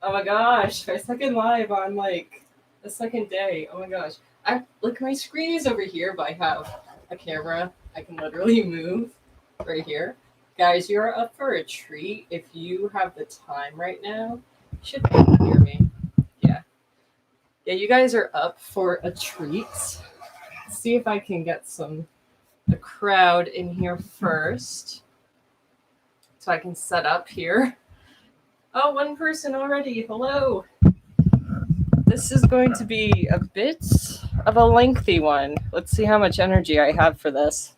Oh my gosh, my second live on like the second day. Oh my gosh. I look, my screen is over here, but I have a camera I can literally move right here. Guys, you're up for a treat if you have the time right now. You should be able to hear me. Yeah. Yeah, you guys are up for a treat. Let's see if I can get a crowd in here first. So I can set up here. Oh, one person already. Hello. This is going to be a bit of a lengthy one. Let's see how much energy I have for this.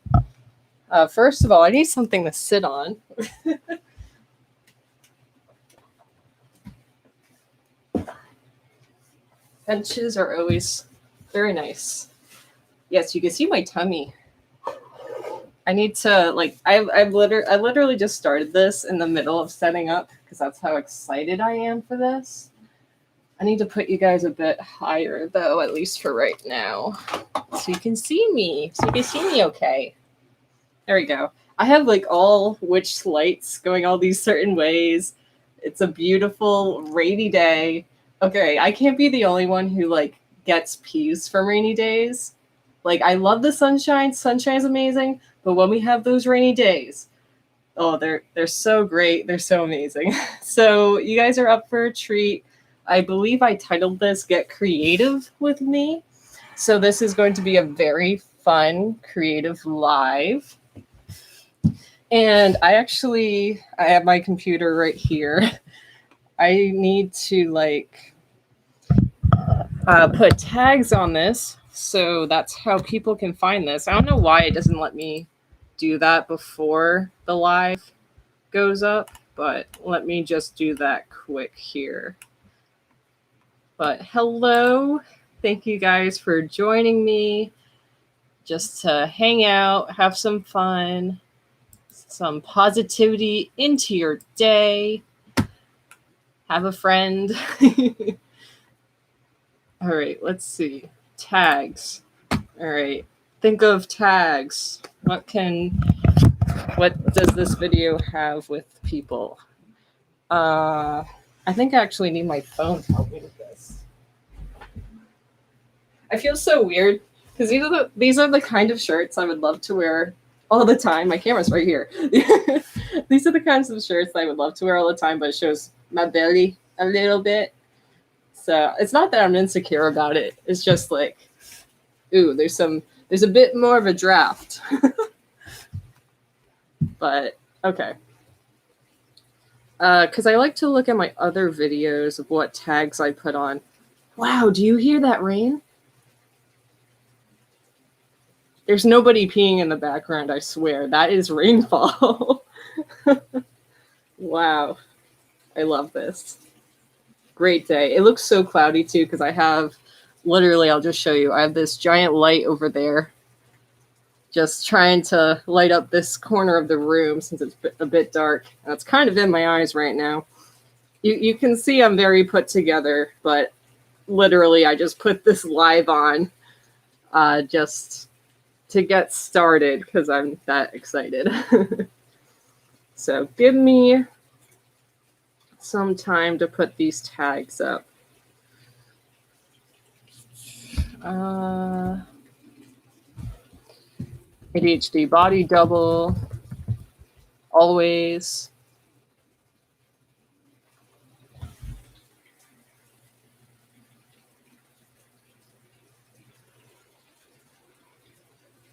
First of all, I need something to sit on. Benches are always very nice. Yes, you can see my tummy. I need to I literally just started this in the middle of setting up because that's how excited I am for this. I need to put you guys a bit higher though, at least for right now, so you can see me. So you can see me okay. There we go. I have like all witch lights going all these certain ways. It's a beautiful rainy day. Okay, I can't be the only one who like gets peeves from rainy days. Like I love the sunshine. Sunshine's amazing, but when we have those rainy days, oh, they're so great. They're so amazing. So you guys are up for a treat. I believe I titled this "Get Creative with Me." So this is going to be a very fun, creative live. And I have my computer right here. I need to put tags on this, so that's how people can find this. I don't know why it doesn't let me do that before the live goes up, but let me just do that quick here. But hello, thank you guys for joining me just to hang out, have some fun, some positivity into your day. Have a friend. All right, let's see. Tags. All right. Think of tags. What does this video have with people? I think I actually need my phone to help me with this. I feel so weird because these are the kind of shirts I would love to wear all the time. My camera's right here. These are the kinds of shirts I would love to wear all the time, but it shows my belly a little bit. So it's not that I'm insecure about it. It's just like, ooh, there's a bit more of a draft. But okay. Because I like to look at my other videos of what tags I put on. Wow, do you hear that rain? There's nobody peeing in the background, I swear. That is rainfall. Wow. I love this. Great day. It looks so cloudy too because I have literally, I'll just show you. I have this giant light over there just trying to light up this corner of the room since it's a bit dark. And it's kind of in my eyes right now. You can see I'm very put together, but literally I just put this live on just to get started because I'm that excited. So give me some time to put these tags up. ADHD body double, always.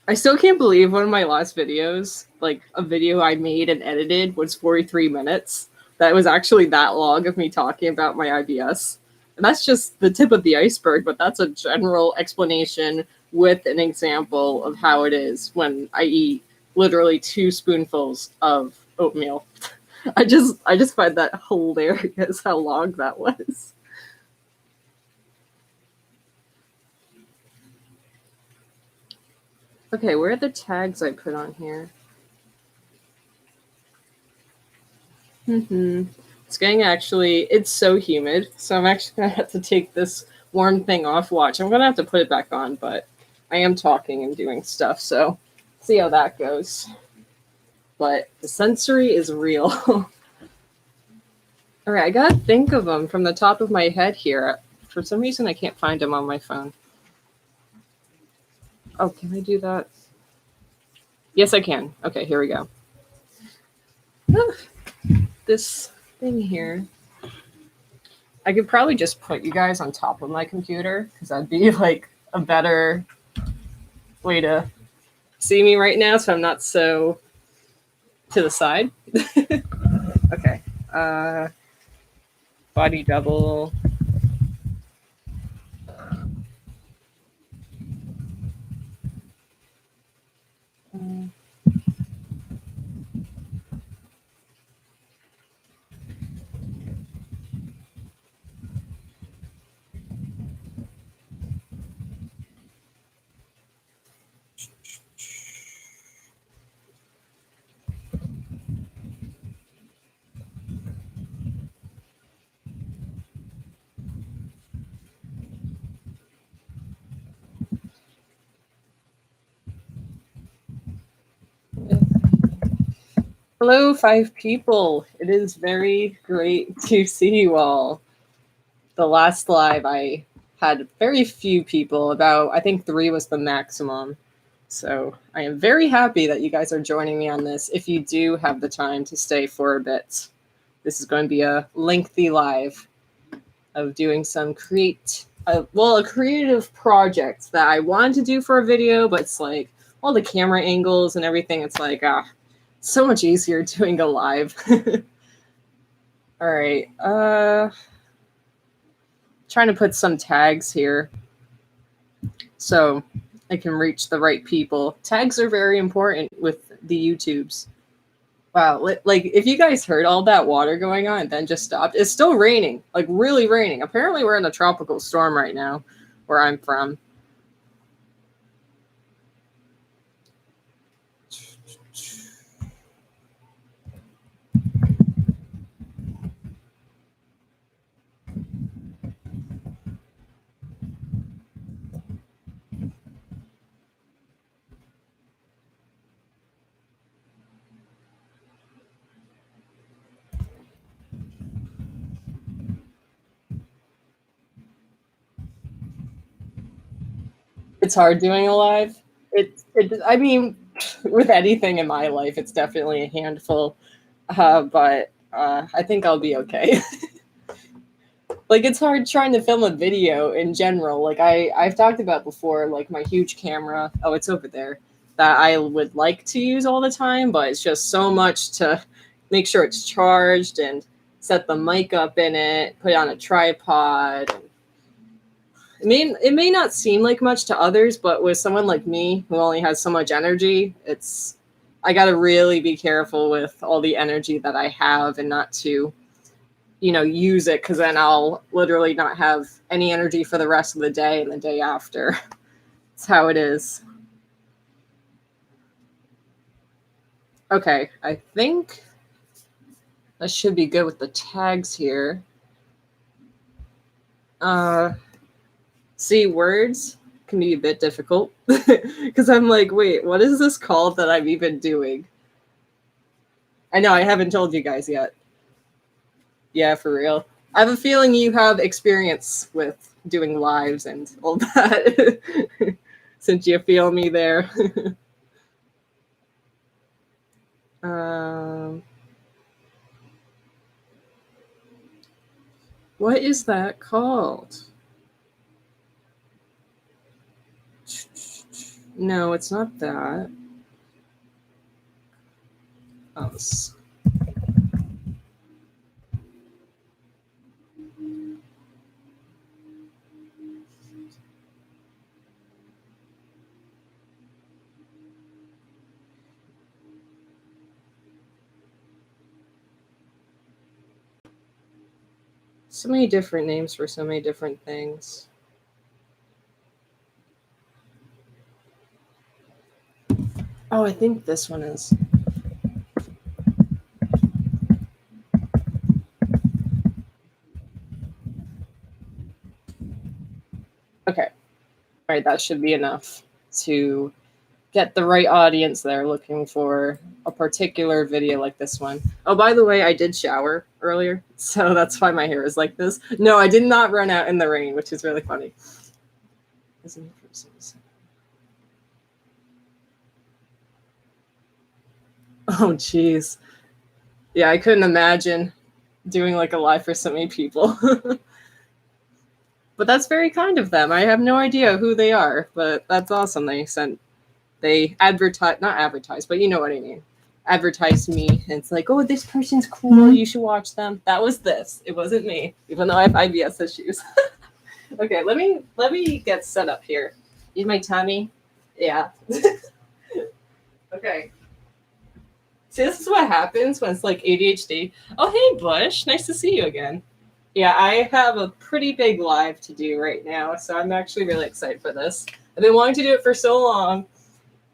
I still can't believe one of my last videos, like a video I made and edited, was 43 minutes. That was actually that long of me talking about my IBS. And that's just the tip of the iceberg, but that's a general explanation with an example of how it is when I eat literally 2 spoonfuls of oatmeal. I just find that hilarious how long that was. Okay, where are the tags I put on here? It's so humid, so I'm actually gonna have to take this warm thing off. Watch, I'm gonna have to put it back on, but I am talking and doing stuff, so see how that goes. But the sensory is real. All right, I gotta think of them from the top of my head here. For some reason, I can't find them on my phone. Oh, can I do that? Yes, I can. Okay, here we go. This thing here. I could probably just put you guys on top of my computer because that'd be like a better way to see me right now, so I'm not so to the side. Okay. Body double. Hello, 5 people. It is very great to see you all. The last live, I had very few people, about, I think 3 was the maximum. So I am very happy that you guys are joining me on this. If you do have the time to stay for a bit, this is going to be a lengthy live of doing some a creative project that I wanted to do for a video, but it's like all the camera angles and everything. It's like, so much easier doing a live. All right. Trying to put some tags here so I can reach the right people. Tags are very important with the YouTubes. Wow, like if you guys heard all that water going on and then just stopped, it's still raining, like really raining. Apparently we're in a tropical storm right now where I'm from. It's hard doing a live. I mean, with anything in my life, it's definitely a handful. But I think I'll be okay. Like it's hard trying to film a video in general. Like I've talked about before, like my huge camera. Oh, it's over there. That I would like to use all the time, but it's just so much to make sure it's charged and set the mic up in it, put it on a tripod. It may not seem like much to others, but with someone like me who only has so much energy, I got to really be careful with all the energy that I have and not to, use it, because then I'll literally not have any energy for the rest of the day and the day after. That's how it is. Okay, I think that should be good with the tags here. See, words can be a bit difficult because I'm like, wait, what is this called that I'm even doing? I know I haven't told you guys yet. Yeah, for real. I have a feeling you have experience with doing lives and all that since you feel me there. What is that called? No, it's not that. Oh, so many different names for so many different things. Oh, I think this one is. Okay. All right, that should be enough to get the right audience there looking for a particular video like this one. Oh, by the way, I did shower earlier, so that's why my hair is like this. No, I did not run out in the rain, which is really funny. Oh, jeez. Yeah, I couldn't imagine doing like a live for so many people. But that's very kind of them. I have no idea who they are, but that's awesome. They advertise, not advertise, but you know what I mean. Advertised me. And it's like, oh, this person's cool. You should watch them. That was this. It wasn't me, even though I have IBS issues. Okay, let me get set up here. Need my tummy? Yeah. Okay. See, this is what happens when it's like ADHD. Oh, hey, Bush. Nice to see you again. Yeah, I have a pretty big live to do right now, so I'm actually really excited for this. I've been wanting to do it for so long,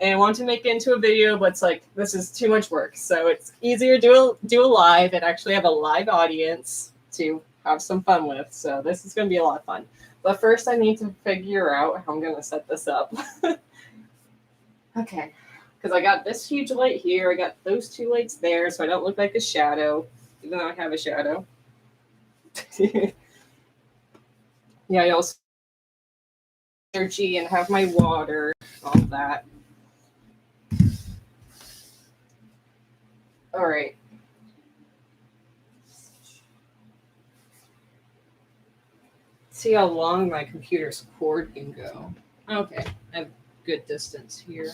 and I want to make it into a video, but it's like, this is too much work. So it's easier to do a live and actually have a live audience to have some fun with. So this is going to be a lot of fun. But first, I need to figure out how I'm going to set this up. Okay. Because I got this huge light here. I got those two lights there, so I don't look like a shadow, even though I have a shadow. Yeah, I also have energy and have my water, all that. All right. See how long my computer's cord can go. Okay, I have good distance here.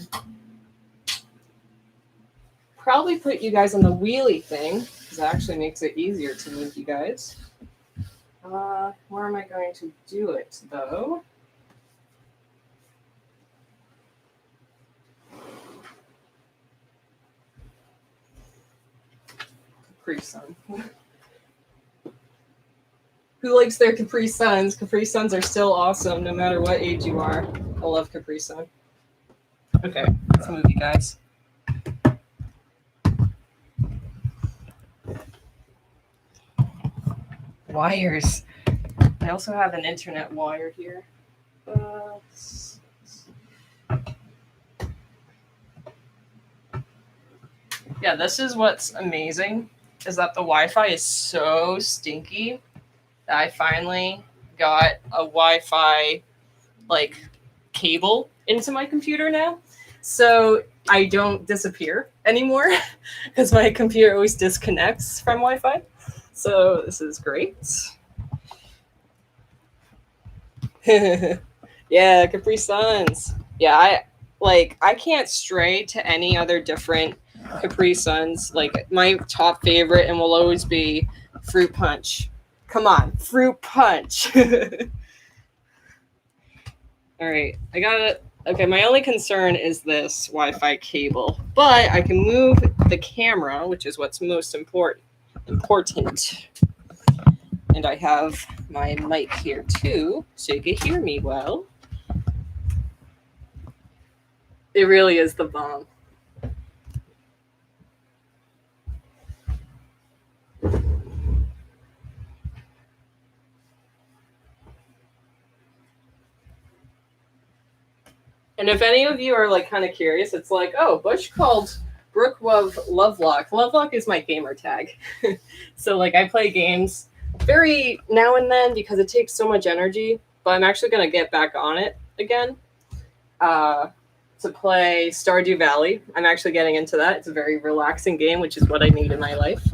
Probably put you guys on the wheelie thing, because that actually makes it easier to move you guys. Where am I going to do it, though? Capri Sun. Who likes their Capri Suns? Capri Suns are still awesome, no matter what age you are. I love Capri Sun. Okay, let's move you guys. Wires. I also have an internet wire here. Yeah, this is what's amazing, is that the Wi-Fi is so stinky that I finally got a Wi-Fi like cable into my computer now. So I don't disappear anymore because my computer always disconnects from Wi-Fi. So this is great. Yeah, Capri Suns. Yeah, I can't stray to any other different Capri Suns. Like my top favorite and will always be Fruit Punch. Come on, Fruit Punch. All right, I got it. Okay, my only concern is this Wi-Fi cable, but I can move the camera, which is what's most important. And I have my mic here too, so you can hear me well. It really is the bomb. And if any of you are like kind of curious, it's like, oh, Bush called Brooke Lovelock. Lovelock is my gamer tag. So like I play games very now and then because it takes so much energy, but I'm actually going to get back on it again to play Stardew Valley. I'm actually getting into that. It's a very relaxing game, which is what I need in my life.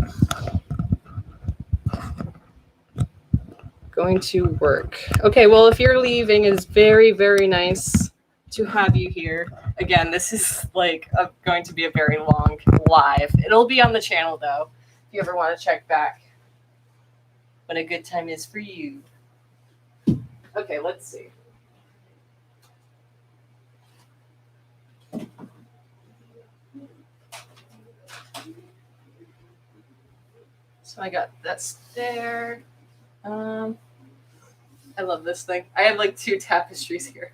Going to work. Okay, well, if you're leaving, it's very, very nice to have you here. Again, this is like going to be a very long live. It'll be on the channel, though, if you ever want to check back when a good time is for you. Okay, let's see. So I got this there. I love this thing. I have like 2 tapestries here.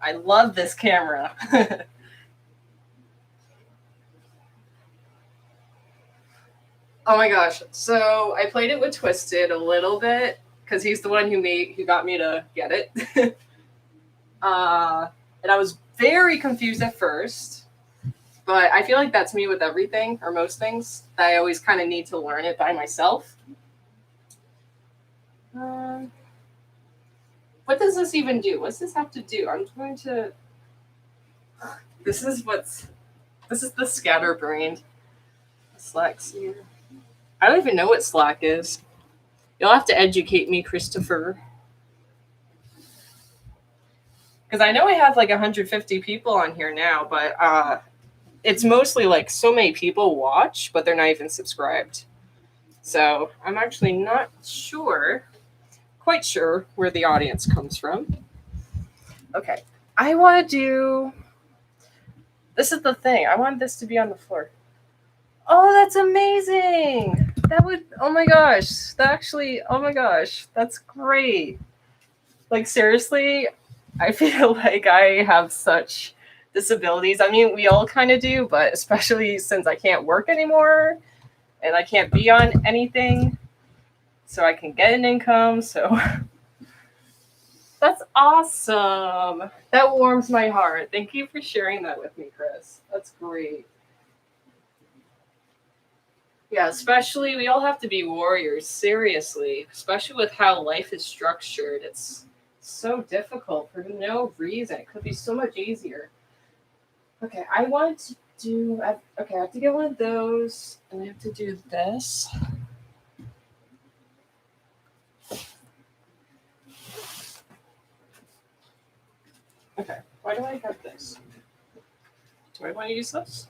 I love this camera. Oh my gosh. So I played it with Twisted a little bit because he's the one who got me to get it. And I was very confused at first, but I feel like that's me with everything or most things. That I always kind of need to learn it by myself. What does this even do? What's this have to do? I'm going to. This is the scatterbrained dyslexia. I don't even know what Slack is. You'll have to educate me, Christopher. Because I know I have like 150 people on here now, but it's mostly like so many people watch, but they're not even subscribed. So I'm actually not quite sure where the audience comes from. Okay, I want to do. This is the thing. I want this to be on the floor. Oh, that's amazing! That would. Oh my gosh! Oh my gosh! That's great. Like seriously, I feel like I have such disabilities. I mean, we all kind of do, but especially since I can't work anymore and I can't be on anything, so I can get an income. So that's awesome. That warms my heart. Thank you for sharing that with me, Chris. That's great. Yeah, especially we all have to be warriors, seriously, especially with how life is structured. It's so difficult for no reason. It could be so much easier. Okay, I want to do. Okay, I have to get one of those, and I have to do this. Okay, why do I have this? Do I want to use this?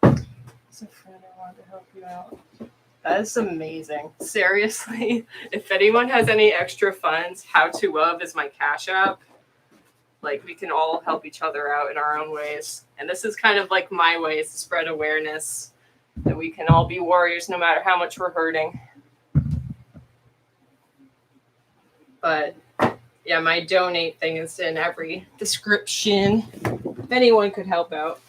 As a friend, I wanted to help you out. That is amazing. Seriously, if anyone has any extra funds, How to Love is my Cash App. Like, we can all help each other out in our own ways. And this is kind of like my ways to spread awareness that we can all be warriors no matter how much we're hurting. But yeah, my donate thing is in every description. If anyone could help out.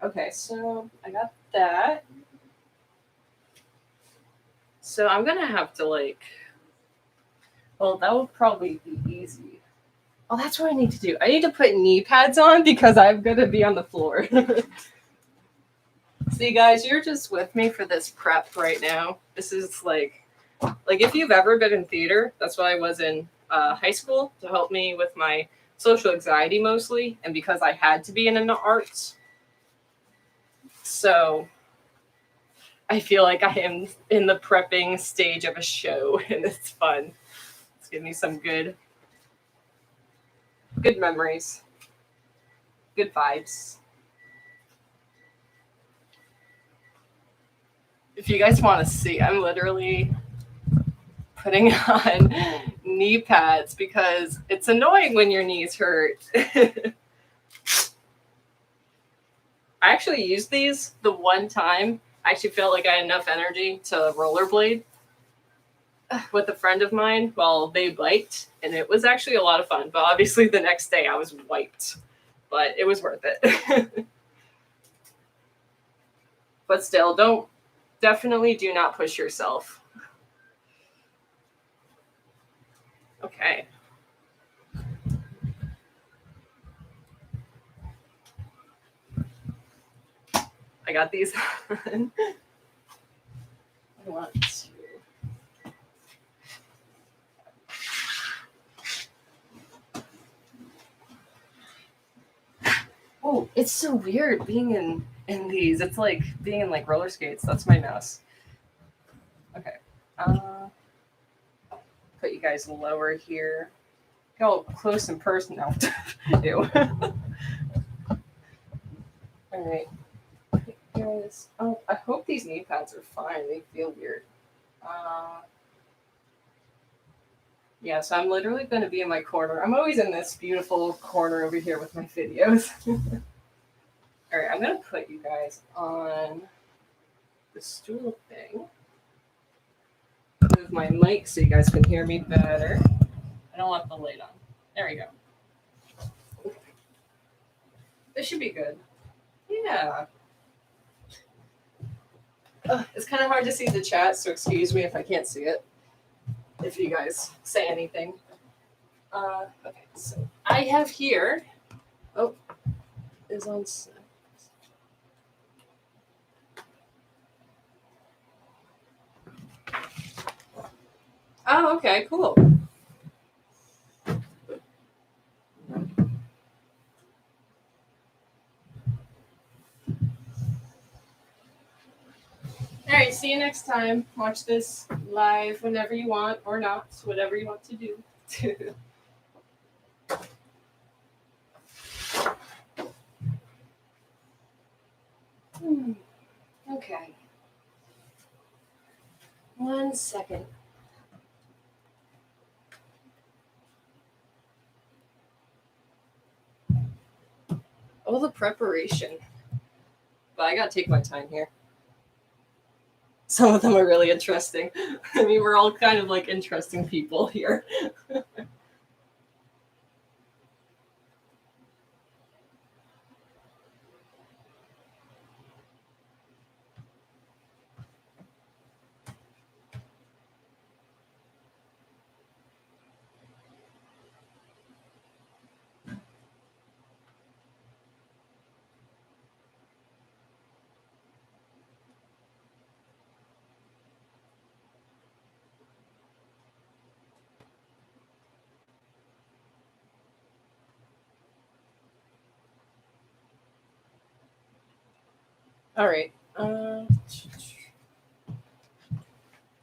Okay, so I got that. So I'm going to have to well, that will probably be easy. Oh, that's what I need to do. I need to put knee pads on because I'm going to be on the floor. See, guys, you're just with me for this prep right now. This is like if you've ever been in theater, that's what I was in high school to help me with my social anxiety mostly, and because I had to be in the arts. So I feel like I am in the prepping stage of a show, and it's fun. It's giving me some good memories, good vibes. If you guys want to see, I'm literally putting on knee pads because it's annoying when your knees hurt. I actually used these the one time. I actually felt like I had enough energy to rollerblade with a friend of mine while they biked, and it was actually a lot of fun. But obviously the next day I was wiped, but it was worth it. But still, definitely do not push yourself. Okay. I got these on. I want to. Oh, it's so weird being in these. It's like being in like roller skates. That's my mouse. Okay. Put you guys lower here. Go close and personal. Ew. All right. Guys, oh, I hope these knee pads are fine. They feel weird. Yeah, so I'm literally going to be in my corner. I'm always in this beautiful corner over here with my videos. All right, I'm going to put you guys on the stool thing. Move my mic so you guys can hear me better. I don't want the light on. There we go. This should be good. Yeah. It's kind of hard to see the chat, so excuse me if I can't see it. If you guys say anything. Okay, so I have here. Oh, is on. Oh, okay, cool. All right, see you next time. Watch this live whenever you want or not, whatever you want to do. Okay. 1 second. Oh, the preparation. But I gotta take my time here. Some of them are really interesting. I mean, we're all kind of like interesting people here. All right.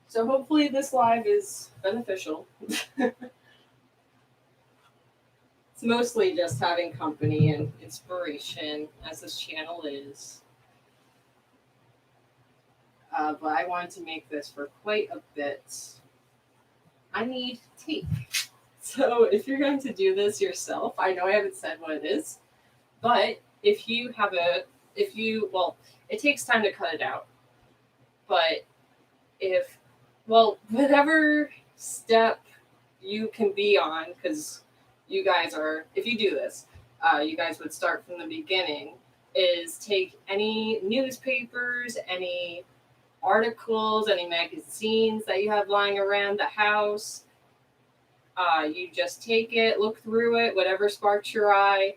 So hopefully this live is beneficial. It's mostly just having company and inspiration, as this channel is. But I wanted to make this for quite a bit. I need tape. So if you're going to do this yourself, I know I haven't said what it is, but if you have well, it takes time to cut it out. But whatever step you can be on, because you guys are, if you do this, you guys would start from the beginning, is take any newspapers, any articles, any magazines that you have lying around the house. You just take it, look through it, whatever sparks your eye.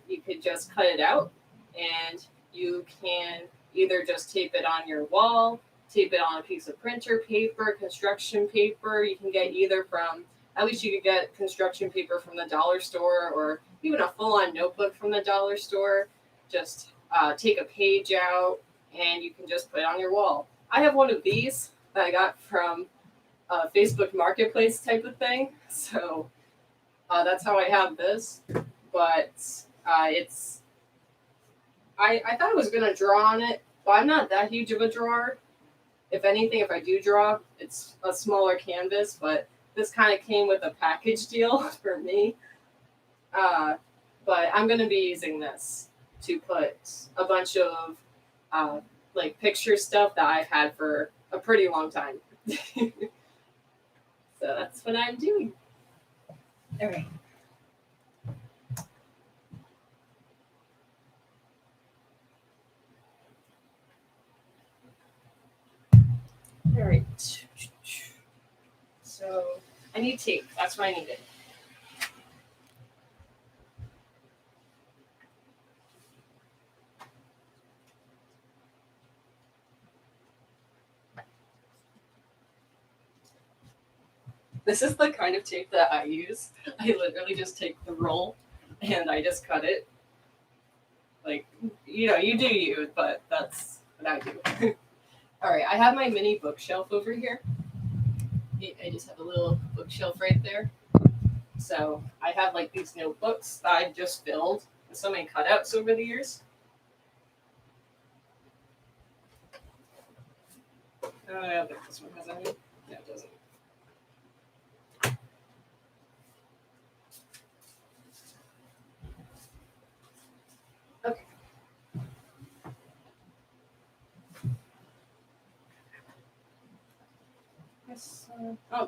You could just cut it out, and you can either just tape it on your wall, tape it on a piece of printer paper, construction paper. You can get either from, at least you could get construction paper from the dollar store, or even a full-on notebook from the dollar store. Just take a page out, and you can just put it on your wall. I have one of these that I got from a Facebook Marketplace type of thing. So that's how I have this. But I thought I was going to draw on it, but I'm not that huge of a drawer. If anything, if I do draw, it's a smaller canvas, but this kind of came with a package deal for me. But I'm going to be using this to put a bunch of like picture stuff that I've had for a pretty long time. So that's what I'm doing. All right. All right. So I need tape. That's what I needed. This is the kind of tape that I use. I literally just take the roll and I just cut it. Like, you do you, but that's what I do. All right, I have my mini bookshelf over here. I just have a little bookshelf right there. So I have like these notebooks that I just filled with so many cutouts over the years. I don't think this one has any. No, it doesn't. Okay.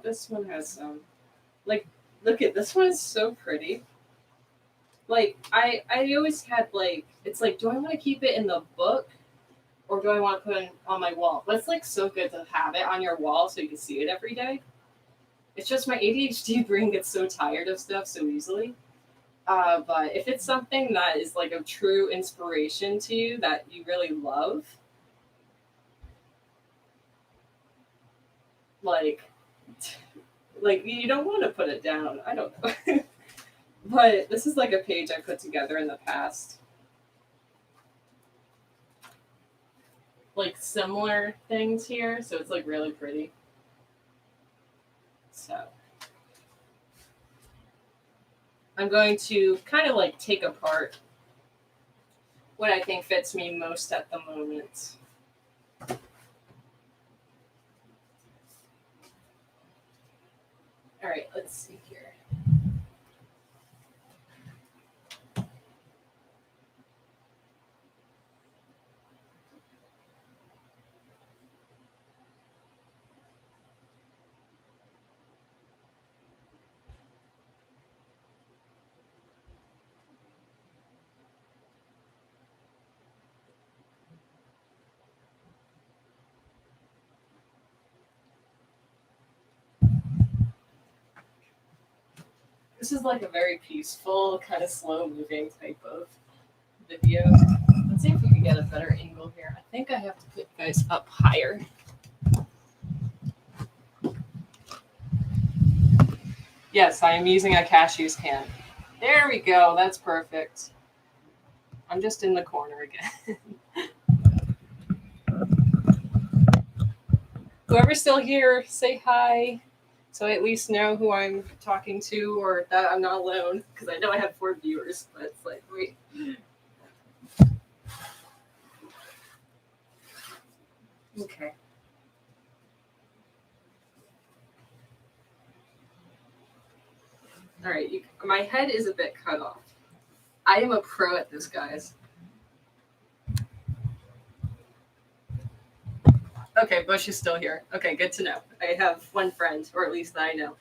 This one has some. Like, look at this one is so pretty. Like, I always had like, it's like, do I want to keep it in the book or do I want to put it on my wall? But it's like so good to have it on your wall so you can see it every day. It's just my ADHD brain gets so tired of stuff so easily. But if it's something that is like a true inspiration to you that you really love, like, like you don't want to put it down. I don't know. But this is like a page I put together in the past. Like similar things here, so it's like really pretty. So I'm going to kind of like take apart what I think fits me most at the moment. All right, let's see here. This is like a very peaceful, kind of slow moving type of video. Let's see if we can get a better angle here. I think I have to put you guys up higher. Yes, I am using a cashew's can. There we go. That's perfect. I'm just in the corner again. Whoever's still here, say hi. So I at least know who I'm talking to or that I'm not alone. Because I know I have 4 viewers, but it's like, wait. Okay. All right. My head is a bit cut off. I am a pro at this, guys. Okay, Bush is still here. Okay, good to know. I have one friend, or at least that I know.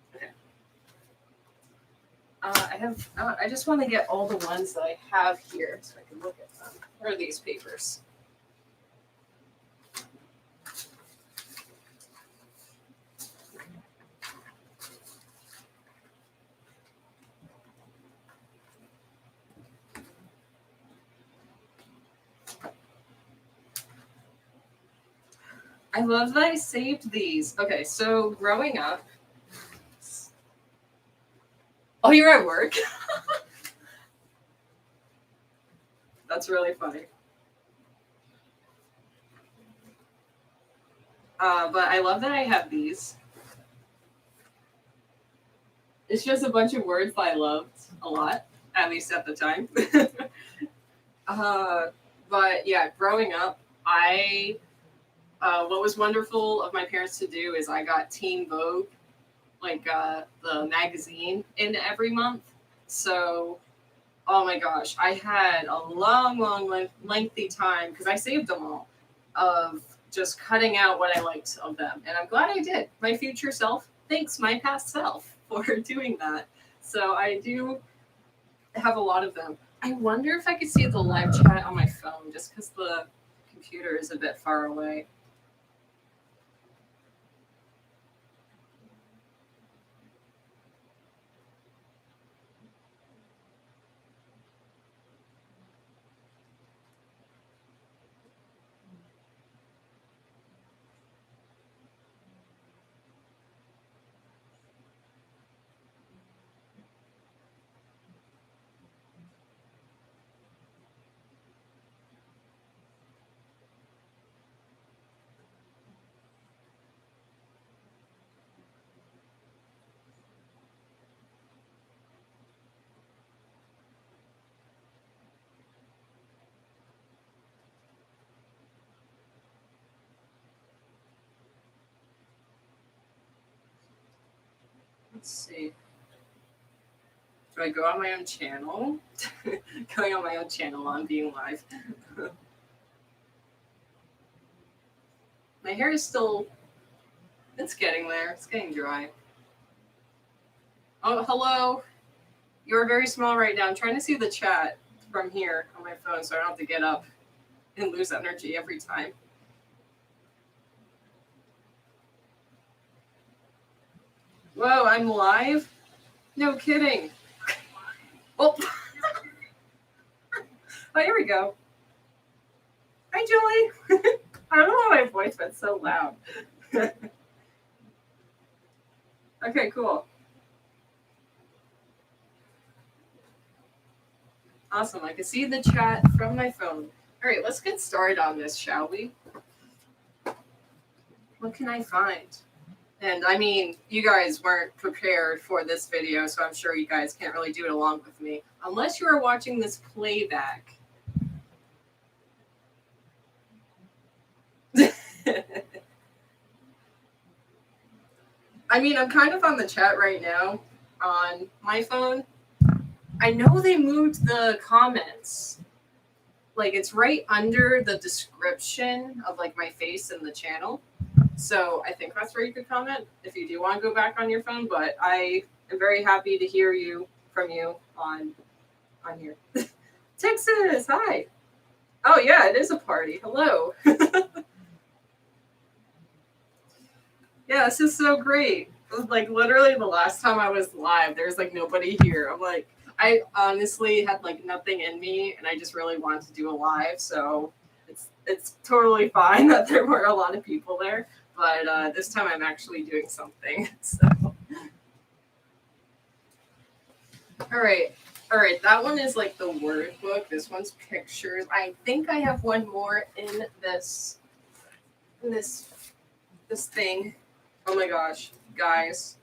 Okay. I just want to get all the ones that I have here so I can look at them. Where are these papers? I love that I saved these. Okay, so growing up. Oh, you're at work? That's really funny. But I love that I have these. It's just a bunch of words that I loved a lot, at least at the time. uh, but yeah, growing up, what was wonderful of my parents to do is I got Teen Vogue, like the magazine, in every month. So, oh my gosh, I had a long, lengthy time because I saved them all of just cutting out what I liked of them, and I'm glad I did. My future self thanks my past self for doing that. So I do have a lot of them. I wonder if I could see the live chat on my phone just because the computer is a bit far away. Let's see. Do I go on my own channel? Going on my own channel on being live. My hair is still. It's getting there. It's getting dry. Oh, hello. You're very small right now. I'm trying to see the chat from here on my phone so I don't have to get up and lose energy every time. Whoa, I'm live? No kidding. Oh, oh here we go. Hi, Julie. I don't know why my voice went so loud. Okay, cool. Awesome. I can see the chat from my phone. All right, let's get started on this, shall we? What can I find? And I mean, you guys weren't prepared for this video, so I'm sure you guys can't really do it along with me. Unless you are watching this playback. I mean, I'm kind of on the chat right now on my phone. I know they moved the comments. Like, it's right under the description of like my face and the channel. So I think that's where you could comment if you do want to go back on your phone. But I am very happy to hear from you on here. Texas, hi. Oh yeah, it is a party. Hello. Yeah, this is so great. It was like literally the last time I was live, there's like nobody here. I'm like, I honestly had like nothing in me, and I just really wanted to do a live. So it's totally fine that there were a lot of people there. But this time I'm actually doing something. So all right. That one is like the word book. This one's pictures. I think I have one more in this thing. Oh my gosh, guys.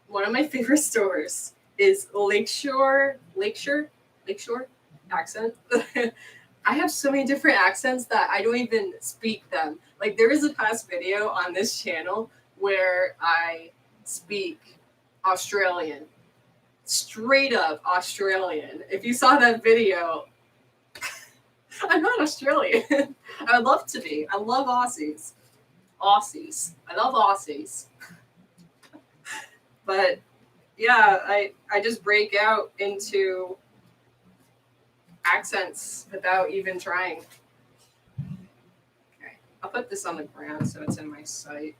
One of my favorite stores is Lakeshore accent. I have so many different accents that I don't even speak them. Like there is a past video on this channel where I speak Australian. Straight up Australian. If you saw that video, I'm not Australian. I would love to be. I love Aussies. I love Aussies. But yeah, I just break out into accents without even trying. Okay, I'll put this on the ground so it's in my sight.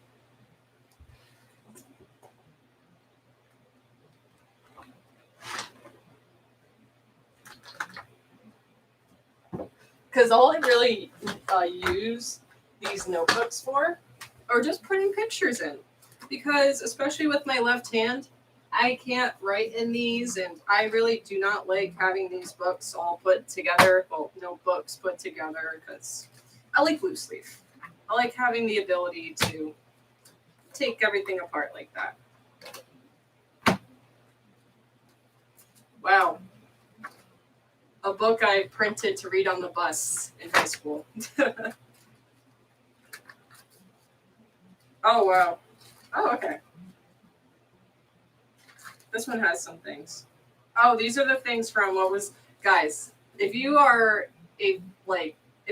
Because all I really use these notebooks for are just putting pictures in. Because especially with my left hand, I can't write in these, and I really do not like having these books all put together. Well, notebooks put together because I like loose leaf. I like having the ability to take everything apart like that. Wow. A book I printed to read on the bus in high school. Oh, wow. Oh, okay. This one has some things. Oh, these are the things from guys, if you are if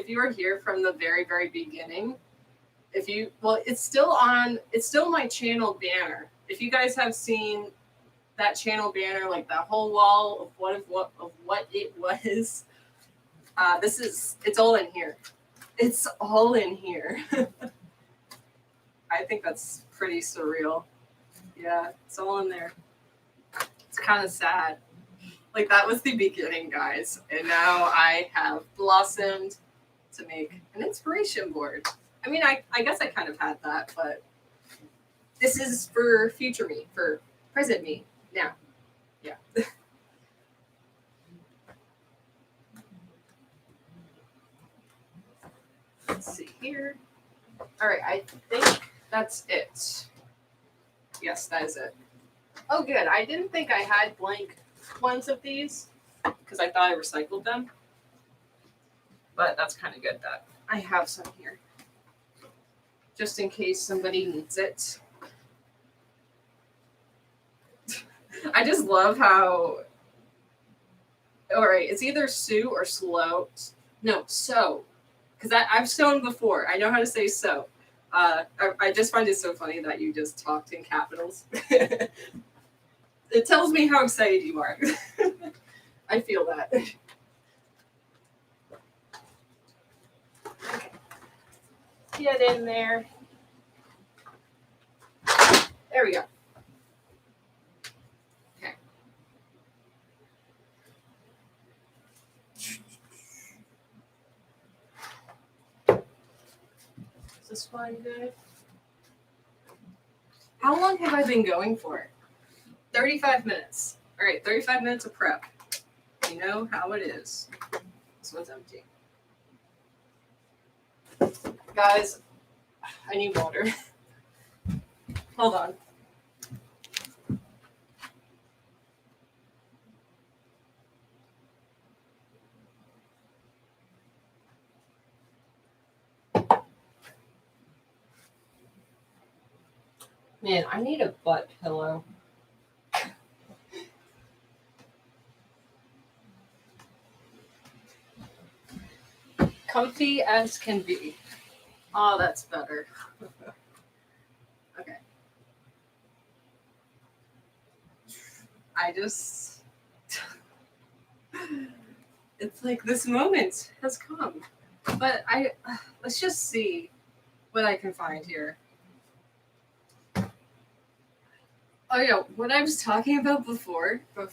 you are here from the very, very beginning, it's still my channel banner. If you guys have seen that channel banner, like that whole wall of what it was, it's all in here. It's all in here. I think that's pretty surreal. Yeah, it's all in there. It's kind of sad. Like that was the beginning, guys, and now I have blossomed to make an inspiration board. I mean, I guess I kind of had that, but this is for future me, for present me now. Yeah. Let's see here. All right, I think that's it. Yes, that is it. Oh, good. I didn't think I had blank ones of these because I thought I recycled them. But that's kind of good that I have some here. Just in case somebody needs it. I just love how... All right, it's either sew or slow. No, sew. Because I've sewn before. I know how to say sew. I just find it so funny that you just talked in capitals. It tells me how excited you are. I feel that. Okay. Get in there. There we go. this one good? How long have I been going for? 35 minutes. All right, 35 minutes of prep. You know how it is. This one's empty. Guys, I need water. Hold on. Man, I need a butt pillow. Comfy as can be. Oh, that's better. Okay. I just... It's like this moment has come. But let's just see what I can find here. Oh yeah, what I was talking about before my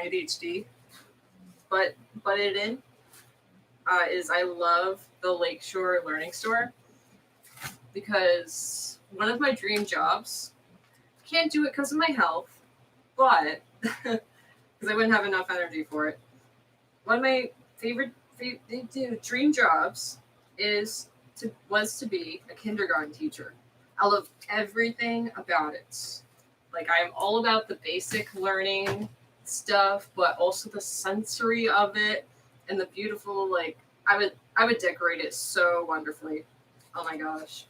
ADHD, but it in, is I love the Lakeshore Learning Store because one of my dream jobs, can't do it because of my health, but because I wouldn't have enough energy for it. One of my favorite dream jobs was to be a kindergarten teacher. I love everything about it. Like I am all about the basic learning stuff, but also the sensory of it and the beautiful I would decorate it so wonderfully. Oh my gosh.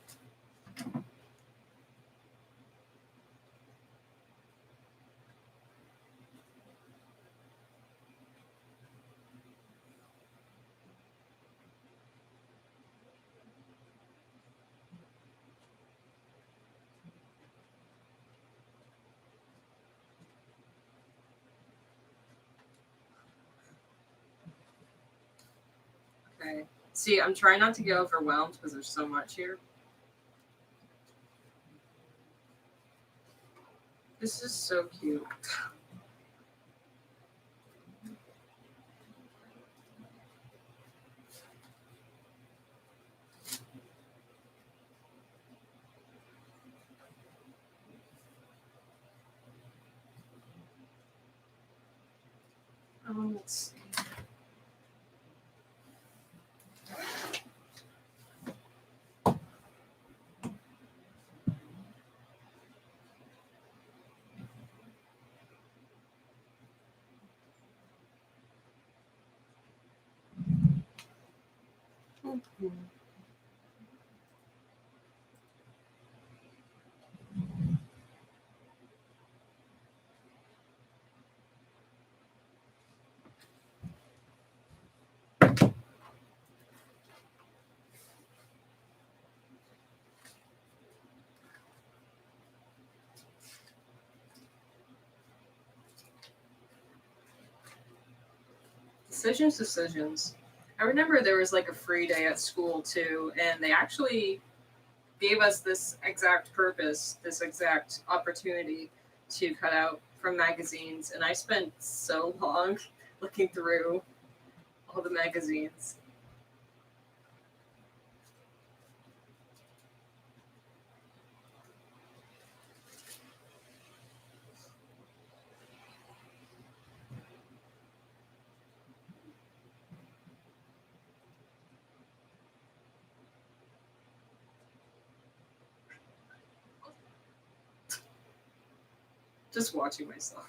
Okay. See, I'm trying not to get overwhelmed because there's so much here. This is so cute. Let's see. Mhm. Decisions. I remember there was like a free day at school too, and they actually gave us this exact purpose, this exact opportunity to cut out from magazines. And I spent so long looking through all the magazines. Just watching myself.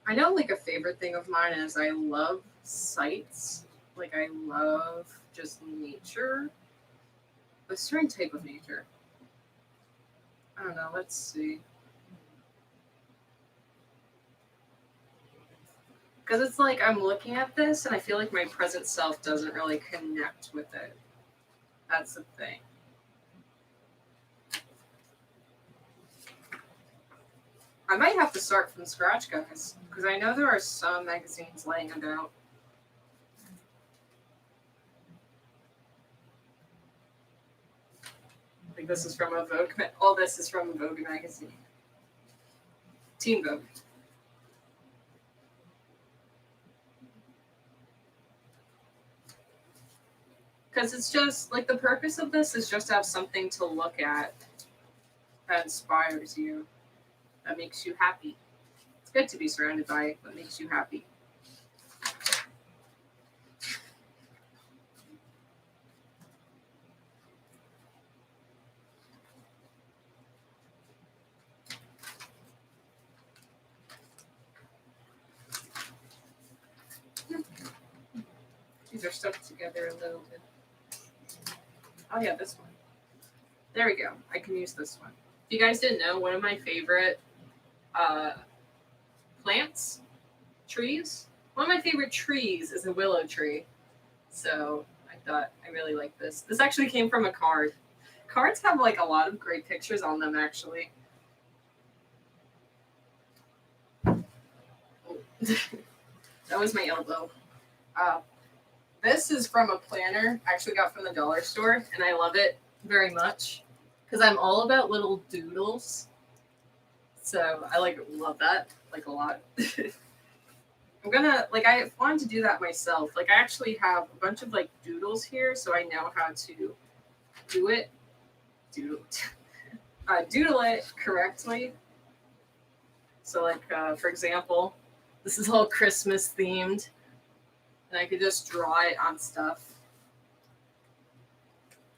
I know, like, a favorite thing of mine is I love sights. Like, I love just nature. a certain type of nature. I don't know. Let's see. Because it's like I'm looking at this and I feel like my present self doesn't really connect with it. That's the thing. I might have to start from scratch, guys, because I know there are some magazines laying about. Like this is from a Vogue. All this is from a Vogue magazine. Teen Vogue. Because it's just like the purpose of this is just to have something to look at that inspires you, that makes you happy. It's good to be surrounded by what makes you happy. These are stuck together a little bit. Oh yeah, this one. There we go. I can use this one. If you guys didn't know, one of my favorite plants, trees, one of my favorite trees is a willow tree. So I thought I really like this. This actually came from a card. Cards have like a lot of great pictures on them, actually. That was my elbow. This is from a planner I actually got from the dollar store, and I love it very much because I'm all about little doodles. So I love that like a lot. I'm gonna I wanted to do that myself. Like I actually have a bunch of like doodles here, so I know how to do it, doodle it correctly. So for example, this is all Christmas themed, and I could just draw it on stuff.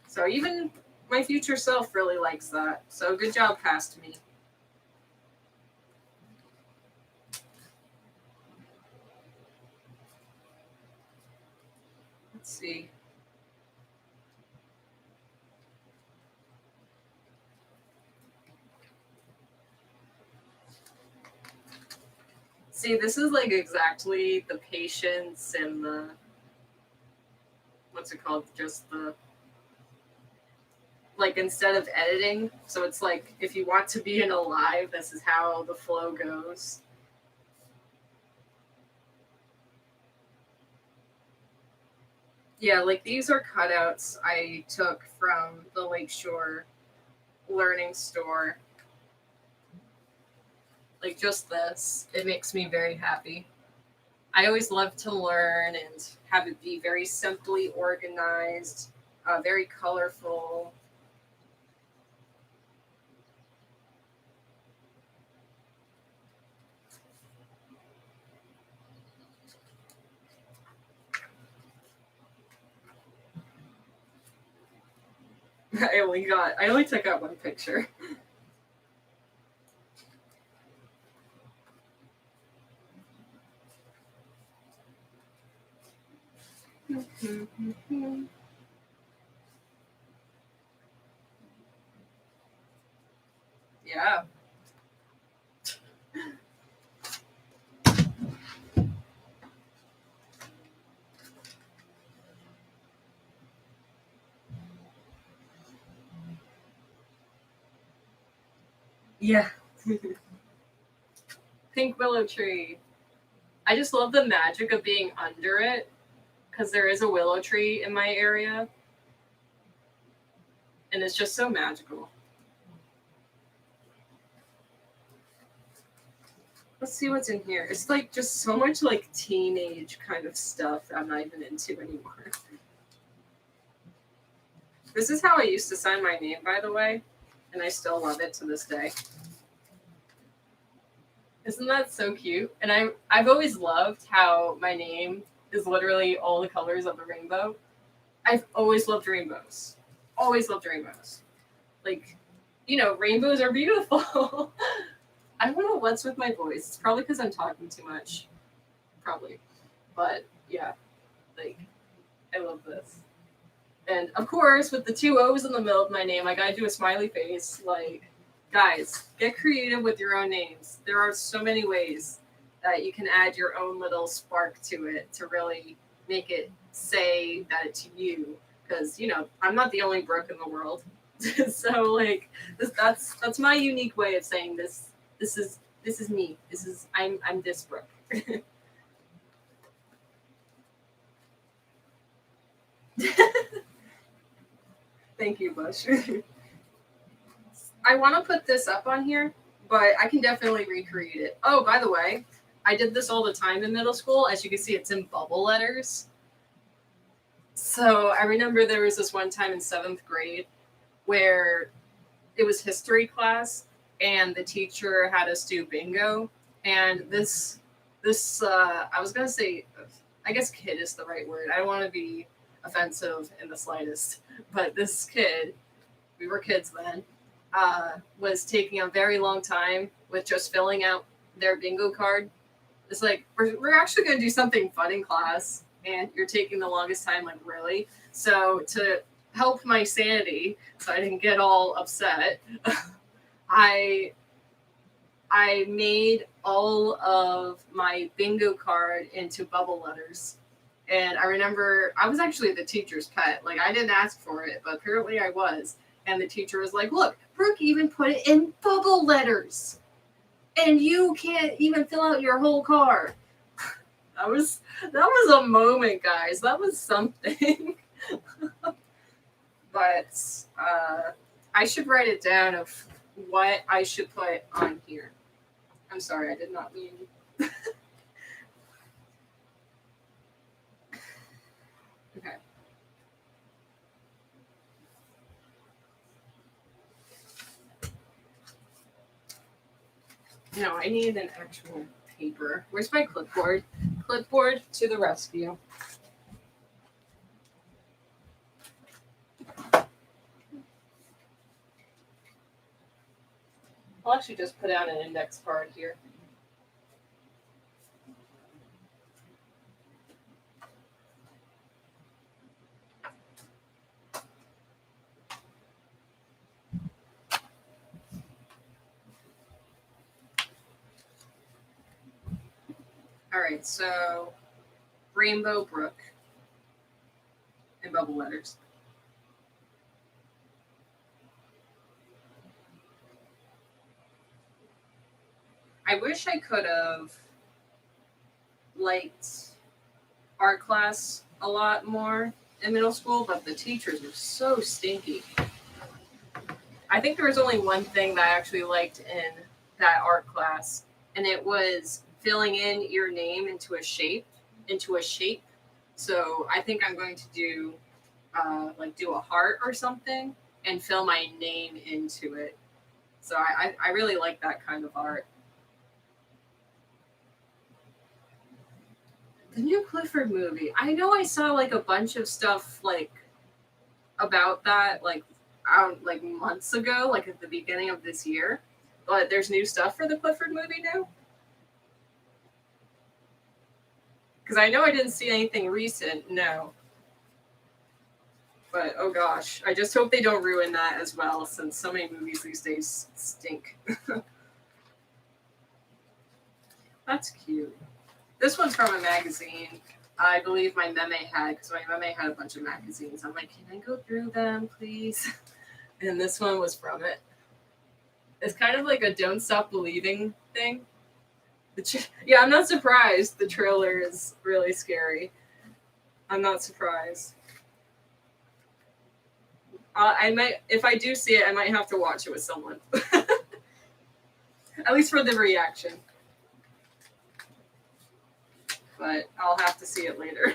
So even my future self really likes that. So good job, past me. Let's see. See, this is like exactly the patience and the what's it called? Just the instead of editing. So it's like if you want to be in a live, this is how the flow goes. Yeah, like these are cutouts I took from the Lakeshore Learning Store. Like just this, it makes me very happy. I always love to learn and have it be very simply organized, very colorful. I only took out one picture. Yeah. Yeah. Pink willow tree. I just love the magic of being under it because there is a willow tree in my area and it's just so magical. Let's see what's in here. It's like just so much like teenage kind of stuff that I'm not even into anymore. This is how I used to sign my name, by the way, and I still love it to this day. Isn't that so cute? And I've always loved how my name is literally all the colors of the rainbow. I've always loved rainbows. Always loved rainbows. Like, rainbows are beautiful. I don't know what's with my voice. It's probably because I'm talking too much. Probably. But yeah, like I love this. And of course, with the two O's in the middle of my name, I gotta do a smiley face. Like, guys, get creative with your own names. There are so many ways that you can add your own little spark to it to really make it say that it's you. Because I'm not the only Brooke in the world. So like, that's my unique way of saying this. This is me. I'm this Brooke. Thank you, Bush. I want to put this up on here, but I can definitely recreate it. Oh, by the way, I did this all the time in middle school. As you can see, it's in bubble letters. So I remember there was this one time in seventh grade where it was history class, and the teacher had us do bingo. And this I was gonna say, I guess kid is the right word. I don't want to be offensive in the slightest, but this kid, we were kids then, was taking a very long time with just filling out their bingo card. It's like, we're actually going to do something fun in class, and you're taking the longest time, like, really? So, to help my sanity, so I didn't get all upset, I I made all of my bingo card into bubble letters. And I remember I was actually the teacher's pet. Like, I didn't ask for it, but apparently I was. And the teacher was like, look, Brooke even put it in bubble letters. And you can't even fill out your whole card. That was a moment, guys. That was something. But I should write it down of what I should put on here. I'm sorry, I did not mean. Okay. No, I need an actual paper. Where's my clipboard? Clipboard to the rescue. I'll actually just put out an index card here. All right, so Rainbow Brook in bubble letters. I wish I could have liked art class a lot more in middle school, but the teachers were so stinky. I think there was only one thing that I actually liked in that art class, and it was filling in your name into a shape. So I think I'm going to do like do a heart or something and fill my name into it. So I really like that kind of art. The new Clifford movie. I know I saw like a bunch of stuff like about that like months ago, like at the beginning of this year. But there's new stuff for the Clifford movie now. Because I know I didn't see anything recent. No. But oh gosh, I just hope they don't ruin that as well, since so many movies these days stink. That's cute. This one's from a magazine. I believe my meme had, because my meme had a bunch of magazines. I'm like, can I go through them, please? And this one was from it. It's kind of like a "Don't Stop Believing" thing. Yeah, I'm not surprised. The trailer is really scary. I'm not surprised. I might, if I do see it, I might have to watch it with someone, at least for the reaction. But I'll have to see it later.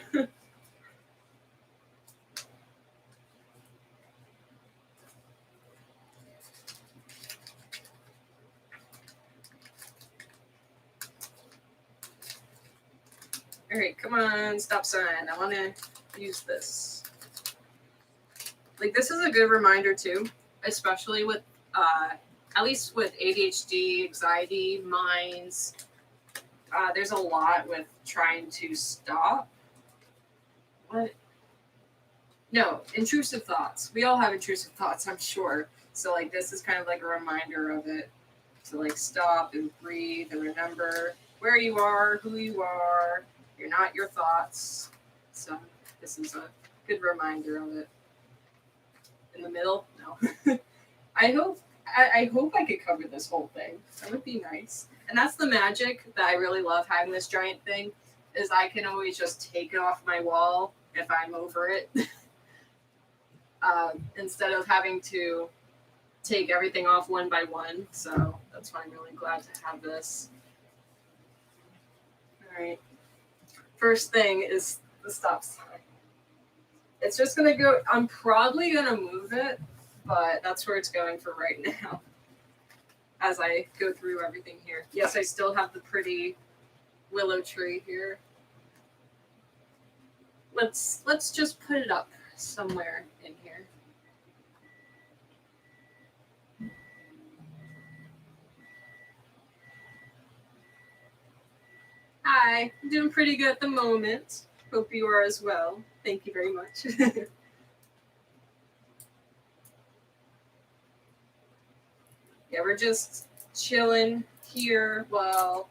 All right, come on, stop sign. I want to use this. Like, this is a good reminder too, especially with, at least with ADHD, anxiety, minds. There's a lot with trying to stop. What? No, intrusive thoughts. We all have intrusive thoughts, I'm sure. So like this is kind of like a reminder of it. To like stop and breathe and remember where you are, who you are. You're not your thoughts. So this is a good reminder of it. In the middle? No. I hope I could cover this whole thing. That would be nice. And that's the magic that I really love having this giant thing, is I can always just take it off my wall if I'm over it. Instead of having to take everything off one by one. So that's why I'm really glad to have this. All right. First thing is the stop sign. It's just going to go, I'm probably going to move it, but that's where it's going for right now as I go through everything here. Yes, I still have the pretty willow tree here. Let's just put it up somewhere in here. Hi, I'm doing pretty good at the moment. Hope you are as well. Thank you very much. Yeah, we're just chilling here while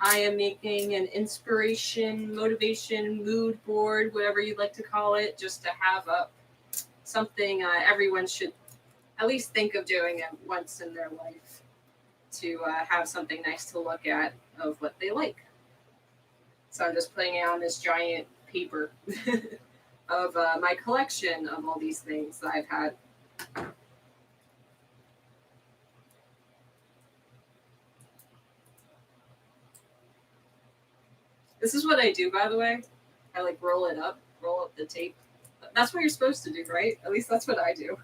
I am making an inspiration, motivation, mood board, whatever you'd like to call it, just to have up something everyone should at least think of doing it once in their life, to have something nice to look at of what they like. So I'm just putting it on this giant paper of my collection of all these things that I've had. This is what I do, by the way. I like roll it up, roll up the tape. That's what you're supposed to do, right? At least that's what I do.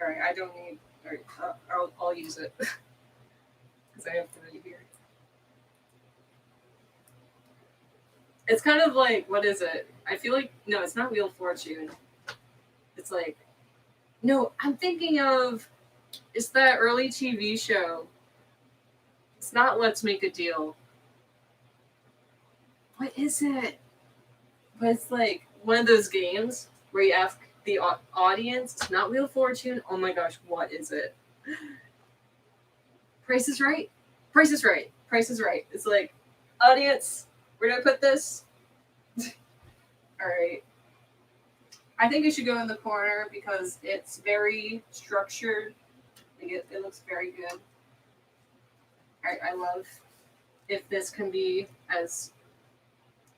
All right, I don't need. All right, I'll use it because I have 3 here. It's kind of like, what is it? I feel like, no, it's not Wheel of Fortune. It's like, no, I'm thinking of, it's that early TV show. It's not Let's Make a Deal. What is it? But it's like one of those games where you ask the audience. It's not Wheel of Fortune. Oh my gosh, what is it? Price is Right. Price is Right. Price is Right. It's like, audience, where do I put this? All right. I think it should go in the corner because it's very structured. Like it looks very good. I love if this can be as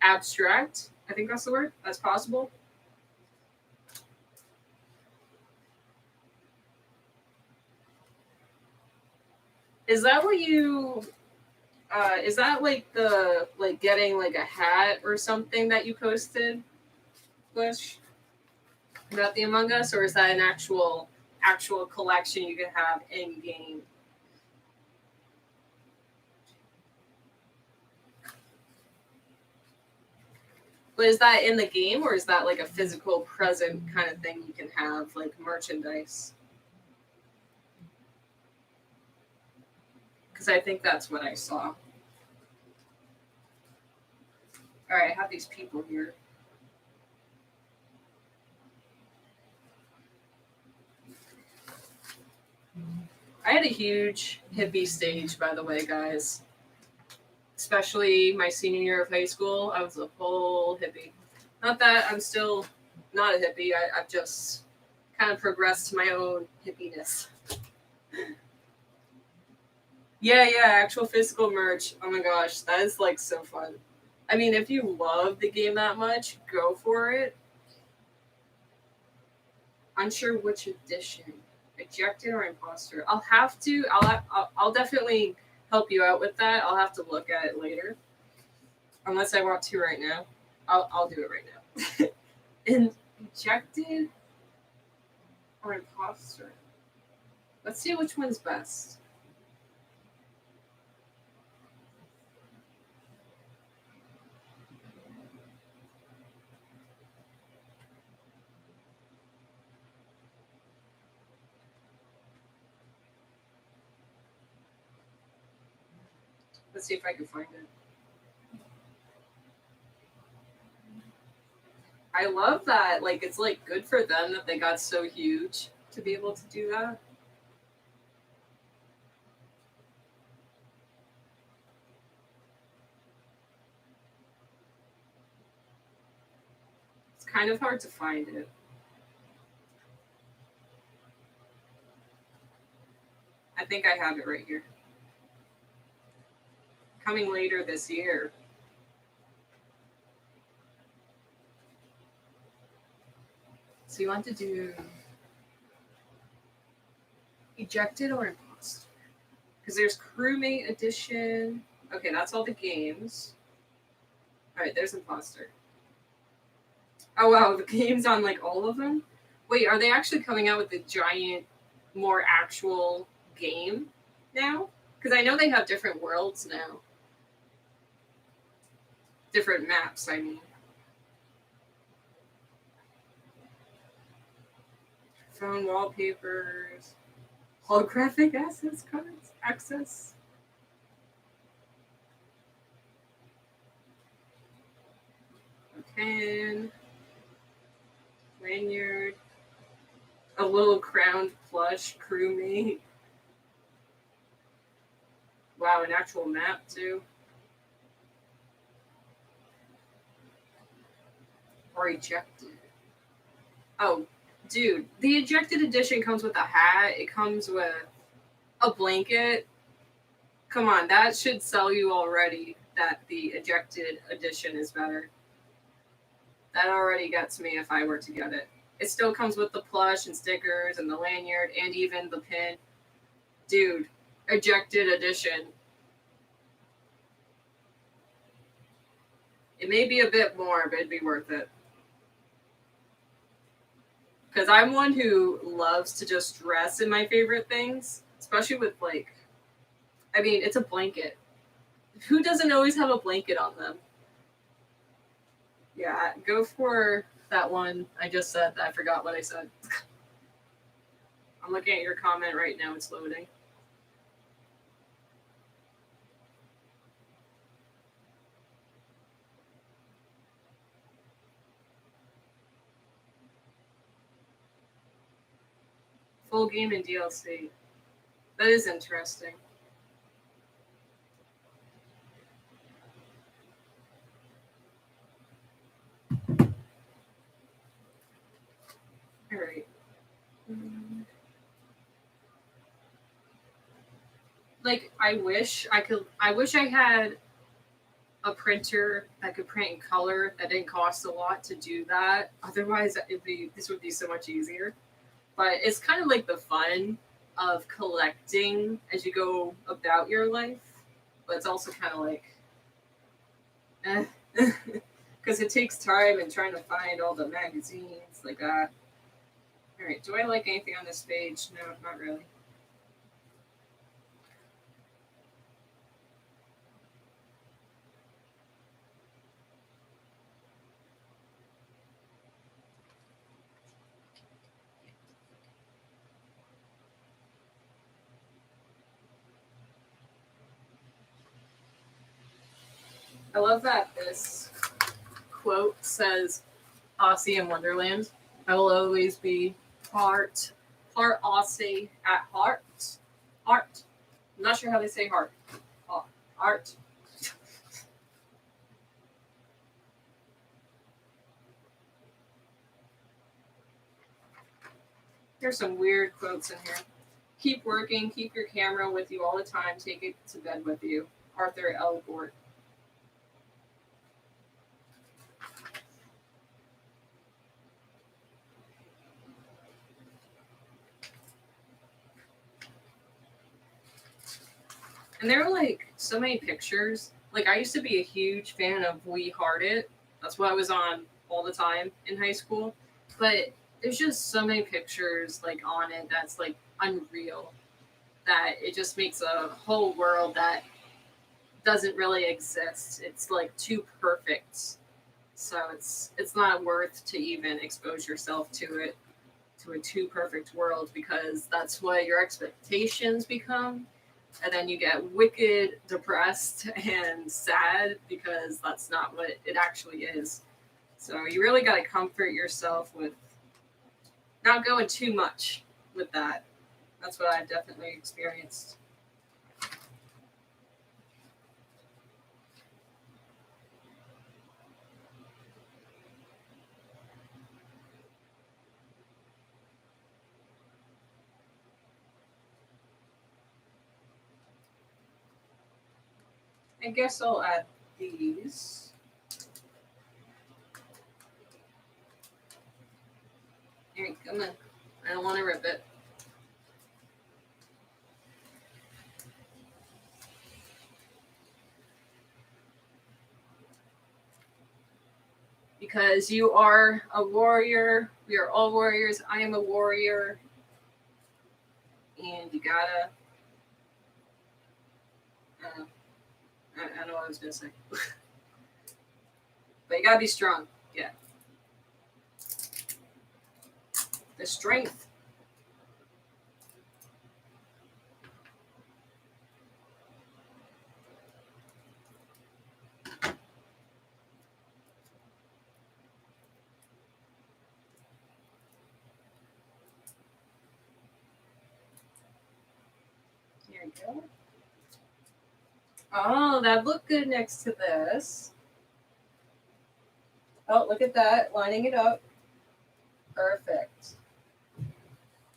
abstract, I think that's the word, as possible. Is that what you is that like the like getting like a hat or something that you posted, Bush, about the Among Us, or is that an actual collection you can have in game? But is that in the game, or is that like a physical present kind of thing you can have, like merchandise? Because I think that's what I saw. All right, I have these people here. I had a huge hippie stage, by the way, guys. Especially my senior year of high school, I was a full hippie. Not that I'm still not a hippie, I've just kind of progressed to my own hippiness. Yeah, actual physical merch. Oh my gosh, that is like so fun. I mean, if you love the game that much, go for it. Unsure which edition, ejected or imposter. I'll have to. I'll definitely help you out with that. I'll have to look at it later, unless I want to right now. I'll do it right now. And ejected or imposter. Let's see which one's best. Let's see if I can find it. I love that. Like, it's like good for them that they got so huge to be able to do that. It's kind of hard to find it. I think I have it right here. Coming later this year. So you want to do ejected or imposter? Because there's crewmate edition. Okay, that's all the games. All right, there's imposter. Oh wow, the games on like all of them. Wait, are they actually coming out with a giant, more actual game now? Because I know they have different worlds now, different maps. I mean, phone wallpapers, holographic access cards, access. Pen, lanyard, a little crowned plush crewmate. Wow, an actual map too. Or ejected. Oh, dude, the ejected edition comes with a hat. It comes with a blanket. Come on, that should sell you already that the ejected edition is better. That already gets me if I were to get it. It still comes with the plush and stickers and the lanyard and even the pin. Dude, ejected edition. It may be a bit more, but it'd be worth it. Because I'm one who loves to just dress in my favorite things, especially with like, I mean, it's a blanket. Who doesn't always have a blanket on them? Yeah, go for that one. I just said that. I forgot what I said. I'm looking at your comment right now. It's loading. Full game and DLC. That is interesting. All right. Like I wish I had a printer that could print in color that didn't cost a lot to do that. Otherwise, this would be so much easier. But it's kind of like the fun of collecting as you go about your life. But it's also kind of like, because it takes time and trying to find all the magazines like that. All right, do I like anything on this page? No, not really. I love that this quote says Aussie in Wonderland. I will always be part Aussie at heart. Heart. I'm not sure how they say heart. Art. There's some weird quotes in here. Keep working, keep your camera with you all the time, take it to bed with you. Arthur L. Gort. And there are like so many pictures. Like I used to be a huge fan of We Heart It. That's what I was on all the time in high school. But there's just so many pictures like on it that's like unreal. That it just makes a whole world that doesn't really exist. It's like too perfect. So it's not worth to even expose yourself to it, to a too perfect world, because that's what your expectations become, and then you get wicked depressed and sad because that's not what it actually is. So you really got to comfort yourself with not going too much with that. That's what I've definitely experienced. I guess I'll add these. Here, come on. I don't want to rip it. Because you are a warrior. We are all warriors. I am a warrior. And you gotta. I don't know what I was gonna say. But you gotta be strong. Yeah. The strength. Here we go. Oh, that looked good next to this. Oh, look at that. Lining it up. Perfect.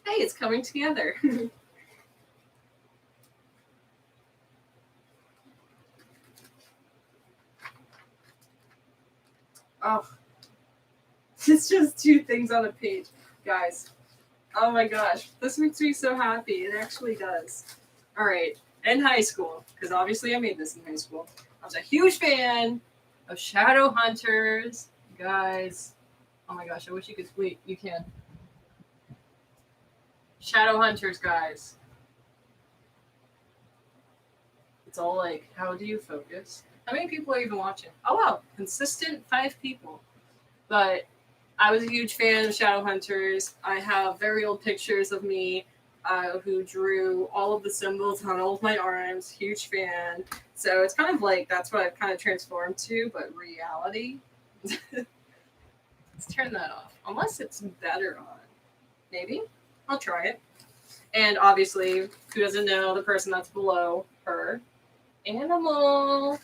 Hey, it's coming together. Oh, it's just two things on a page. Guys, oh my gosh, this makes me so happy. It actually does. All right, in high school, because obviously I made this in high school, I was a huge fan of Shadow Hunters. Guys, oh my gosh, I wish you could wait. You can. Shadow Hunters, guys. It's all like, how do you focus? How many people are even watching? Oh wow, consistent 5 people. But I was a huge fan of Shadowhunters. I have very old pictures of me who drew all of the symbols on all of my arms. Huge fan. So it's kind of like that's what I've kind of transformed to, but reality. Let's turn that off. Unless it's better on. Maybe? I'll try it. And obviously, who doesn't know the person that's below her? Animal.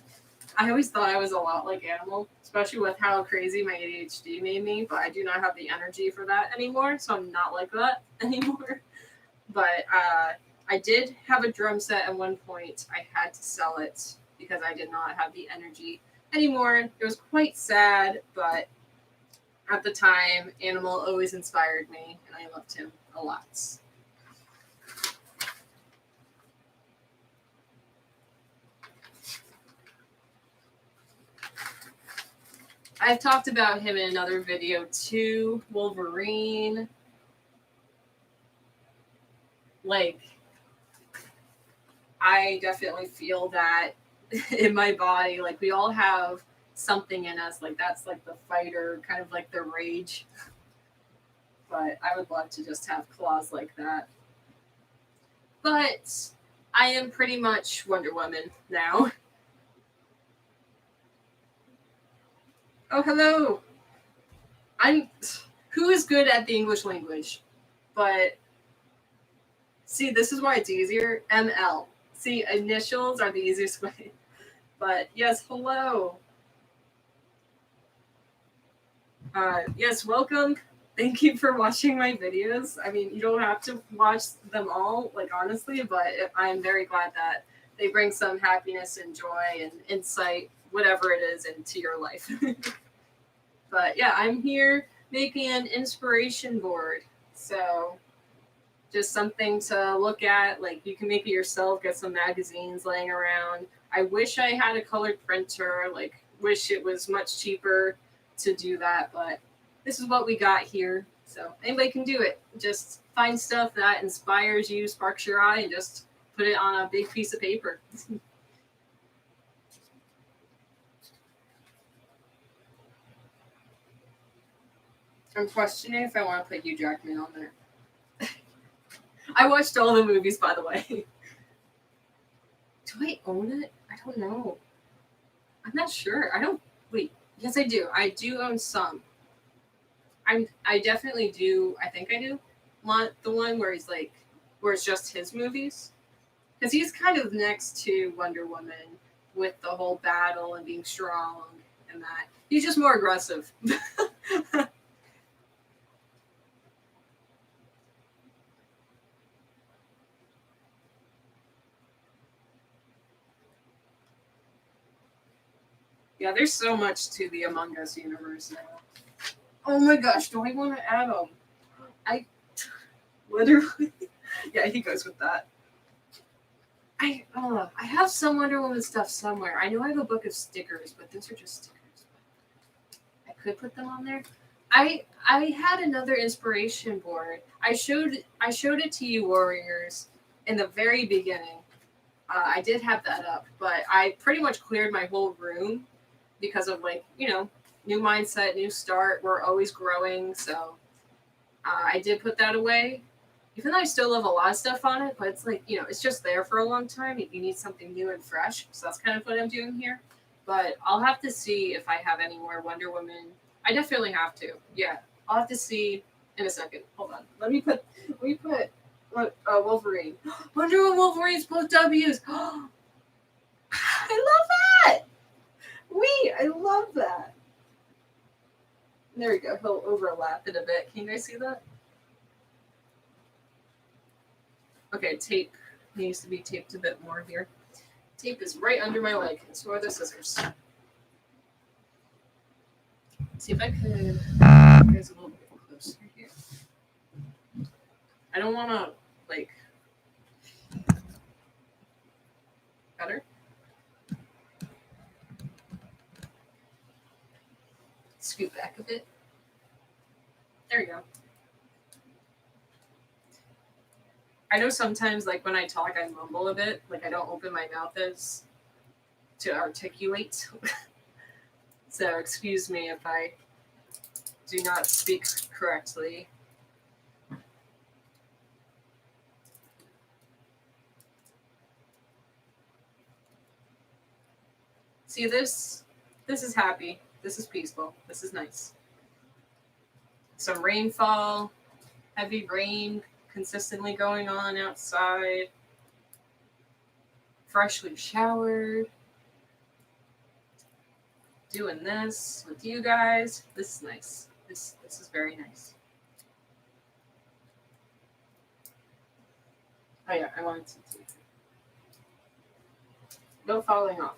I always thought I was a lot like Animal, especially with how crazy my ADHD made me, but I do not have the energy for that anymore, so I'm not like that anymore. But I did have a drum set at one point. I had to sell it because I did not have the energy anymore. It was quite sad, but at the time, Animal always inspired me, and I loved him a lot. I've talked about him in another video too. Wolverine. Like, I definitely feel that in my body. Like, we all have something in us. Like, that's like the fighter, kind of like the rage. But I would love to just have claws like that. But I am pretty much Wonder Woman now. Oh, hello. I'm. Who is good at the English language? But see, this is why it's easier. ML. See, initials are the easiest way. But yes, hello. Yes, welcome. Thank you for watching my videos. I mean, you don't have to watch them all, like honestly, but I'm very glad that they bring some happiness and joy and insight, whatever it is, into your life. But yeah, I'm here making an inspiration board. So just something to look at. Like you can make it yourself, get some magazines laying around. I wish I had a colored printer, like wish it was much cheaper to do that, but this is what we got here. So anybody can do it. Just find stuff that inspires you, sparks your eye, and just put it on a big piece of paper. I'm questioning if I want to put Hugh Jackman on there. I watched all the movies, by the way. Do I own it? I don't know. I'm not sure. I don't. Wait. Yes, I do. I do own some. I definitely do. I think I do want the one where he's like, where it's just his movies, because he's kind of next to Wonder Woman with the whole battle and being strong and that. He's just more aggressive. Yeah, there's so much to the Among Us universe now. Oh my gosh, do I want to add him? I literally, yeah, he goes with that. I have some Wonder Woman stuff somewhere. I know I have a book of stickers, but those are just stickers. I could put them on there. I had another inspiration board. I showed it to you warriors in the very beginning. I did have that up, but I pretty much cleared my whole room because of like new mindset, new start. We're always growing, so I did put that away. Even though I still have a lot of stuff on it, but it's like it's just there for a long time. You need something new and fresh, so that's kind of what I'm doing here. But I'll have to see if I have any more Wonder Woman. I definitely have to. Yeah, I'll have to see in a second. Hold on. Let me put Wolverine. Wonder Woman Wolverine's both W's. I love that. I love that. There we go. He'll overlap it a bit. Can you guys see that? Okay, tape needs to be taped a bit more here. Tape is right under my leg. So are the scissors. See if I could get you guys a little bit closer here. I don't want to, like, better. Scoot back a bit. There you go. I know sometimes, like, when I talk, I mumble a bit. Like, I don't open my mouth as to articulate. So, excuse me if I do not speak correctly. See this? This is happy. This is peaceful. This is nice. Some rainfall, heavy rain consistently going on outside. Freshly showered. Doing this with you guys. This is nice. This is very nice. Oh yeah, I wanted to do no falling off.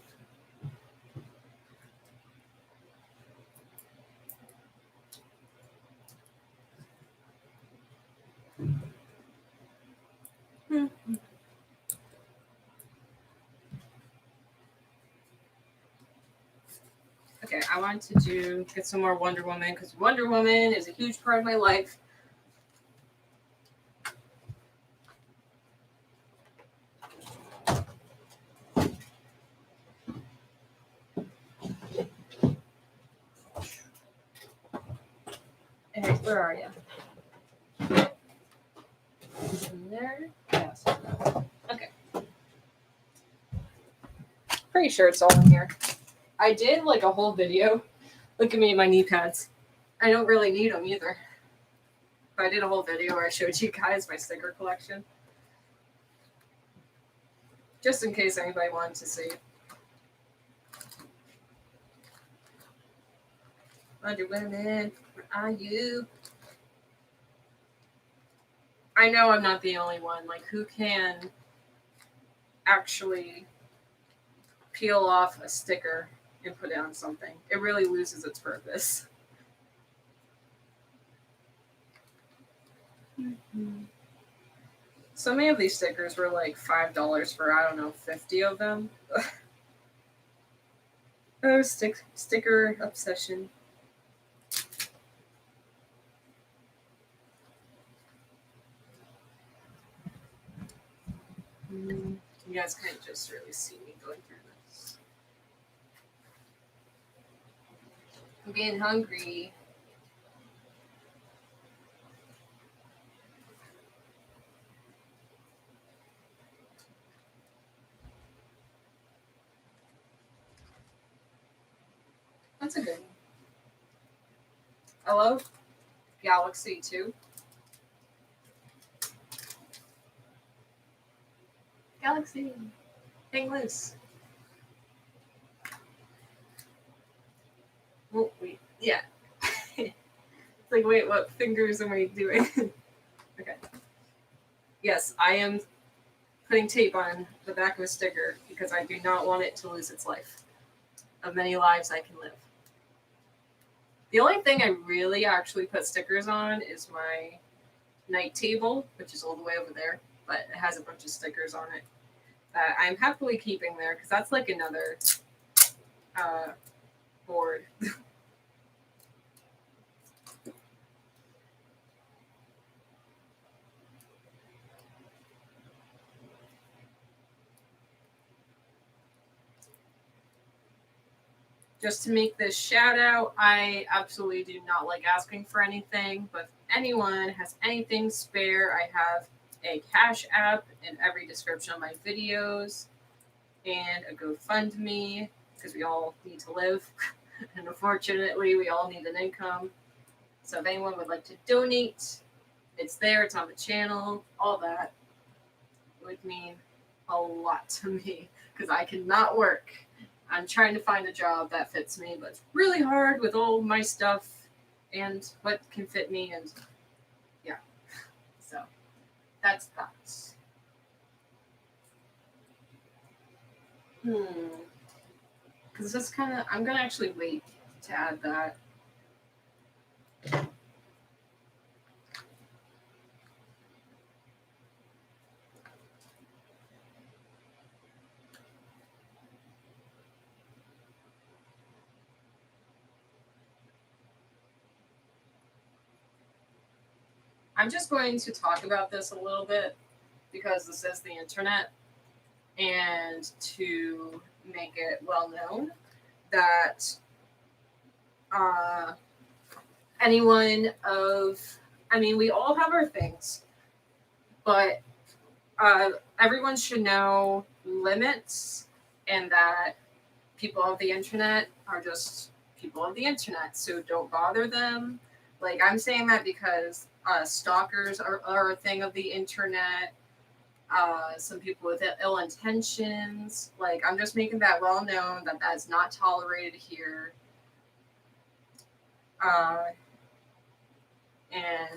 Okay, I wanted to get some more Wonder Woman because Wonder Woman is a huge part of my life. Hey, where are you? In there? Yes. Okay. Pretty sure it's all in here. I did like a whole video. Look at me and my knee pads. I don't really need them either. But I did a whole video where I showed you guys my sticker collection. Just in case anybody wanted to see. Wonder Woman, where are you? I know I'm not the only one. Like, who can actually peel off a sticker and put it on something? It really loses its purpose. Mm-hmm. So many of these stickers were like $5 for, I don't know, 50 of them. Oh, sticker obsession. You guys can't just really see me going through this. I'm getting hungry. That's a good one. I love Galaxy too. Galaxy. Hang loose. Oh, wait. Yeah. It's like, wait, what fingers am I doing? Okay. Yes, I am putting tape on the back of a sticker because I do not want it to lose its life. Of many lives I can live. The only thing I really actually put stickers on is my night table, which is all the way over there, but it has a bunch of stickers on it that I'm happily keeping there because that's like another board. Just to make this shout out, I absolutely do not like asking for anything, but if anyone has anything spare, I have a Cash App in every description of my videos and a GoFundMe because we all need to live. And unfortunately, we all need an income. So if anyone would like to donate, it's there, it's on the channel, all that. It would mean a lot to me because I cannot work. I'm trying to find a job that fits me, but it's really hard with all my stuff and what can fit me. And yeah, so that's that. Because this kind of, I'm going to actually wait to add that. I'm just going to talk about this a little bit because this is the internet, and to make it well known that anyone of, I mean, we all have our things, but everyone should know limits and that people of the internet are just people of the internet, so don't bother them. Like, I'm saying that because stalkers are a thing of the internet. Some people with ill intentions. Like, I'm just making that well known that that's not tolerated here. And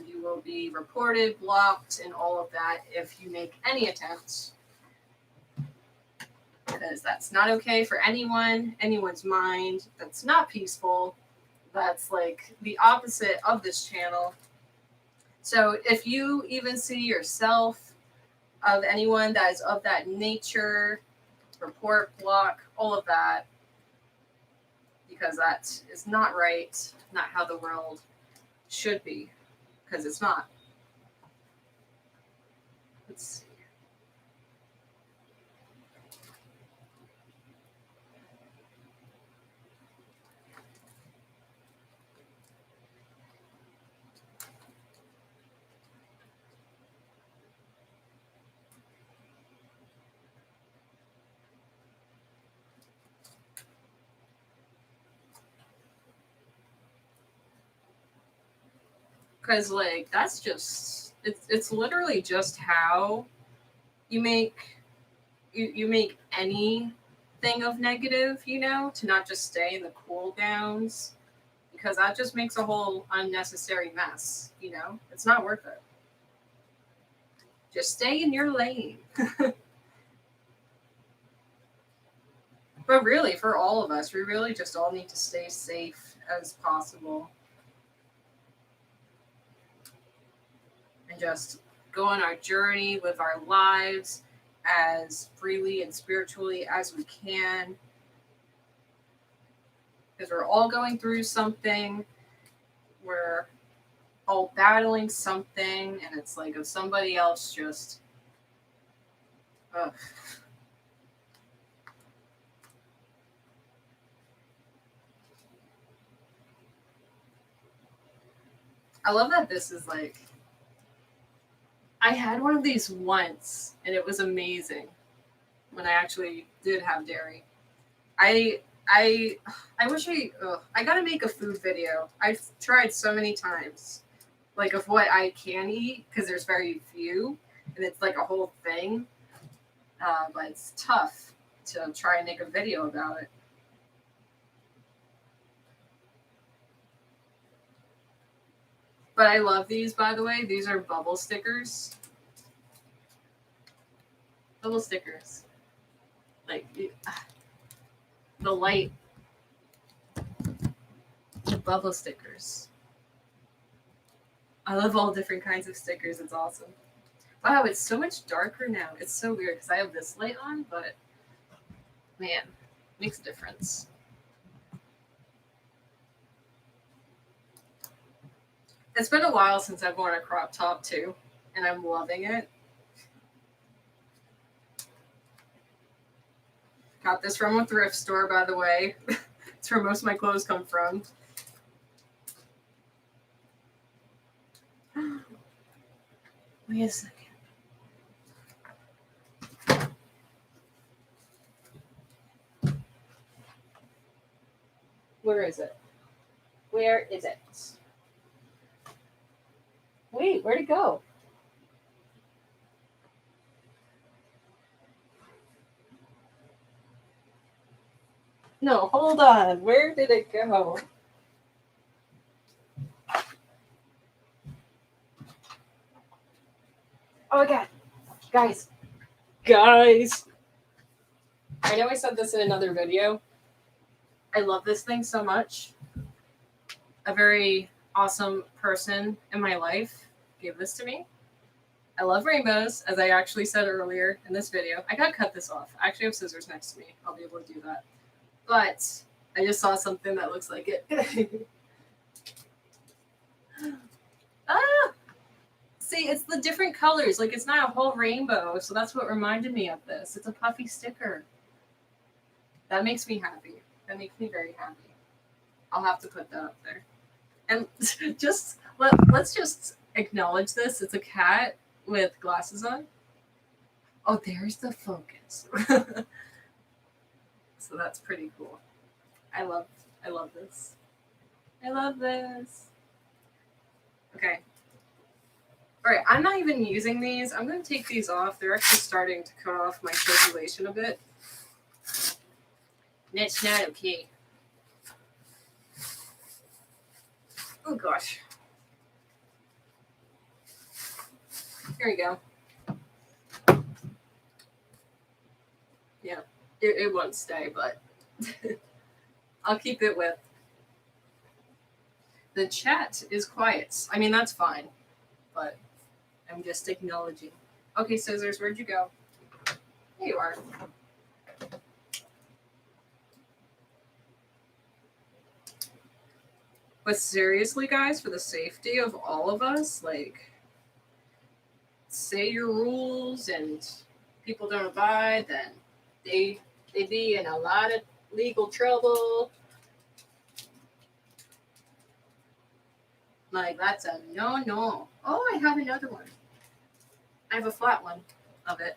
you will be reported, blocked, and all of that if you make any attempts. Because that's not okay for anyone's mind. That's not peaceful. That's like the opposite of this channel. So if you even see yourself of anyone that is of that nature, report, block, all of that, because that is not right, not how the world should be, because it's not. Let's see. Because like that's just it's literally just how you make you make anything of negative, to not just stay in the cool downs, because that just makes a whole unnecessary mess. It's not worth it. Just stay in your lane. But really, for all of us, we really just all need to stay safe as possible. And just go on our journey, live our lives as freely and spiritually as we can. Because we're all going through something. We're all battling something. And it's like if somebody else just... Ugh. I love that this is like... I had one of these once, and it was amazing when I actually did have dairy. I I wish I gotta make a food video. I've tried so many times, like of what I can eat because there's very few, and it's like a whole thing. But it's tough to try and make a video about it. But I love these, by the way. These are bubble stickers. Bubble stickers. Like the light, the bubble stickers. I love all different kinds of stickers. It's awesome. Wow, it's so much darker now. It's so weird because I have this light on, but man, makes a difference. It's been a while since I've worn a crop top too, and I'm loving it. Got this from a thrift store, by the way. It's where most of my clothes come from. Wait a second. Where is it? Where is it? Wait, where'd it go? No, hold on. Where did it go? Oh my god. Guys. I know I said this in another video. I love this thing so much. A very awesome person in my life gave this to me. I love rainbows, as I actually said earlier in this video. I gotta cut this off. I actually have scissors next to me. I'll be able to do that. But I just saw something that looks like it. Ah! See, it's the different colors. Like, it's not a whole rainbow, so that's what reminded me of this. It's a puffy sticker. That makes me happy. That makes me very happy. I'll have to put that up there. And let's just acknowledge this. It's a cat with glasses on. Oh, there's the focus. So that's pretty cool. I love this. I love this. Okay. All right, I'm not even using these. I'm going to take these off. They're actually starting to cut off my circulation a bit. And it's not okay. Oh, gosh. Here we go. Yeah, it won't stay, but I'll keep it with. The chat is quiet. I mean, that's fine, but I'm just acknowledging. Okay, scissors, where'd you go? There you are. But seriously, guys, for the safety of all of us, like, say your rules and people don't abide, then they be in a lot of legal trouble. Like, that's a no. Oh, I have another one. I have a flat one of it.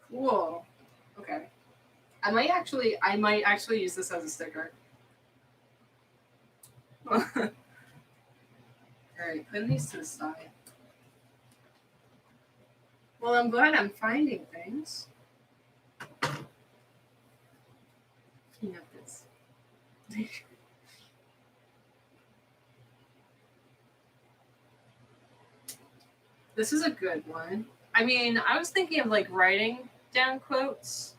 Cool. Okay. I might actually use this as a sticker. All right, putting these to the side. Well, I'm glad I'm finding things. Clean up this. This is a good one. I mean, I was thinking of like writing down quotes.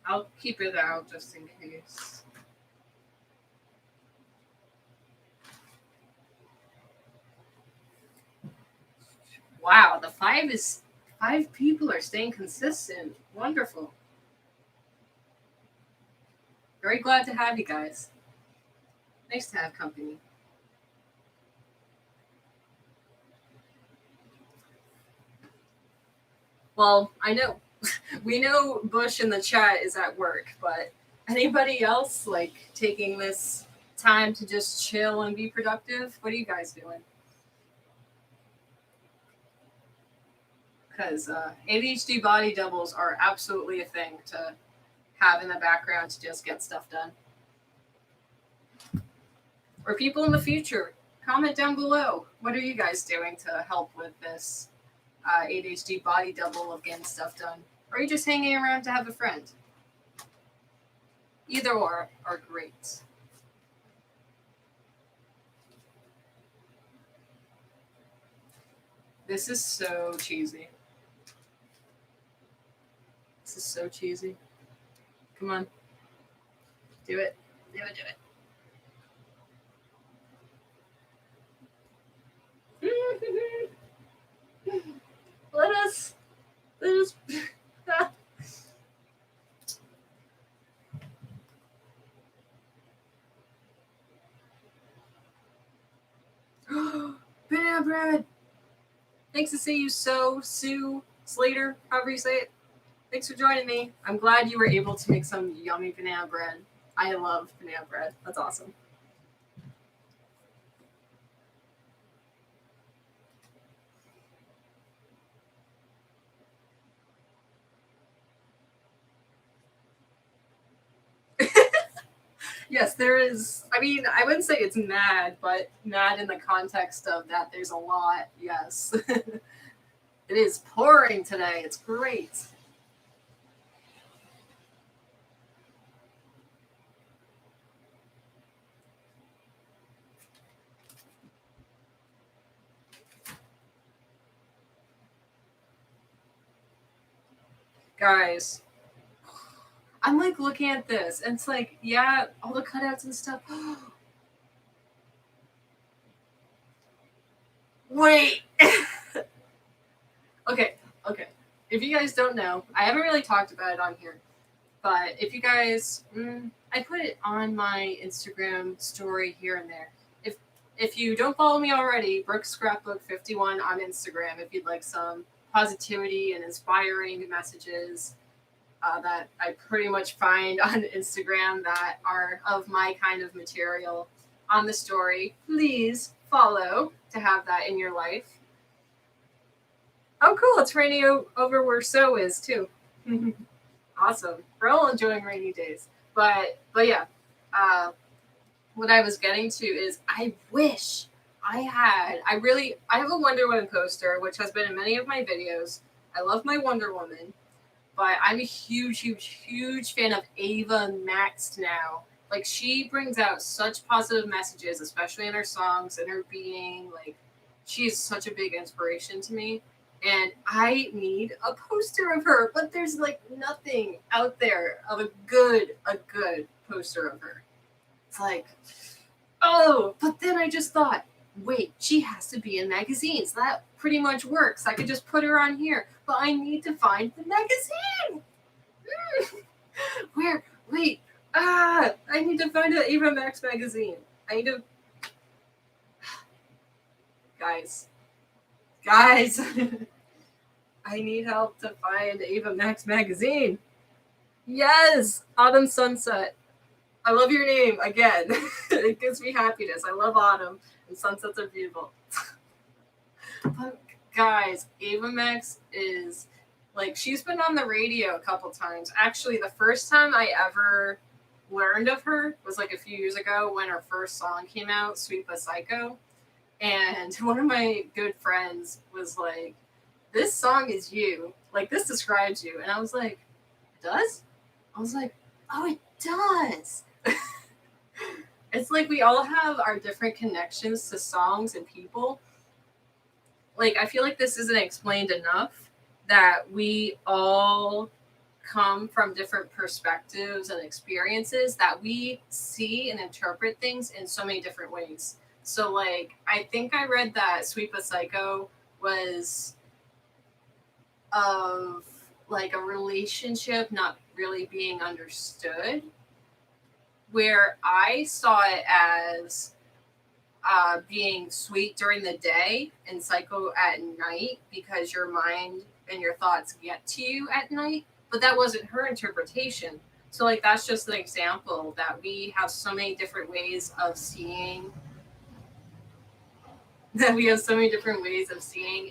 I'll keep it out just in case. Wow, the five people are staying consistent. Wonderful. Very glad to have you guys. Nice to have company. Well, I know we know Bush in the chat is at work, but anybody else like taking this time to just chill and be productive? What are you guys doing? because ADHD body doubles are absolutely a thing to have in the background to just get stuff done. Or people in the future, comment down below. What are you guys doing to help with this ADHD body double of getting stuff done? Or are you just hanging around to have a friend? Either or are great. This is so cheesy. This is so cheesy. Come on. Do it. Do it, do it. Let us. Banana bread. Thanks to see you, Sue Slater, however you say it. Thanks for joining me. I'm glad you were able to make some yummy banana bread. I love banana bread. That's awesome. Yes, there is. I mean, I wouldn't say it's mad, but mad in the context of that there's a lot. Yes. It is pouring today. It's great. Guys, I'm like looking at this, and it's like, yeah, all the cutouts and stuff. Wait. Okay. If you guys don't know, I haven't really talked about it on here, but if you guys, I put it on my Instagram story here and there. If you don't follow me already, Brooks Scrapbook 51 on Instagram. If you'd like some positivity and inspiring messages that I pretty much find on Instagram that are of my kind of material on the story, please follow to have that in your life. Oh, cool. It's raining over where So is, too. Awesome. We're all enjoying rainy days. But yeah, what I was getting to is I wish I have a Wonder Woman poster, which has been in many of my videos. I love my Wonder Woman, but I'm a huge fan of Ava Max now. Like, she brings out such positive messages, especially in her songs and her being. Like, she is such a big inspiration to me. And I need a poster of her, but there's like nothing out there of a good poster of her. It's like, oh, but then I just thought, wait, she has to be in magazines. That pretty much works. I could just put her on here, but I need to find the magazine. Where? Wait. I need to find an Ava Max magazine. I need to. Guys. I need help to find Ava Max magazine. Yes, Autumn Sunset. I love your name again. It gives me happiness. I love autumn, and sunsets are beautiful. But guys, Ava Max is like, she's been on the radio a couple times. Actually, the first time I ever learned of her was like a few years ago when her first song came out, Sweet But Psycho. And one of my good friends was like, this song is you. Like, this describes you. And I was like, it does? I was like, oh, it does. It's like we all have our different connections to songs and people. Like, I feel like this isn't explained enough, that we all come from different perspectives and experiences, that we see and interpret things in so many different ways. So, like, I think I read that Sweet But Psycho was of, like, a relationship not really being understood, where I saw it as being sweet during the day and psycho at night because your mind and your thoughts get to you at night. But that wasn't her interpretation. So, like, that's just an example that we have so many different ways of seeing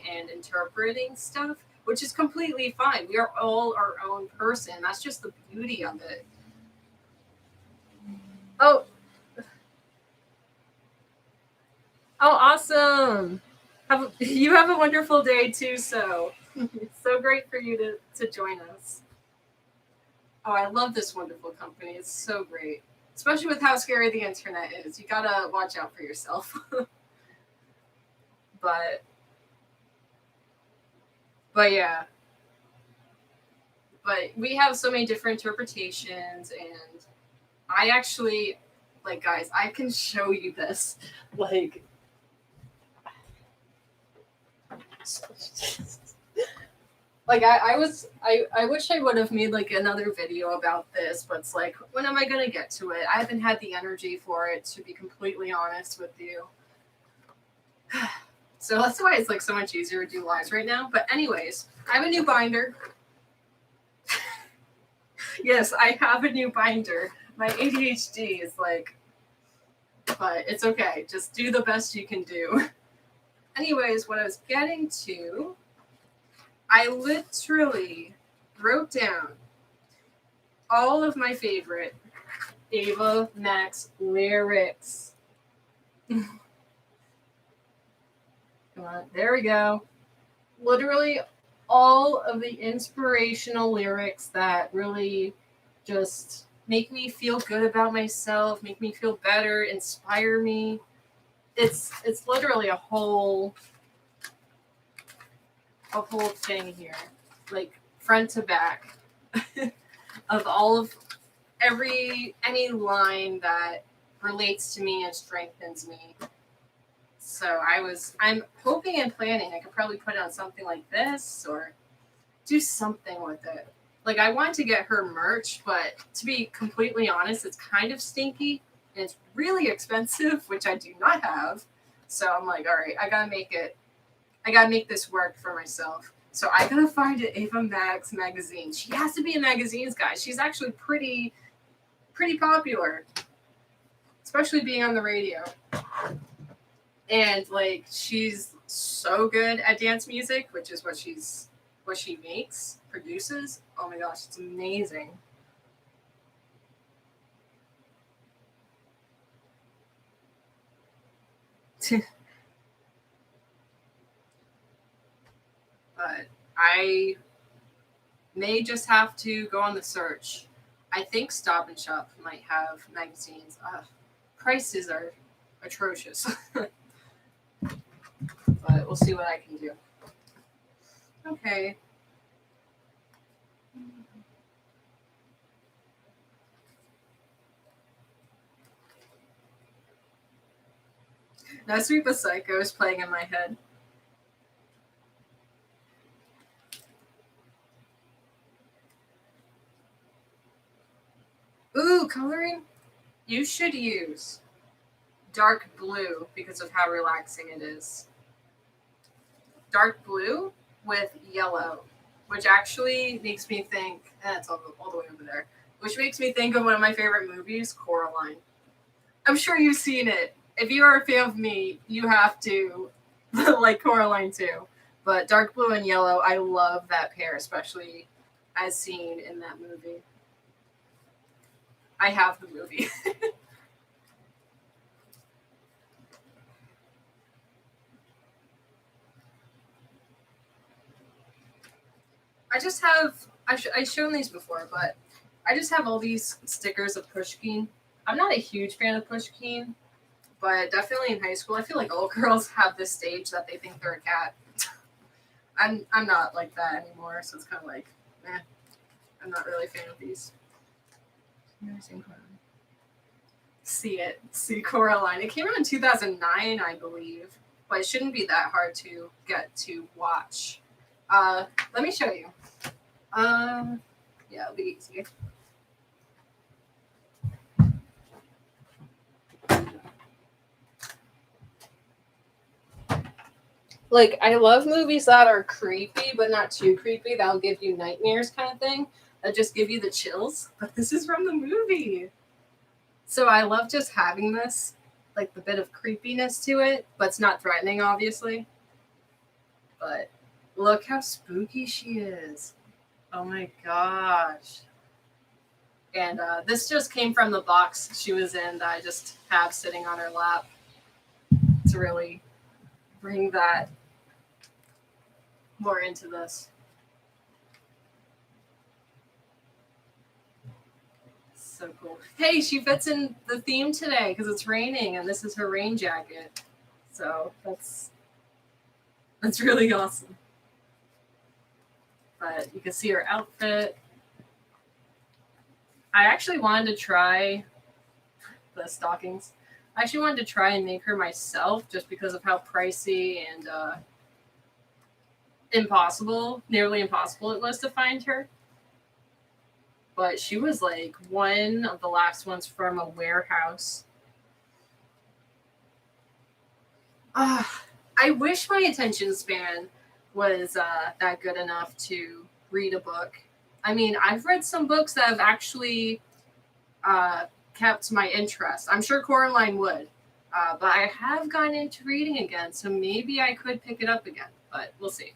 and interpreting stuff, which is completely fine. We are all our own person. That's just the beauty of it. Oh, oh, awesome! You have a wonderful day too. So it's so great for you to join us. Oh, I love this wonderful company. It's so great, especially with how scary the internet is. You gotta watch out for yourself. but but yeah, but we have so many different interpretations, and I actually like guys. I can show you this, like. Like I wish I would have made like another video about this, but it's like, when am I gonna get to it? I haven't had the energy for it, to be completely honest with you. So that's why it's like so much easier to do lives right now. But anyways, I have a new binder. Yes, I have a new binder. My ADHD is like, but it's okay. Just do the best you can do. Anyways, what I was getting to, I literally wrote down all of my favorite Ava Max lyrics. Come on, there we go. Literally all of the inspirational lyrics that really just make me feel good about myself, make me feel better, inspire me. It's literally a whole thing here, like front to back, of all of any line that relates to me and strengthens me. So I'm hoping and planning I could probably put on something like this or do something with it. Like, I want to get her merch, but to be completely honest, it's kind of stinky and it's really expensive, which I do not have. So I'm like, all right, I gotta make this work for myself. So I gotta find an Ava Max magazine. She has to be in magazines, guys. She's actually pretty popular, especially being on the radio. And like, she's so good at dance music, which is what she makes, produces. Oh my gosh, it's amazing. But I may just have to go on the search. I think Stop and Shop might have magazines. Prices are atrocious, but we'll see what I can do. Okay. Now Sweep a Psycho is playing in my head. Ooh, coloring? You should use dark blue because of how relaxing it is. Dark blue with yellow, which actually makes me think, it's all the way over there, which makes me think of one of my favorite movies, Coraline. I'm sure you've seen it. If you are a fan of me, you have to like Coraline too. But dark blue and yellow, I love that pair, especially as seen in that movie. I have the movie. I just have, I've shown these before, but I just have all these stickers of Pushkin. I'm not a huge fan of Pushkin, but definitely in high school, I feel like all girls have this stage that they think they're a cat. I'm not like that anymore, so it's kind of like, I'm not really a fan of these. See Coraline. It came out in 2009, I believe, but it shouldn't be that hard to get to watch. Let me show you. Yeah, it'll be easy. Like, I love movies that are creepy, but not too creepy. That'll give you nightmares, kind of thing. That just give you the chills. But this is from the movie. So I love just having this, like the bit of creepiness to it, but it's not threatening, obviously. But Look how spooky she is. Oh my gosh. And this just came from the box she was in that I just have sitting on her lap to really bring that more into this. So cool. Hey, she fits in the theme today because it's raining and this is her rain jacket. So that's really awesome. But you can see her outfit. I actually wanted to try the stockings. I actually wanted to try and make her myself just because of how pricey and nearly impossible it was to find her. But she was like one of the last ones from a warehouse. I wish my attention span was that good enough to read a book. I mean, I've read some books that have actually kept my interest. I'm sure Coraline would. But I have gone into reading again, so maybe I could pick it up again. But we'll see.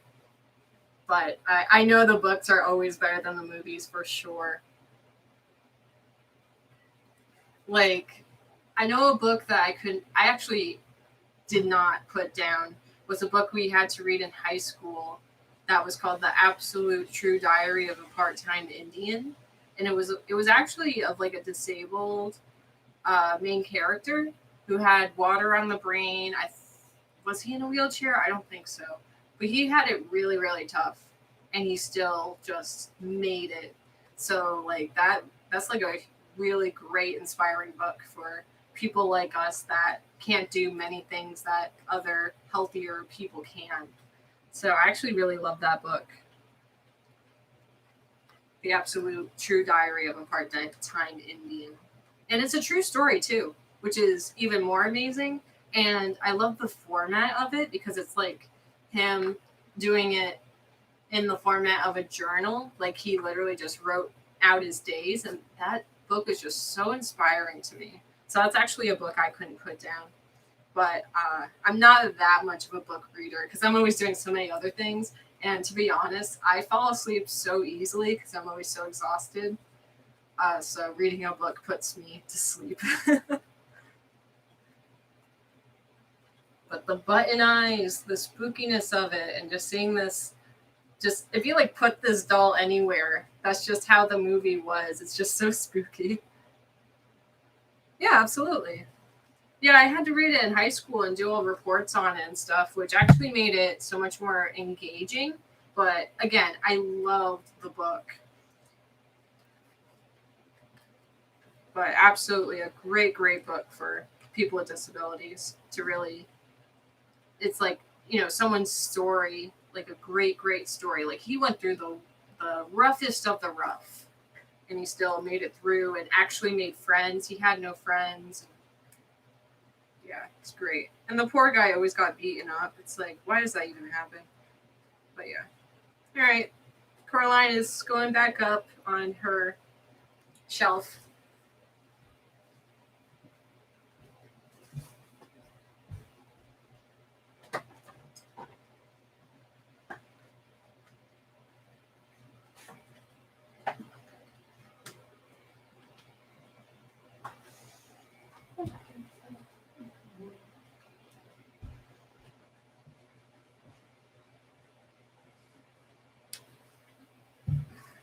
But I know the books are always better than the movies for sure. Like, I know a book that I actually did not put down was a book we had to read in high school that was called The Absolute True Diary of a Part-Time Indian. And it was actually of like a disabled main character who had water on the brain. Was he in a wheelchair? I don't think so. But he had it really, really tough. And he still just made it. So like that's like a really great inspiring book for people like us that can't do many things that other healthier people can. So I actually really love that book. The Absolute True Diary of a Part-Time Indian. And it's a true story too, which is even more amazing. And I love the format of it because it's like him doing it in the format of a journal. Like he literally just wrote out his days, and that book is just so inspiring to me. So that's actually a book I couldn't put down. But I'm not that much of a book reader because I'm always doing so many other things. And to be honest, I fall asleep so easily because I'm always so exhausted. So reading a book puts me to sleep. But the button eyes, the spookiness of it, and just seeing this, just if you like put this doll anywhere, that's just how the movie was. It's just so spooky. Yeah, absolutely. Yeah, I had to read it in high school and do all reports on it and stuff, which actually made it so much more engaging. But again, I loved the book. But absolutely a great, great book for people with disabilities to really, it's like, someone's story, like a great, great story. Like he went through the roughest of the rough and he still made it through and actually made friends. He had no friends. Yeah, it's great. And the poor guy always got beaten up. It's like, why does that even happen? But yeah. All right. Coraline is going back up on her shelf.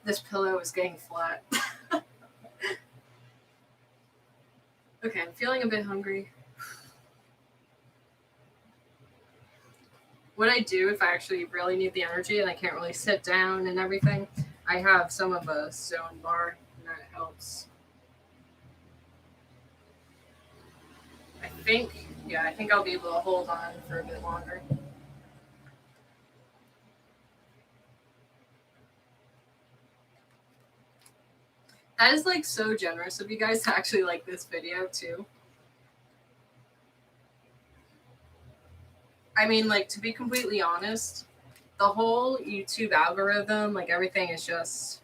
This pillow is getting flat. Okay, I'm feeling a bit hungry. What I do if I actually really need the energy and I can't really sit down and everything, I have some of a zone bar and that helps. I think I'll be able to hold on for a bit longer. That is like so generous of you guys to actually like this video too. I mean, like, to be completely honest, the whole YouTube algorithm, like everything is just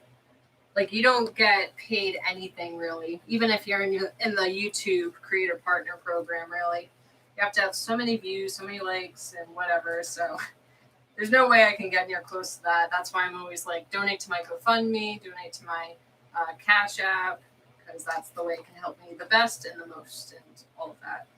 like you don't get paid anything really, even if you're in the YouTube creator partner program. Really, you have to have so many views, so many likes, and whatever. So There's no way I can get near close to that. That's why I'm always like, donate to my GoFundMe, donate to my Cash App, because that's the way it can help me the best and the most and all of that.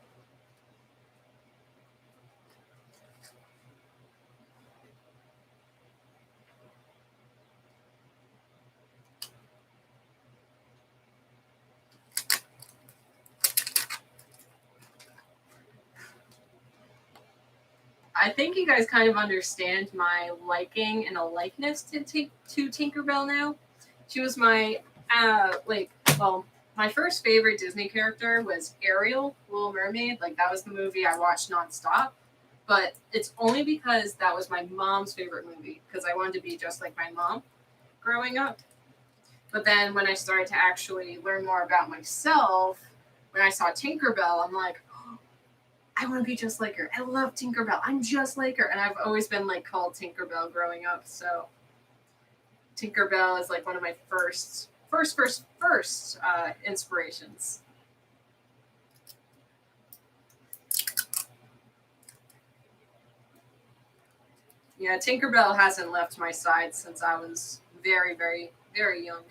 I think you guys kind of understand my liking and a likeness to Tinkerbell now. She was my my first favorite Disney character was Ariel, Little Mermaid. Like that was the movie I watched nonstop. But it's only because that was my mom's favorite movie because I wanted to be just like my mom growing up. But then when I started to actually learn more about myself, when I saw Tinkerbell, I'm like, I want to be just like her. I love Tinkerbell. I'm just like her. And I've always been like called Tinkerbell growing up. So Tinkerbell is like one of my first inspirations. Yeah, Tinkerbell hasn't left my side since I was very, very, very young.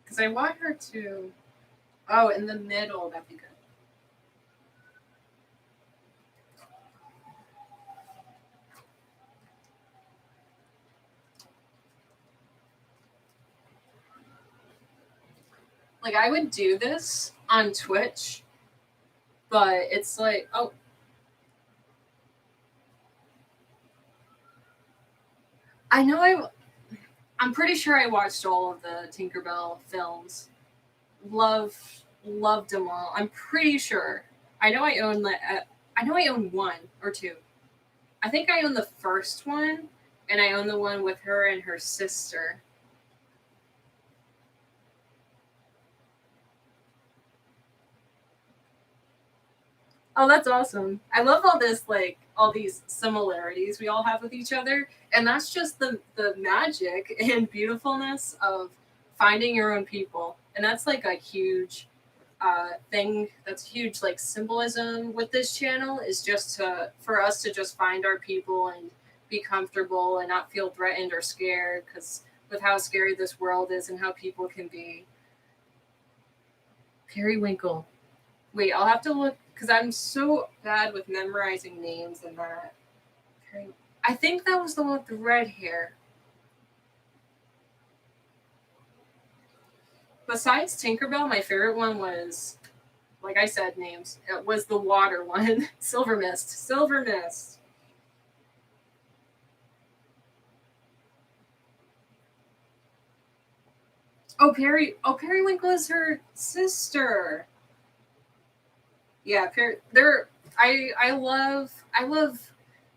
Because I want her to. Oh, in the middle, that'd be good. Like, I would do this on Twitch, but it's like, oh. I know I'm pretty sure I watched all of the Tinkerbell films. Loved them all. I'm pretty sure. I know I own one or two. I think I own the first one, and I own the one with her and her sister. Oh, that's awesome. I love all these similarities we all have with each other. And that's just the magic and beautifulness of finding your own people. And that's like a huge thing that's huge like symbolism with this channel is just for us to just find our people and be comfortable and not feel threatened or scared because with how scary this world is and how people can be. Periwinkle. Wait, I'll have to look because I'm so bad with memorizing names and that. I think that was the one with the red hair. Besides Tinkerbell, my favorite one was, like I said, names. It was the water one, Silver Mist. Silver Mist. Periwinkle is her sister. Yeah, I love.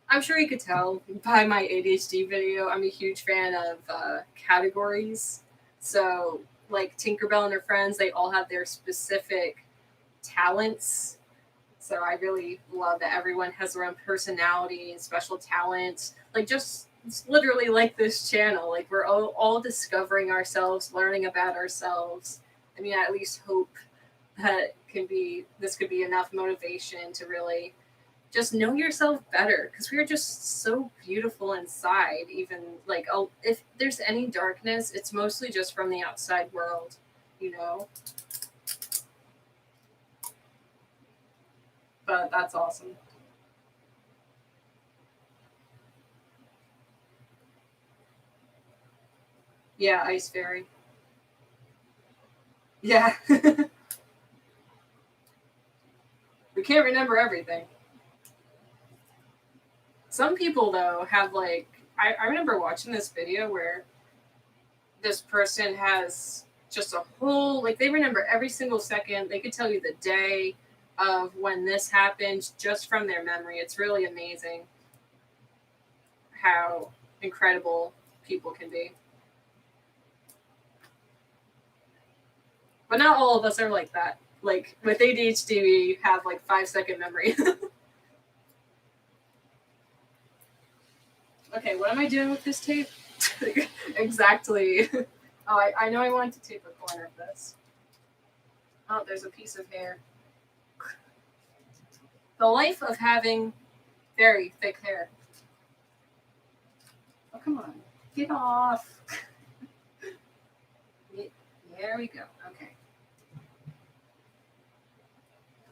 I'm sure you could tell by my ADHD video. I'm a huge fan of categories. So, like Tinkerbell and her friends, they all have their specific talents. So I really love that everyone has their own personality and special talents. Like just it's literally like this channel. Like we're all discovering ourselves, learning about ourselves. I mean, I at least hope that this could be enough motivation to really just know yourself better because we are just so beautiful inside. Even like if there's any darkness, it's mostly just from the outside world, you know. But that's awesome. Yeah, Ice Fairy. Yeah. We can't remember everything. Some people though have like I remember watching this video where this person has just a whole like they remember every single second. They could tell you the day of when this happened just from their memory. It's really amazing how incredible people can be. But not all of us are like that. Like with ADHD, we have like 5-second memory. what am I doing with this tape? Exactly. Oh, I know I wanted to tape a corner of this. Oh, there's a piece of hair. The life of having very thick hair. Oh, come on. Get off. There we go. Okay.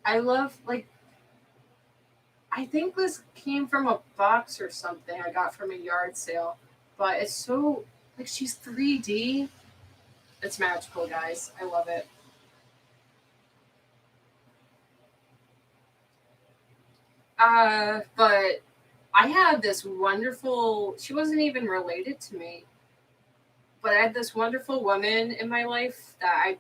I love, like, I think this came from a box or something I got from a yard sale, but it's so, like, she's 3D. It's magical, guys. I love it. But I had this wonderful, she wasn't even related to me, but I had this wonderful woman in my life that I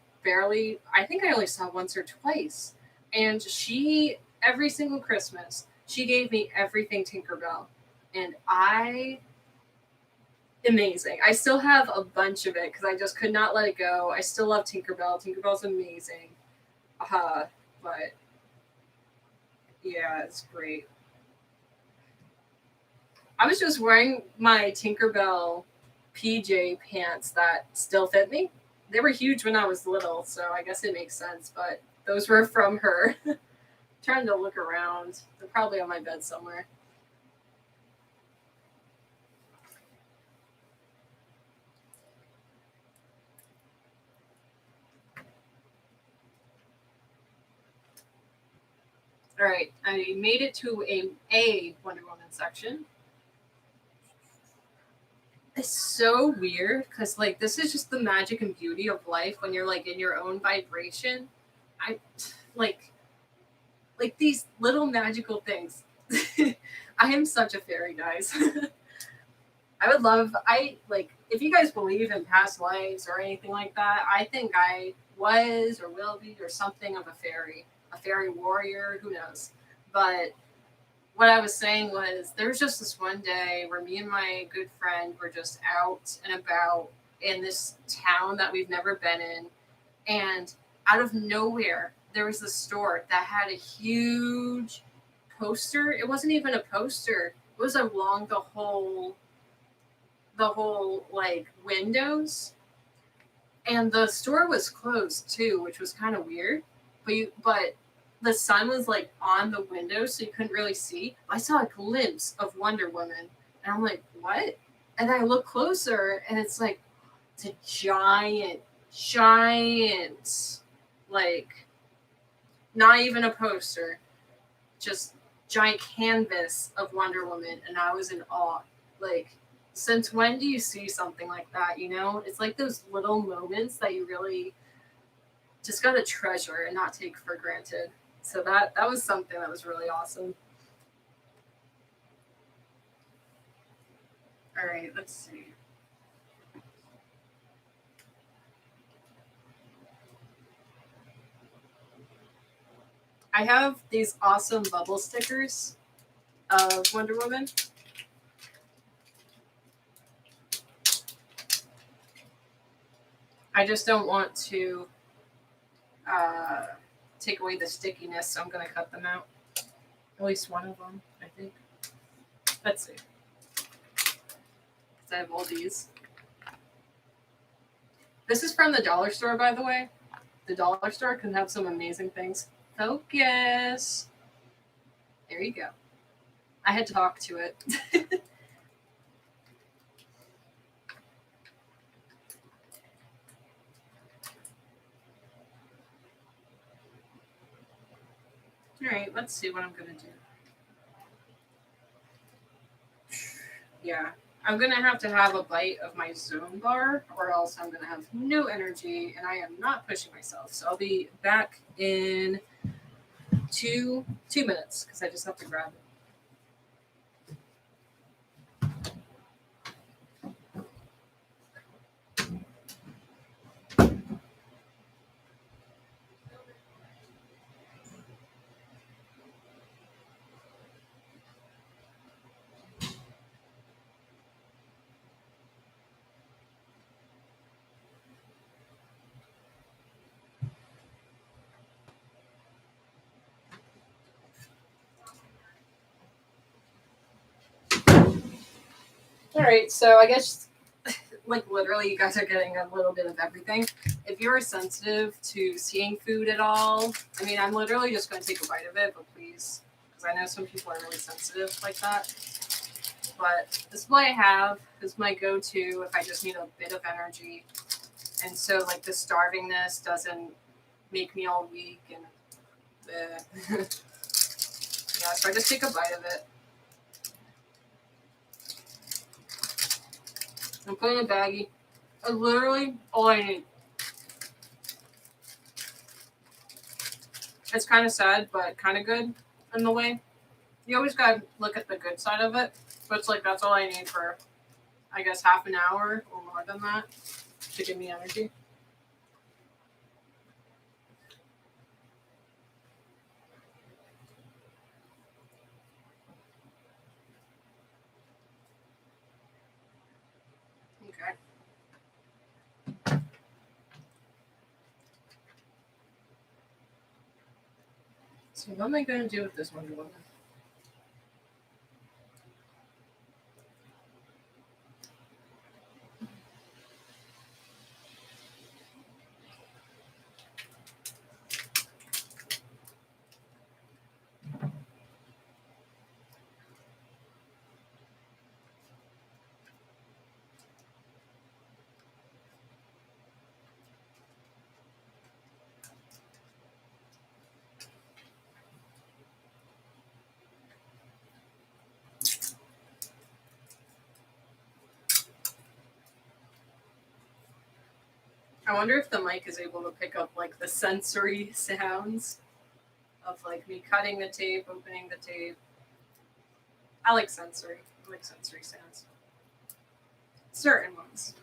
think I only saw once or twice. And she, every single Christmas, she gave me everything Tinkerbell. And amazing. I still have a bunch of it because I just could not let it go. I still love Tinkerbell. Tinkerbell's amazing. But yeah, it's great. I was just wearing my Tinkerbell PJ pants that still fit me. They were huge when I was little, so I guess it makes sense, but those were from her. Trying to look around. They're probably on my bed somewhere. All right, I made it to a Wonder Woman section. It's so weird because like this is just the magic and beauty of life when you're like in your own vibration. I like these little magical things. I am such a fairy, guys. I like if you guys believe in past lives or anything like that, I think I was or will be or something of a fairy warrior, who knows. But what I was saying was there was just this one day where me and my good friend were just out and about in this town that we've never been in, and out of nowhere there was this store that had a huge poster. It wasn't even a poster. It was along the whole like windows, and the store was closed too, which was kind of weird. But the sun was like on the window, so you couldn't really see. I saw a glimpse of Wonder Woman, and I'm like, what? And I look closer, and it's like it's a giant, like not even a poster, just giant canvas of Wonder Woman, and I was in awe. Like, since when do you see something like that? You know, it's like those little moments that you really just gotta treasure and not take for granted. So that was something that was really awesome. All right, let's see. I have these awesome bubble stickers of Wonder Woman. I just don't want to uh, take away the stickiness, so I'm going to cut them out. At least one of them, I think. Let's see. Because I have all these. This is from the dollar store, by the way. The dollar store can have some amazing things. Focus. There you go. I had to talk to it. All right, let's see what I'm going to do. Yeah, I'm going to have a bite of my zone bar, or else I'm going to have no energy, and I am not pushing myself. So I'll be back in two minutes because I just have to grab it. right, so I guess like literally you guys are getting a little bit of everything. If you're sensitive to seeing food at all, I mean, I'm literally just going to take a bite of it, but please, because I know some people are really sensitive like that. But this is what I have. This is my go-to if I just need a bit of energy. And so like the starvingness doesn't make me all weak and yeah, so I just take a bite of it. I'm putting a baggie. Literally all I need. It's kind of sad, but kind of good in the way. You always gotta look at the good side of it. But it's like that's all I need for, I guess, half an hour or more than that to give me energy. Okay. So what am I gonna do with this Wonder Woman? I wonder if the mic is able to pick up like the sensory sounds of like me cutting the tape, opening the tape. I like sensory. I like sensory sounds. Certain ones.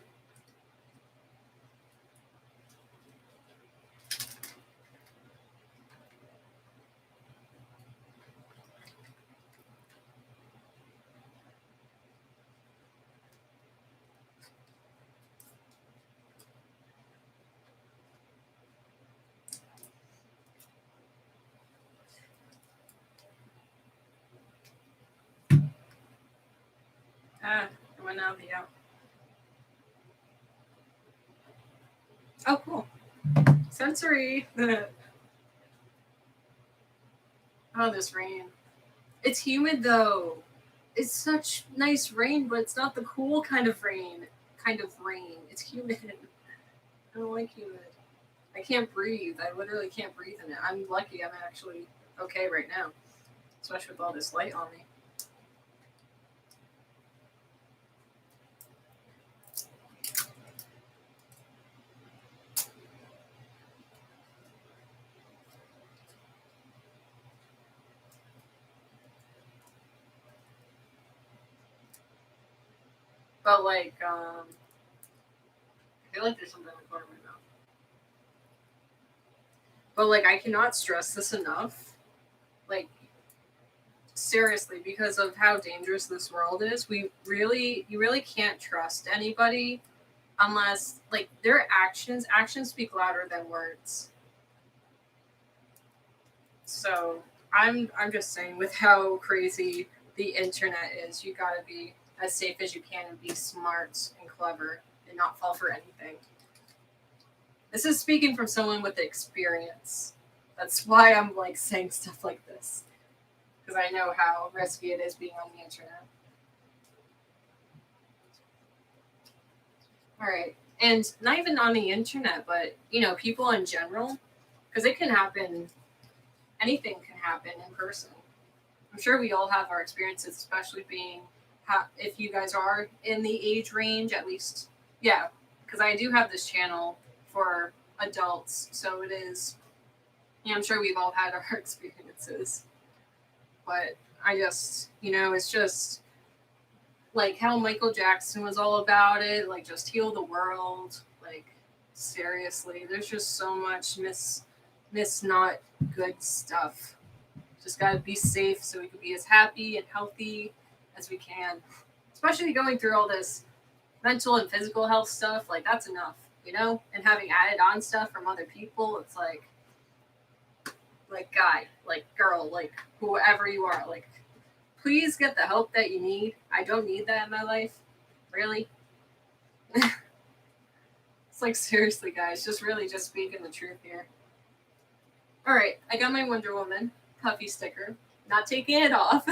Ah, I went out the out. Oh, cool. Sensory. Oh, this rain. It's humid though. It's such nice rain, but it's not the cool kind of rain. It's humid. I don't like humid. I can't breathe. I literally can't breathe in it. I'm lucky I'm actually okay right now, especially with all this light on me. But like, I feel like there's something in the corner of my mouth. But like, I cannot stress this enough. Like, seriously, because of how dangerous this world is, you really can't trust anybody unless like their actions speak louder than words. So I'm just saying, with how crazy the internet is, you gotta be as safe as you can and be smart and clever and not fall for anything. This is speaking from someone with experience. That's why I'm like saying stuff like this, because I know how risky it is being on the internet. All right, and not even on the internet, but people in general, because it can happen. Anything can happen in person. I'm sure we all have our experiences, especially being if you guys are in the age range, at least. Yeah, because I do have this channel for adults, so it is. Yeah, I'm sure we've all had our experiences, but I just, it's just like how Michael Jackson was all about it, like just heal the world. Like seriously, there's just so much miss not good stuff. Just gotta be safe so we can be as happy and healthy as we can. Especially going through all this mental and physical health stuff, like that's enough. And having added on stuff from other people, it's like guy, like girl, like whoever you are, like please get the help that you need. I don't need that in my life. Really? It's like, seriously, guys, just really just speaking the truth here. All right, I got my Wonder Woman puffy sticker. Not taking it off.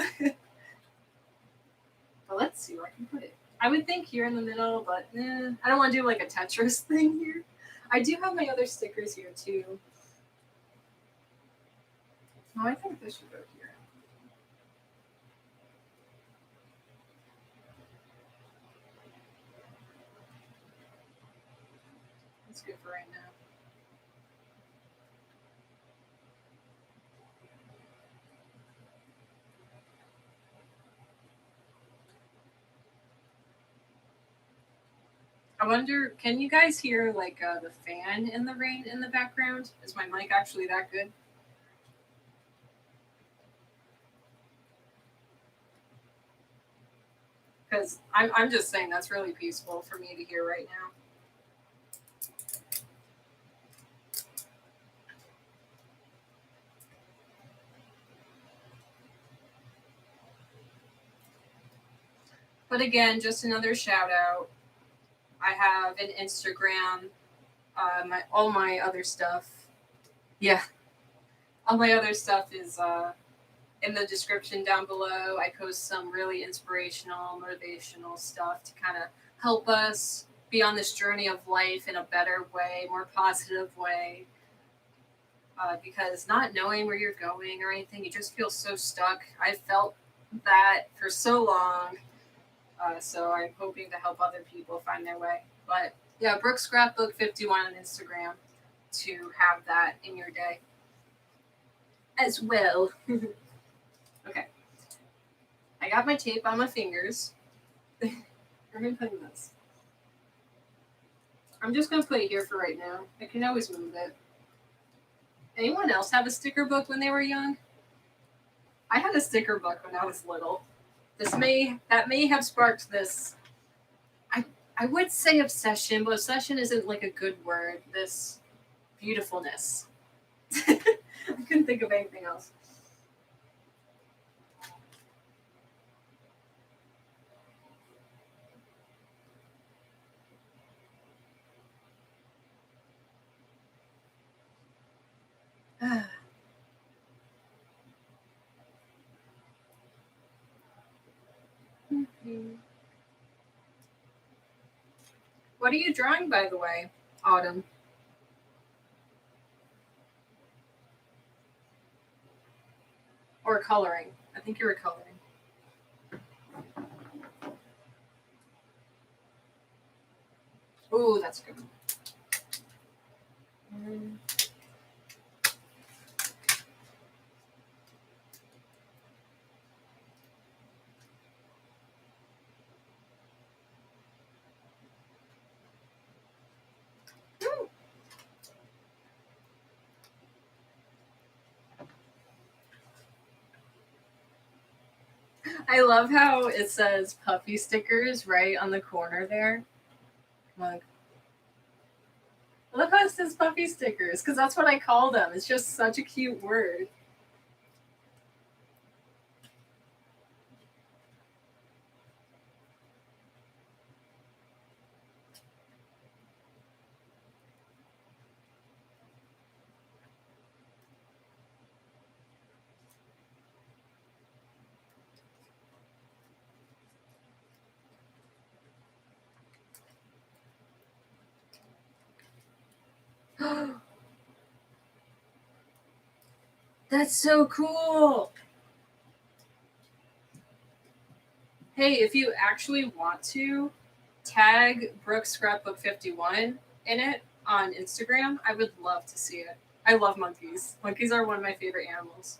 But let's see where I can put it. I would think here in the middle, but I don't want to do like a Tetris thing here. I do have my other stickers here too. Oh, I think this should go here. That's good for right now. I wonder, can you guys hear like the fan in the rain in the background? Is my mic actually that good? Because I'm just saying that's really peaceful for me to hear right now. But again, just another shout out. I have an Instagram. All my other stuff. Yeah, all my other stuff is in the description down below. I post some really inspirational, motivational stuff to kind of help us be on this journey of life in a better way, more positive way. Because not knowing where you're going or anything, you just feel so stuck. I felt that for so long. So I'm hoping to help other people find their way. But yeah, Brooke Scrapbook 51 on Instagram to have that in your day as well. Okay. I got my tape on my fingers. Where am I putting this? I'm just going to put it here for right now. I can always move it. Anyone else have a sticker book when they were young? I had a sticker book when I was little. That may have sparked this. I would say obsession, but obsession isn't like a good word. This beautifulness. I couldn't think of anything else. What are you drawing, by the way, Autumn? Or coloring? I think you were coloring. Ooh, that's good. I love how it says puffy stickers right on the corner there. Look. Look how it says puffy stickers, because that's what I call them. It's just such a cute word. That's so cool. Hey, if you actually want to tag Brooke Scrapbook 51 in it on Instagram, I would love to see it. I love monkeys. Monkeys are one of my favorite animals.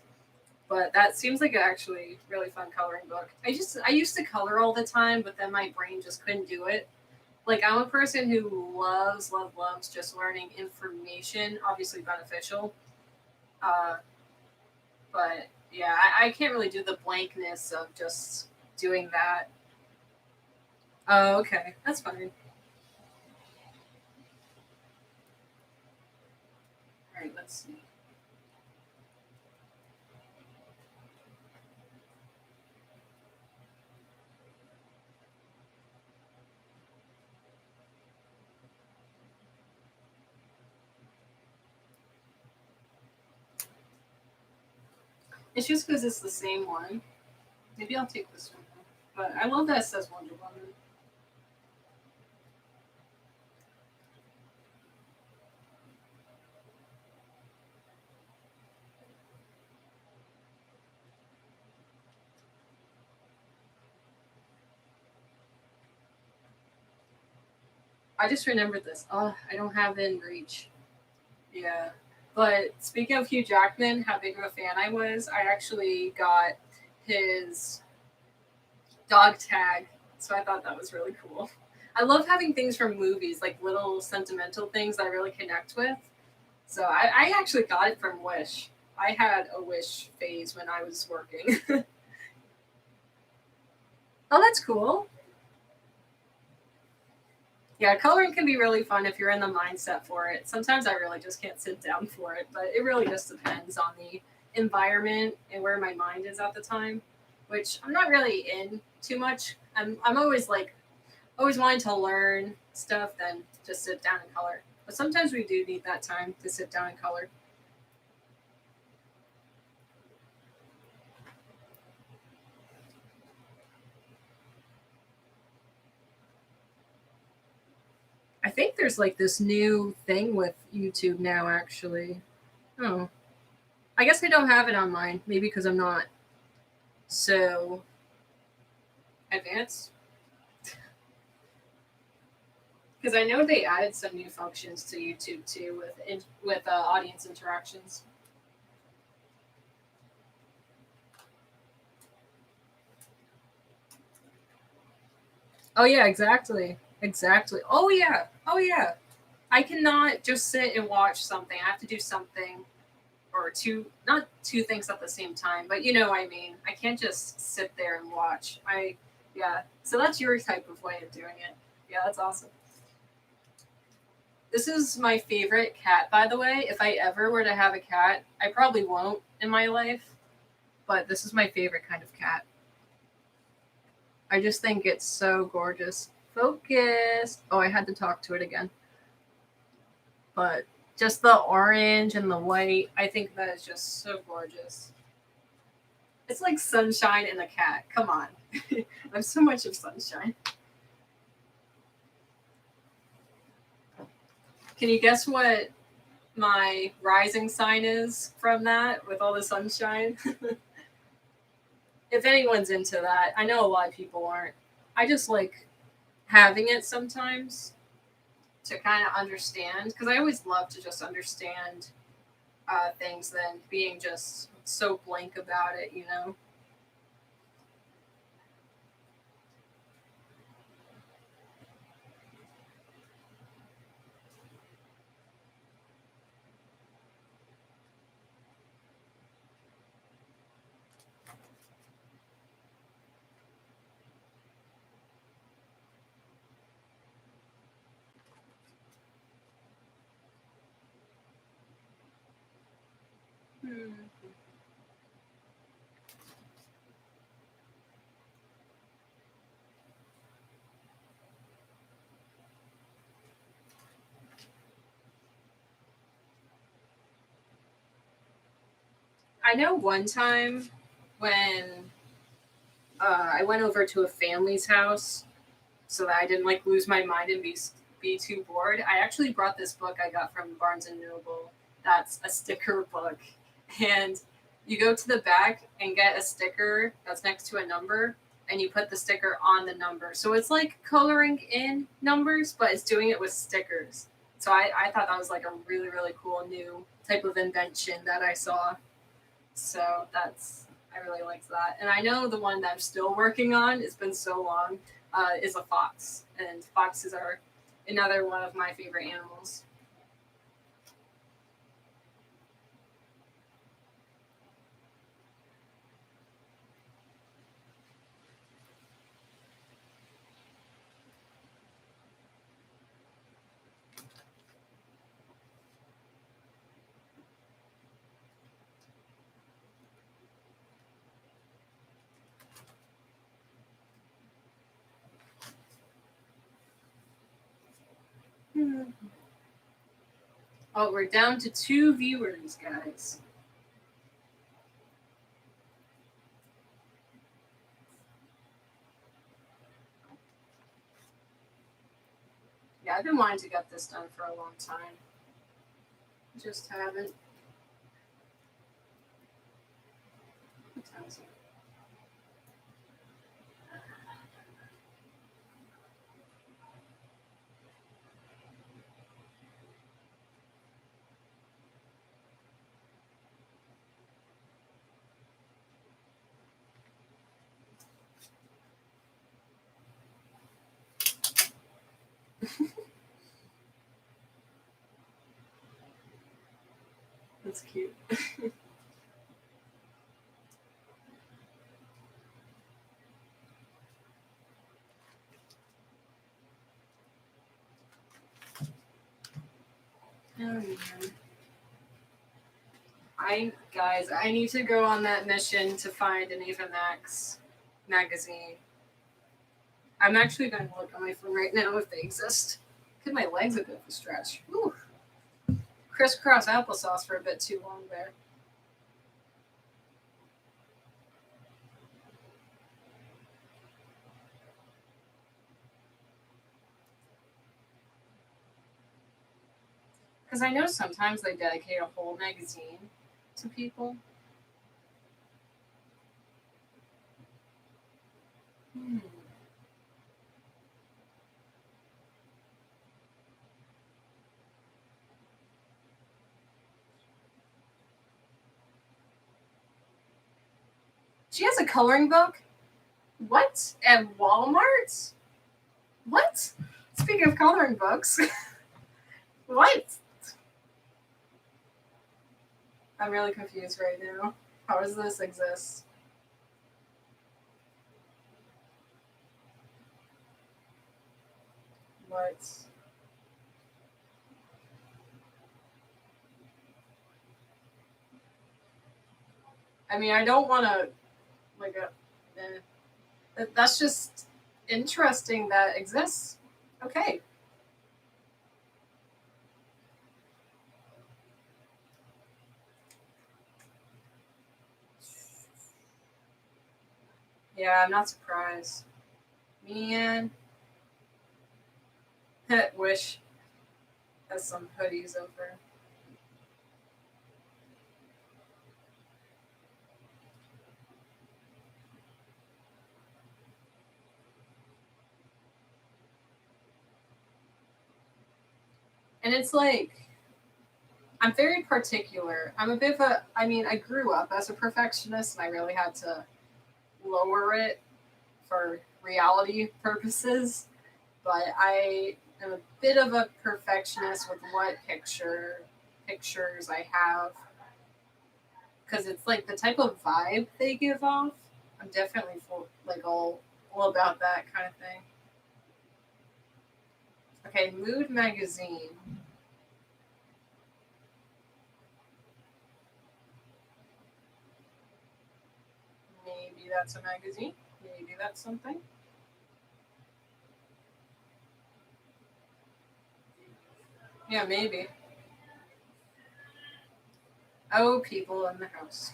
But that seems like an actually really fun coloring book. I used to color all the time, but then my brain just couldn't do it. Like I'm a person who loves just learning information, obviously beneficial. Uh, but yeah, I can't really do the blankness of just doing that. Oh, okay, that's fine. All right, let's see. It's just because it's the same one. Maybe I'll take this one. But I love that it says Wonder Woman. I just remembered this. Oh, I don't have it in reach. Yeah. But speaking of Hugh Jackman, how big of a fan I was, I actually got his dog tag. So I thought that was really cool. I love having things from movies, like little sentimental things that I really connect with. So I actually got it from Wish. I had a Wish phase when I was working. Oh, that's cool. Yeah, coloring can be really fun if you're in the mindset for it. Sometimes I really just can't sit down for it, but it really just depends on the environment and where my mind is at the time, which I'm not really in too much. I'm always like always wanting to learn stuff than just sit down and color. But sometimes we do need that time to sit down and color. I think there's like this new thing with YouTube now actually. Oh. I guess I don't have it on mine. Maybe because I'm not so advanced. Because I know they added some new functions to YouTube too with audience interactions. Oh yeah, exactly, exactly. Oh yeah, oh yeah. I cannot just sit and watch something. I have to do something or two, not two things at the same time, but you know what I mean. I can't just sit there and watch. Yeah. So that's your type of way of doing it. Yeah, that's awesome. This is my favorite cat, by the way. If I ever were to have a cat, I probably won't in my life, but this is my favorite kind of cat. I just think it's so gorgeous. Focus. Oh, I had to talk to it again. But just the orange and the white, I think that is just so gorgeous. It's like sunshine and a cat. Come on. I'm so much of sunshine. Can you guess what my rising sign is from that with all the sunshine? If anyone's into that, I know a lot of people aren't. I just like having it sometimes to kind of understand because I always love to just understand things than being just so blank about it, you know? Hmm. I know one time when I went over to a family's house so that I didn't like lose my mind and be too bored. I actually brought this book I got from Barnes and Noble. That's a sticker book, and you go to the back and get a sticker that's next to a number, and you put the sticker on the number. So it's like coloring in numbers, but it's doing it with stickers. So I thought that was like a really really cool new type of invention that I saw. So that's I really liked that. And I know the one that I'm still working on. It's been so long. Is a fox, and foxes are another one of my favorite animals. Hmm. Oh, we're down to two viewers, guys. I've been wanting to get this done for a long time. Just haven't. What time is it? That's cute. Oh, man. I need to go on that mission to find an Eva Max magazine. I'm actually going to look on my phone right now if they exist. Give my legs a bit of a stretch. Ooh. Crisscross applesauce for a bit too long there. Because I know sometimes they dedicate a whole magazine to people. She has a coloring book? What? At Walmart? What? Speaking of coloring books. What? I'm really confused right now. How does this exist? What? I mean, I don't want to, like, that's just interesting that exists. Okay. Yeah, I'm not surprised. Man. Wish has some hoodies over. And it's like, I'm very particular. I'm a bit of a, I mean, I grew up as a perfectionist and I really had to lower it for reality purposes. But I am a bit of a perfectionist with what pictures I have. Because it's like the type of vibe they give off. I'm definitely like all about that kind of thing. Okay, Mood Magazine. Maybe that's a magazine. Maybe that's something. Yeah, maybe. Oh, people in the house.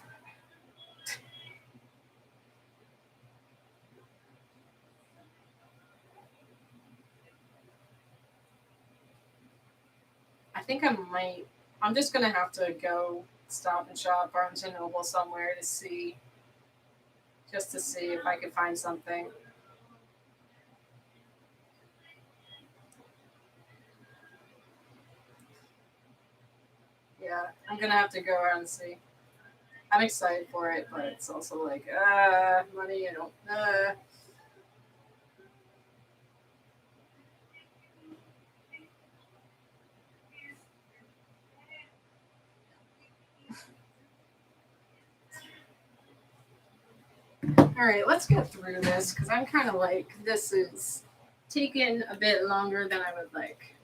I think I might. I'm just gonna have to go Stop and Shop, Barnes and Noble somewhere to see, just to see if I can find something. Yeah, I'm gonna have to go around and see. I'm excited for it, but it's also like, money, you know. All right, let's get through this because I'm kind of like, this is taking a bit longer than I would like.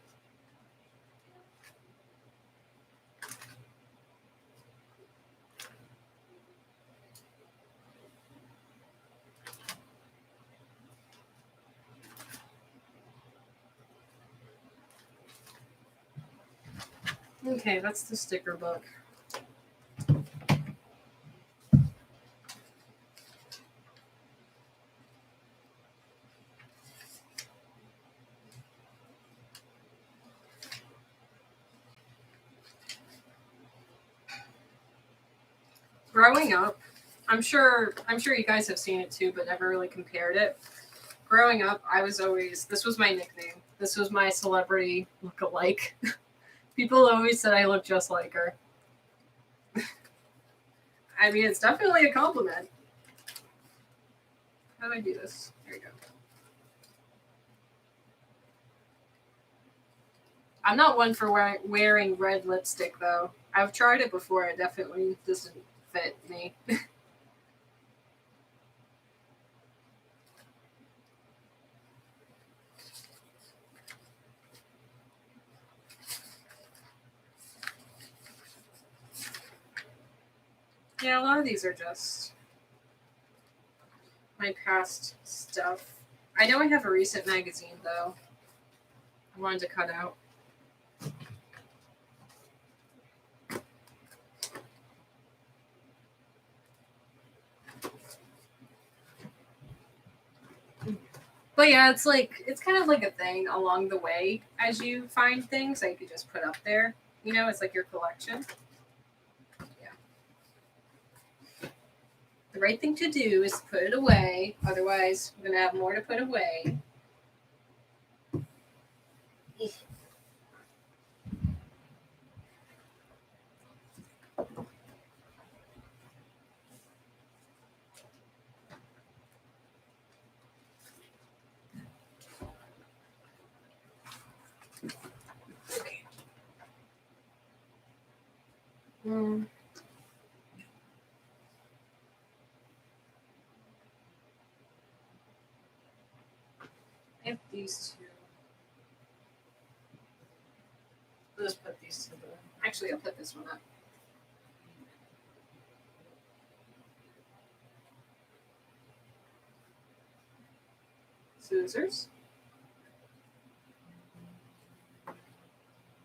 Okay, that's the sticker book. growing up, I'm sure you guys have seen it too, but never really compared it. Growing up, this was my nickname. This was my celebrity look-alike. People always said I look just like her. I mean, it's definitely a compliment. How do I do this? There we go. I'm not one for wearing red lipstick, though. I've tried it before. It definitely doesn't fit me. Yeah, a lot of these are just my past stuff. I know I have a recent magazine, though. I wanted to cut out. But yeah, it's kind of like a thing along the way as you find things that you could just put up there. You know, it's like your collection. Yeah. The right thing to do is put it away. Otherwise, we're gonna have more to put away. Okay. I have these two. I'll just put these to the. Actually, I'll put this one up. Scissors.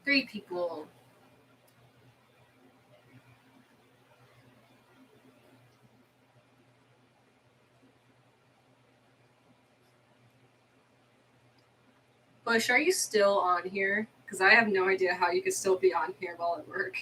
3 people. Bush, are you still on here? Because I have no idea how you could still be on here while at work.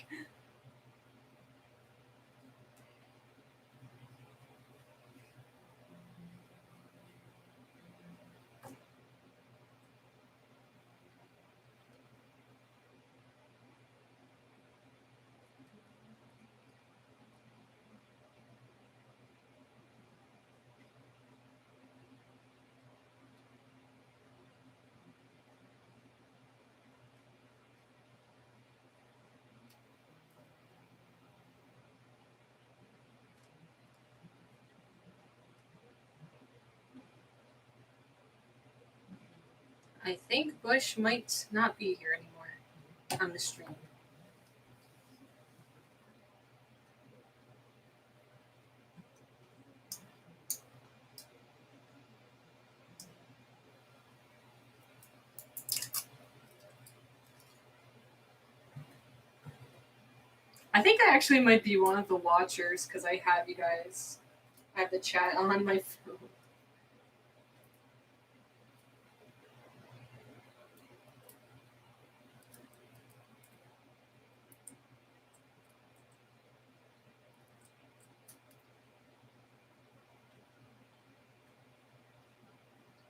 I think Bush might not be here anymore on the stream. I think I actually might be one of the watchers because I have you guys. I have the chat on my phone.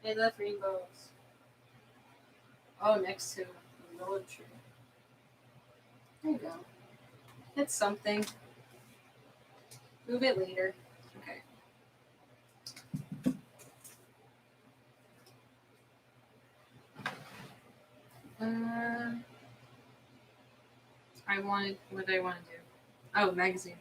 I love rainbows. Oh, next to the willow tree. There you go. It's something. Move it later. Okay. What did I want to do? Oh, magazine.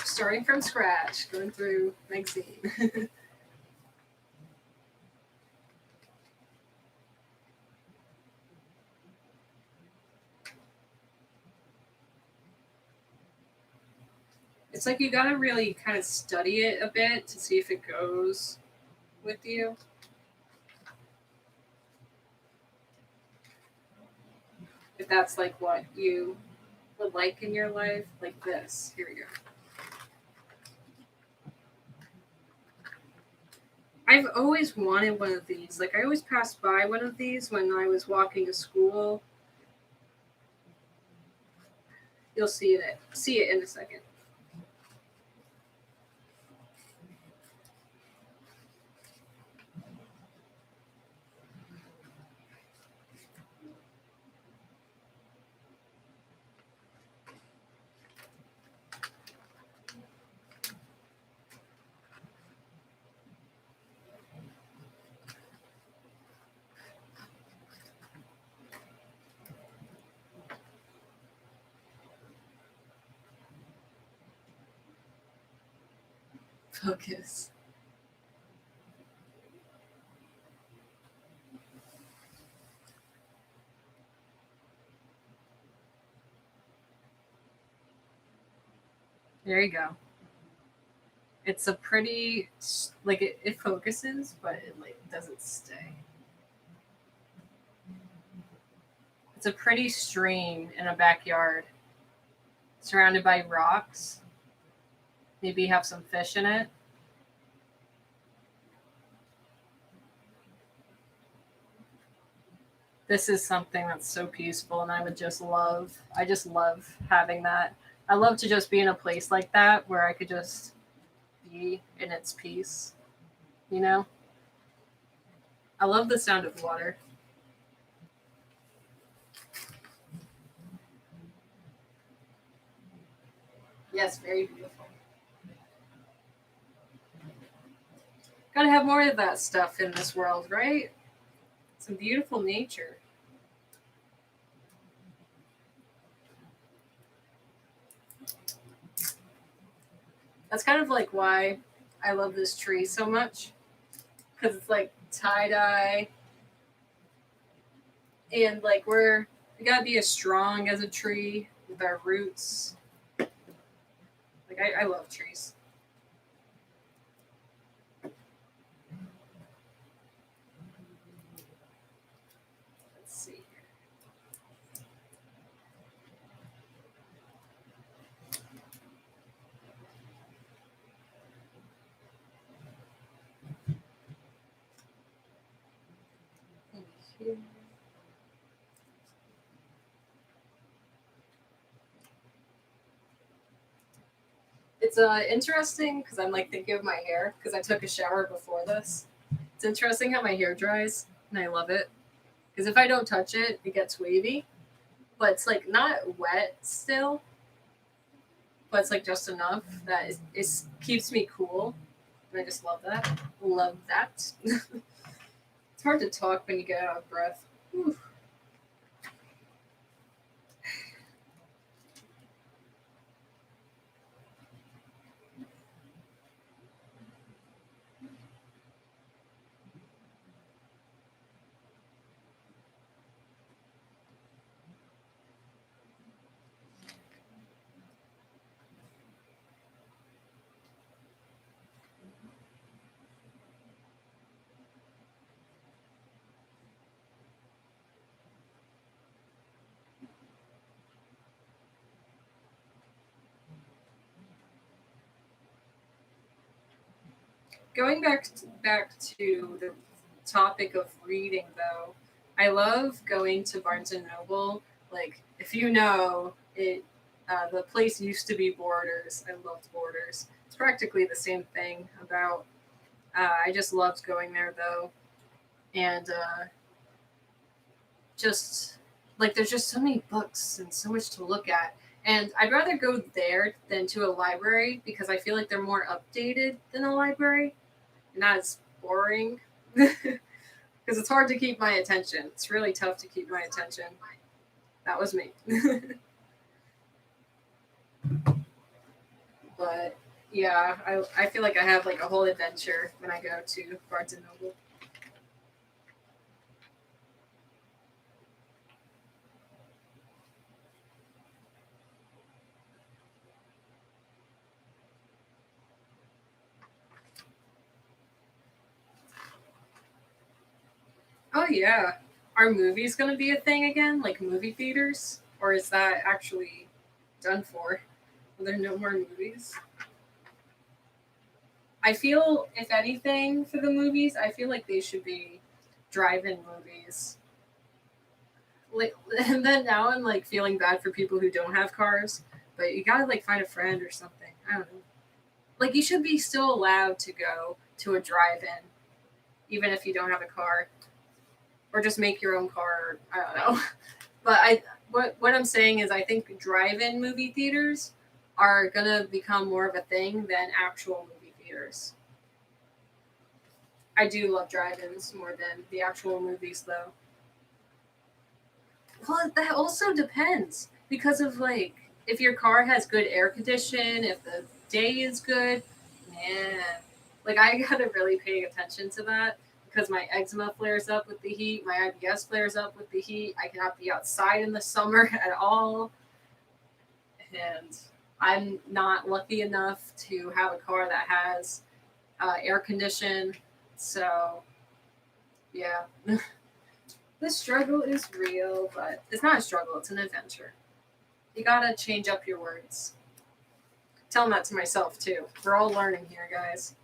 Starting from scratch, going through magazine. It's like you gotta really kind of study it a bit to see if it goes with you. if that's like what you would like in your life, like this. Here we go. I've always wanted one of these. Like I always passed by one of these when I was walking to school. You'll see it in a second. Focus. There you go. It's a pretty like it focuses, but it like doesn't stay. It's a pretty stream in a backyard, surrounded by rocks. Maybe have some fish in it. This is something that's so peaceful, and I would just love. I just love having that. I love to just be in a place like that where I could just be in its peace. You know, I love the sound of water. Yes, very beautiful. Gotta have more of that stuff in this world, right? Some beautiful nature. That's kind of like why I love this tree so much, because it's like tie dye, and like we gotta be as strong as a tree with our roots. Like I love trees. Let's see here. It's interesting because I'm like thinking of my hair because I took a shower before this. It's interesting how my hair dries, and I love it because if I don't touch it, it gets wavy, but it's like not wet still, but it's like just enough that it keeps me cool, and I just love that. Love that. It's hard to talk when you get out of breath. Whew. Going back to the topic of reading, though, I love going to Barnes and Noble. Like, if you know it, the place used to be Borders. I loved Borders. It's practically the same thing. About I just loved going there though, and just like there's just so many books and so much to look at. And I'd rather go there than to a library because I feel like they're more updated than a library, not as boring. Because it's hard to keep my attention. It's really tough to keep my attention. That was me. But yeah, I feel like I have like a whole adventure when I go to Barnes and Noble. Oh yeah, Are movies going to be a thing again, like movie theaters? Or is that actually done for? Are there no more movies? I feel, if anything, for the movies, I feel like they should be drive-in movies. Like, and then now I'm like feeling bad for people who don't have cars, but you gotta like find a friend or something. I don't know. Like you should be still allowed to go to a drive-in, even if you don't have a car, or just make your own car. I don't know. But what I'm saying is I think drive-in movie theaters are gonna become more of a thing than actual movie theaters. I do love drive-ins more than the actual movies, though. Well, that also depends because of like if your car has good air condition, if the day is good, man. Like I gotta really pay attention to that because my eczema flares up with the heat, my IBS flares up with the heat. I cannot be outside in the summer at all, and I'm not lucky enough to have a car that has air condition. So yeah. The struggle is real, but it's not a struggle, it's an adventure. You gotta change up your words. Telling that to myself too. We're all learning here, guys.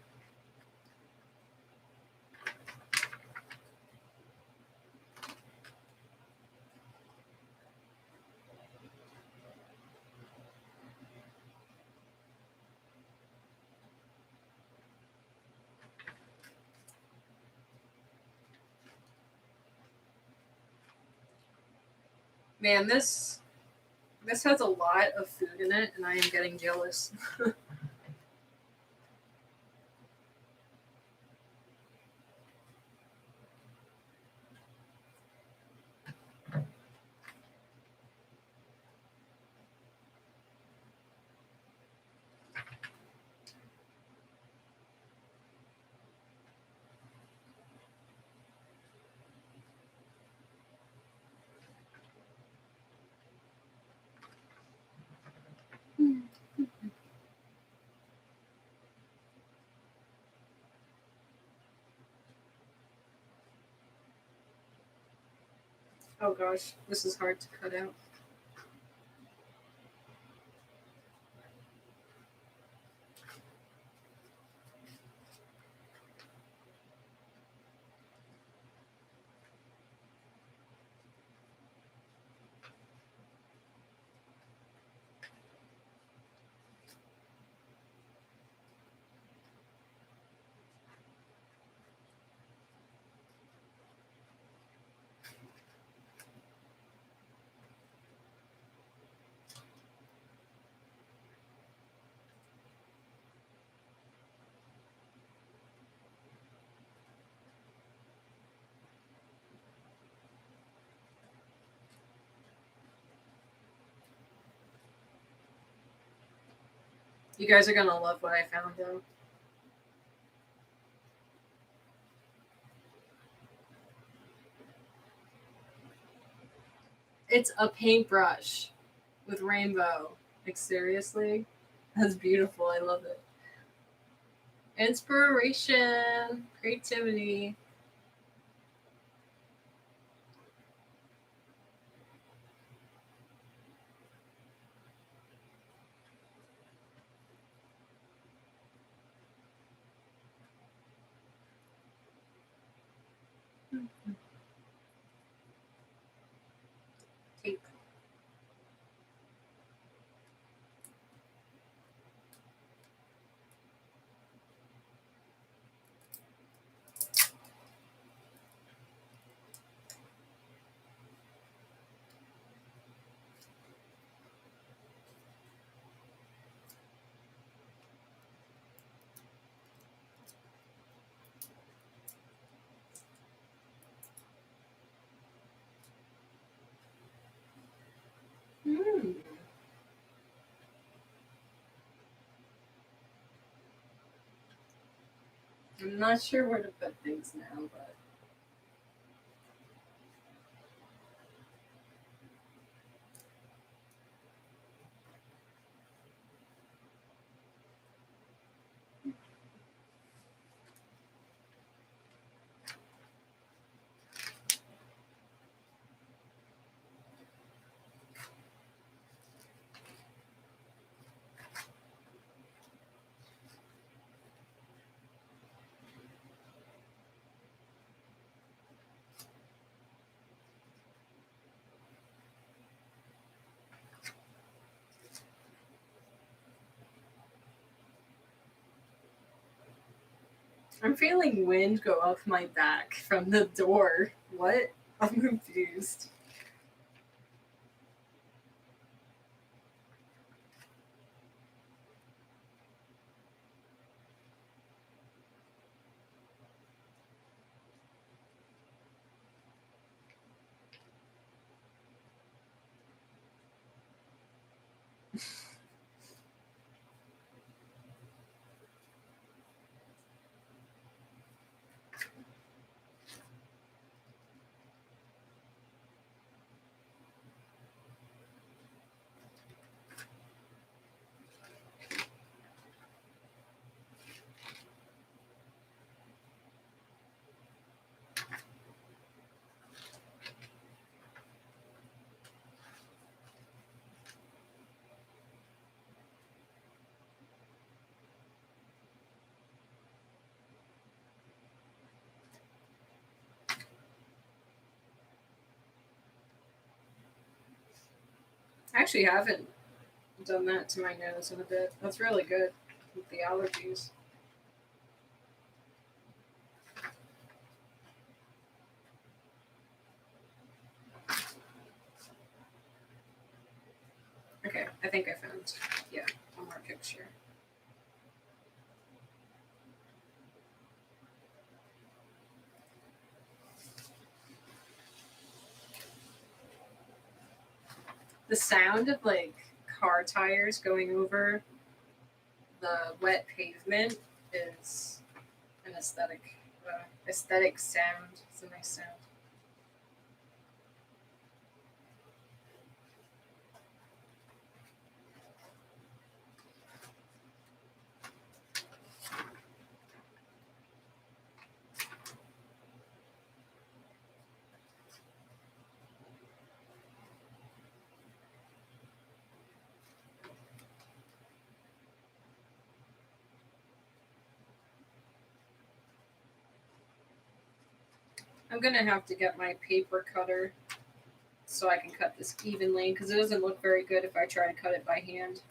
Man, this has a lot of food in it, and I am getting jealous. Oh gosh, this is hard to cut out. You guys are gonna love what I found though. It's a paintbrush with rainbow. Like seriously? That's beautiful. I love it. Inspiration, creativity. Tape. Hmm. I'm not sure where to put things now, but I'm feeling wind go up my back from the door. What? I'm confused. I actually haven't done that to my nose in a bit. That's really good with the allergies. Okay, I think I found, yeah, one more picture. The sound of like car tires going over the wet pavement is an aesthetic sound. It's a nice sound. I'm gonna have to get my paper cutter so I can cut this evenly because it doesn't look very good if I try to cut it by hand.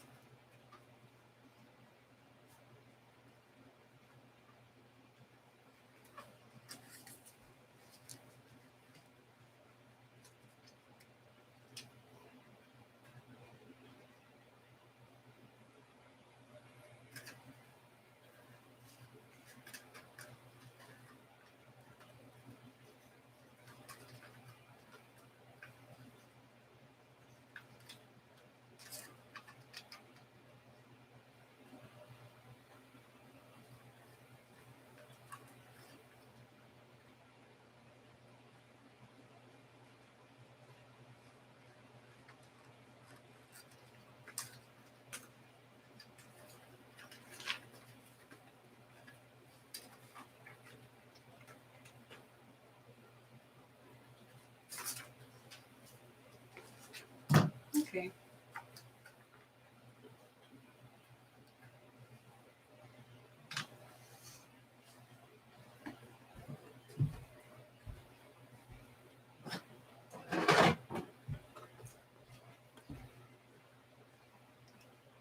Okay.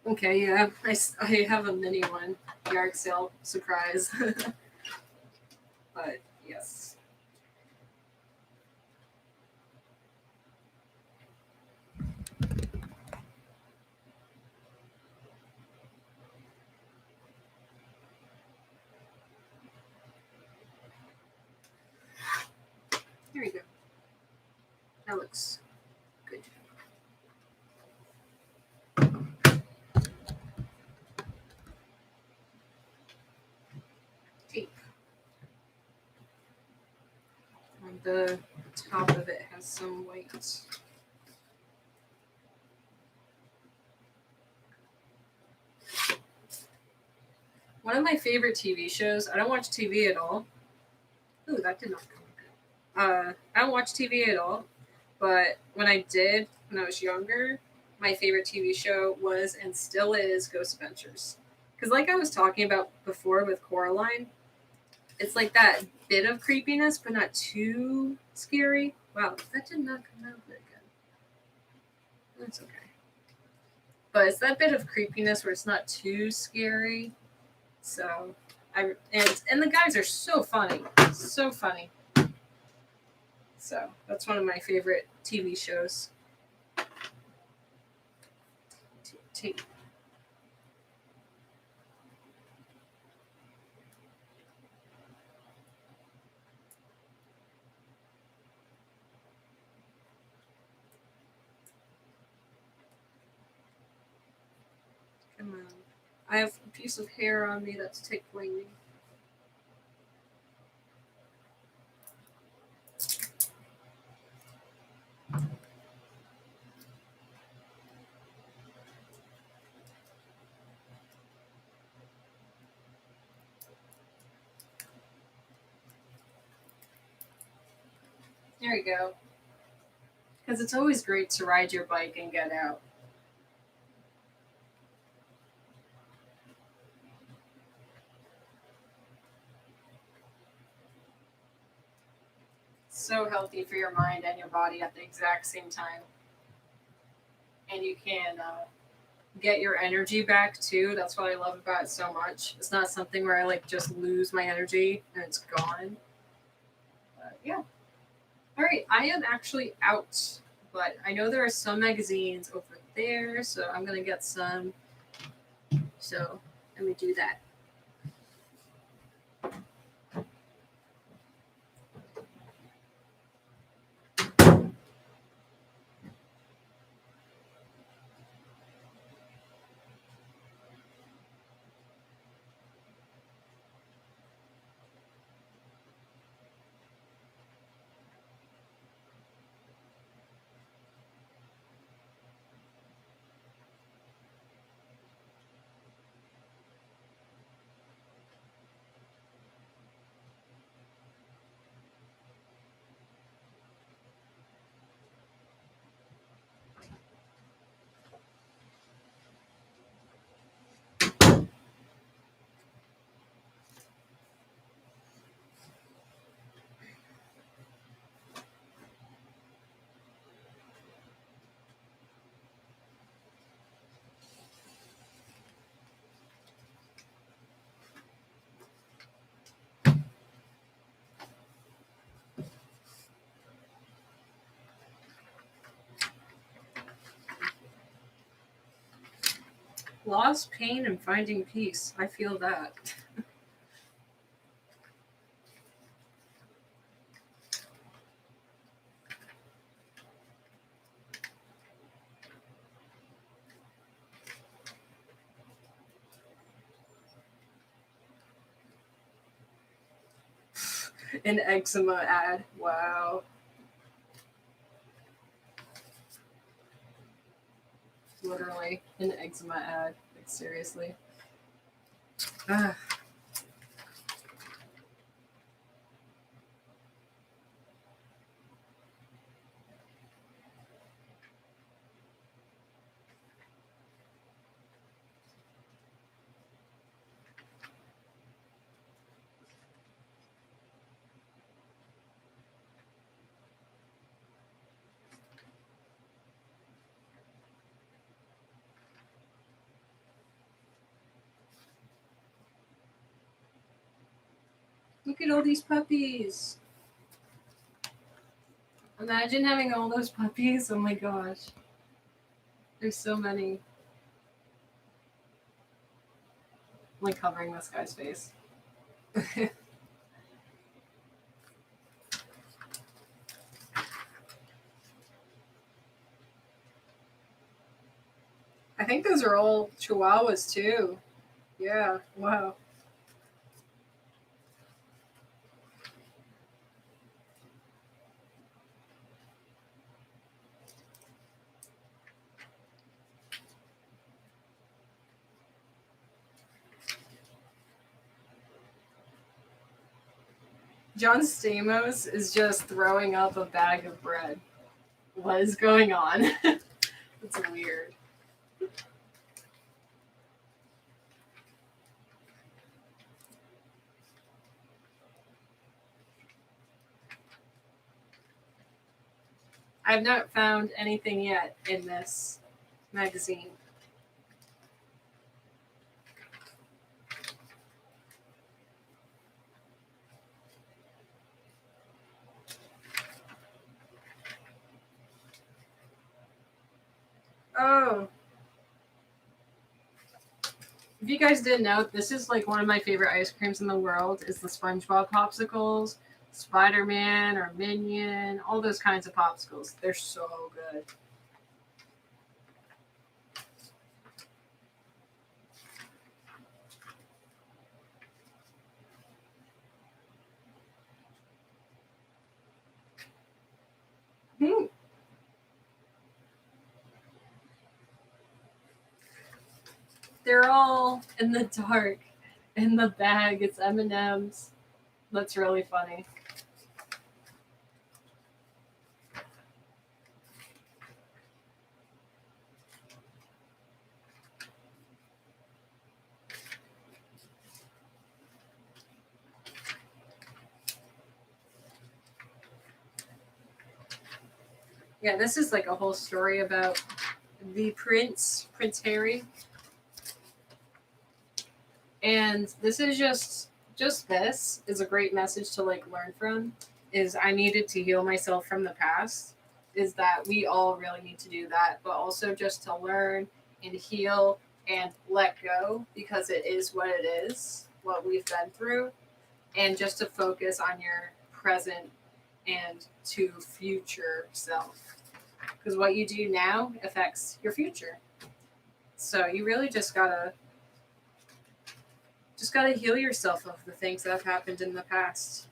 Okay, yeah, I have a mini one, yard sale surprise. But yes. There you go. That looks good. Tape. On the top of it has some white. One of my favorite TV shows. I don't watch TV at all. Ooh, that did not come good. I don't watch TV at all, but when I did, when I was younger, my favorite TV show was and still is Ghost Adventures. Because, like I was talking about before with Coraline, it's like that bit of creepiness, but not too scary. Wow, that did not come out very good. That's okay. But it's that bit of creepiness where it's not too scary. So And the guys are so funny, so funny. So that's one of my favorite TV shows. Come on. I have a piece of hair on me that's tickling me. There you go. Because it's always great to ride your bike and get out. So healthy for your mind and your body at the exact same time. And you can get your energy back too. That's what I love about it so much. It's not something where I like just lose my energy and it's gone. But yeah. All right, I am actually out, but I know there are some magazines over there, so I'm gonna get some. So let me do that. Loss, pain, and finding peace. I feel that. An eczema ad. Wow. Literally an eczema ad. Like, seriously. Ah. Look at all these puppies. Imagine having all those puppies. Oh my gosh. There's so many. I'm like covering this guy's face. I think those are all Chihuahuas too. Yeah, wow. John Stamos is just throwing up a bag of bread. What is going on? It's weird. I've not found anything yet in this magazine. Oh, if you guys didn't know, this is like one of my favorite ice creams in the world is the SpongeBob popsicles, Spider-Man or Minion, all those kinds of popsicles. They're so good. Hmm. They're all in the dark in the bag. It's M&Ms. That's really funny. Yeah, this is like a whole story about the Prince Harry. And this is just this is a great message to like learn from is I needed to heal myself from the past is that we all really need to do that, but also just to learn and heal and let go because it is what it is, what we've been through, and just to focus on your present and to future self. Because what you do now affects your future. So you really just gotta heal yourself of the things that have happened in the past.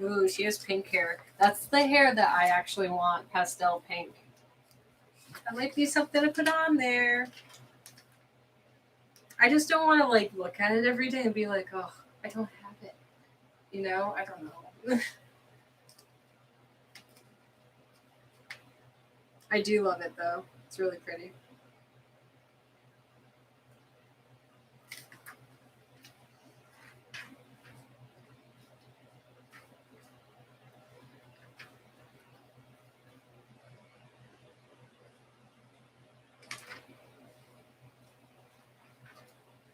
Ooh, she has pink hair. That's the hair that I actually want, pastel pink. That might be something to put on there. I just don't want to like look at it every day and be like, oh, I don't have it. You know, I don't know. I do love it though. It's really pretty.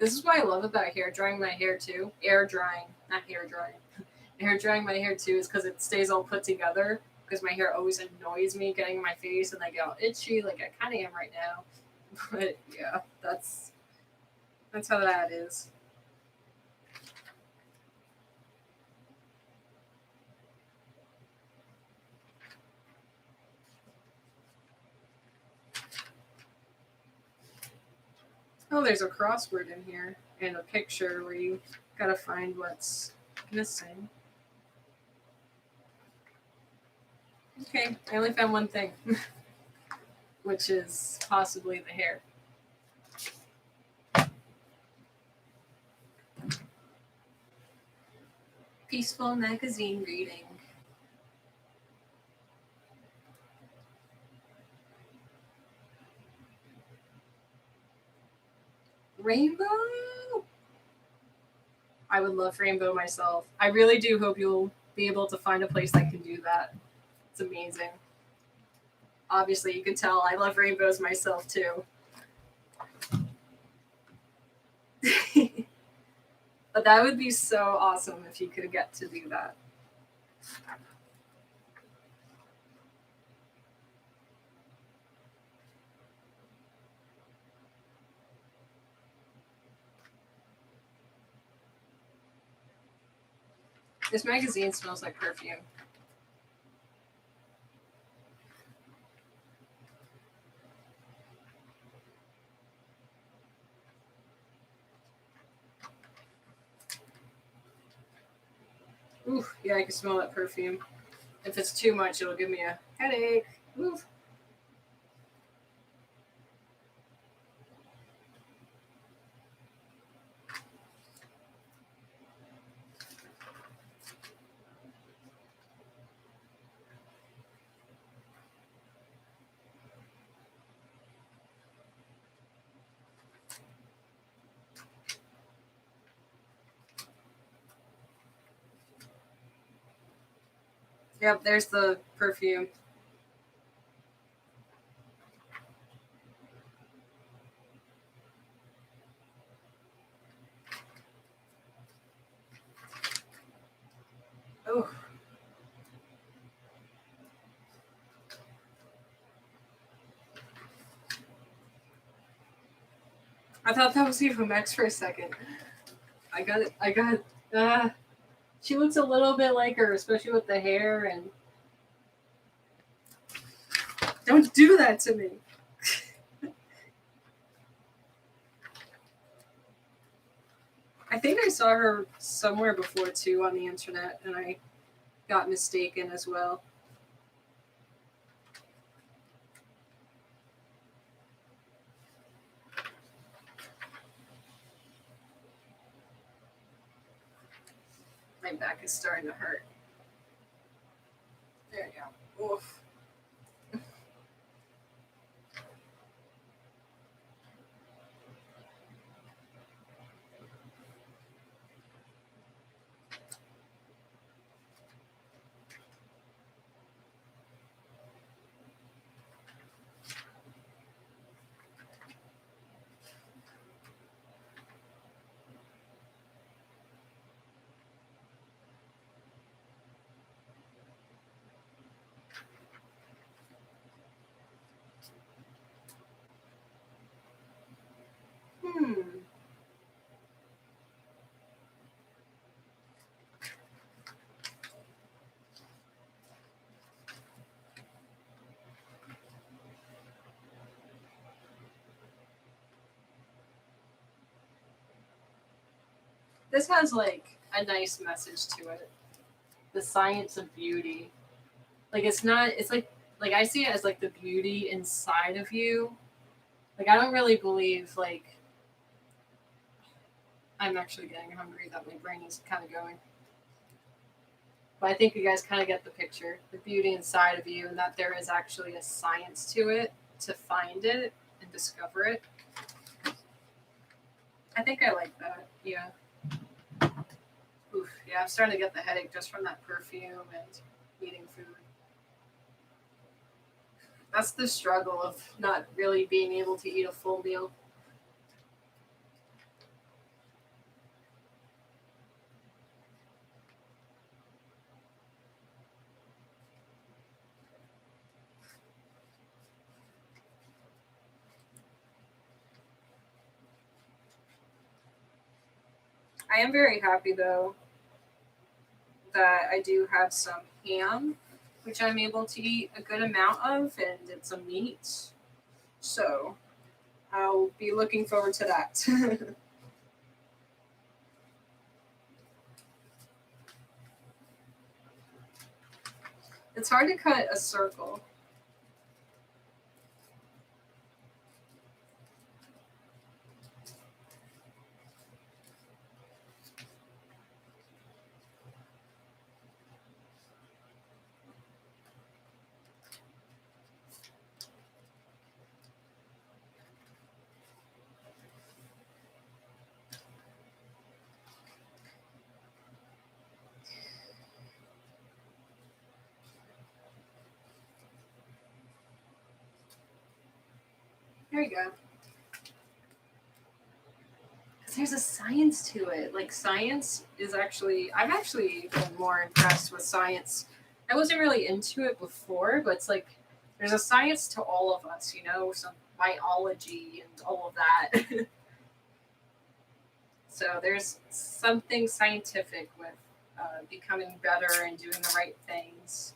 This is what I love about hair drying my hair too. Air drying, not hair drying. Hair drying my hair too is because it stays all put together. Because my hair always annoys me getting in my face and I get all itchy, like I kind of am right now. But yeah, that's how that is. Oh, there's a crossword in here and a picture where you gotta find what's missing. Okay, I only found one thing, which is possibly the hair. Peaceful magazine reading. Rainbow? I would love rainbow myself. I really do hope you'll be able to find a place that can do that. It's amazing. Obviously, you can tell I love rainbows myself too. But that would be so awesome if you could get to do that. This magazine smells like perfume. Ooh, yeah, I can smell that perfume. If it's too much, it'll give me a headache. Oof. Yep, there's the perfume. Oh. I thought that was Eva Max for a second. I got it. She looks a little bit like her, especially with the hair. And don't do that to me. I think I saw her somewhere before too on the internet, and I got mistaken as well. My back is starting to hurt. There you go. Oof. Hmm. This has like a nice message to it. The science of beauty. Like it's not. It's like I see it as like the beauty inside of you. Like I don't really believe like I'm actually getting hungry. That my brain is kind of going. But I think you guys kind of get the picture. The beauty inside of you, and that there is actually a science to it to find it and discover it. I think I like that. Yeah. Oof. Yeah, I'm starting to get the headache just from that perfume and eating food. That's the struggle of not really being able to eat a full meal. I am very happy though that I do have some ham, which I'm able to eat a good amount of, and it's a meat. So I'll be looking forward to that. It's hard to cut a circle. There you go. Because there's a science to it. Like science is actually, I've actually been more impressed with science. I wasn't really into it before, but it's like there's a science to all of us, some biology and all of that. So there's something scientific with becoming better and doing the right things.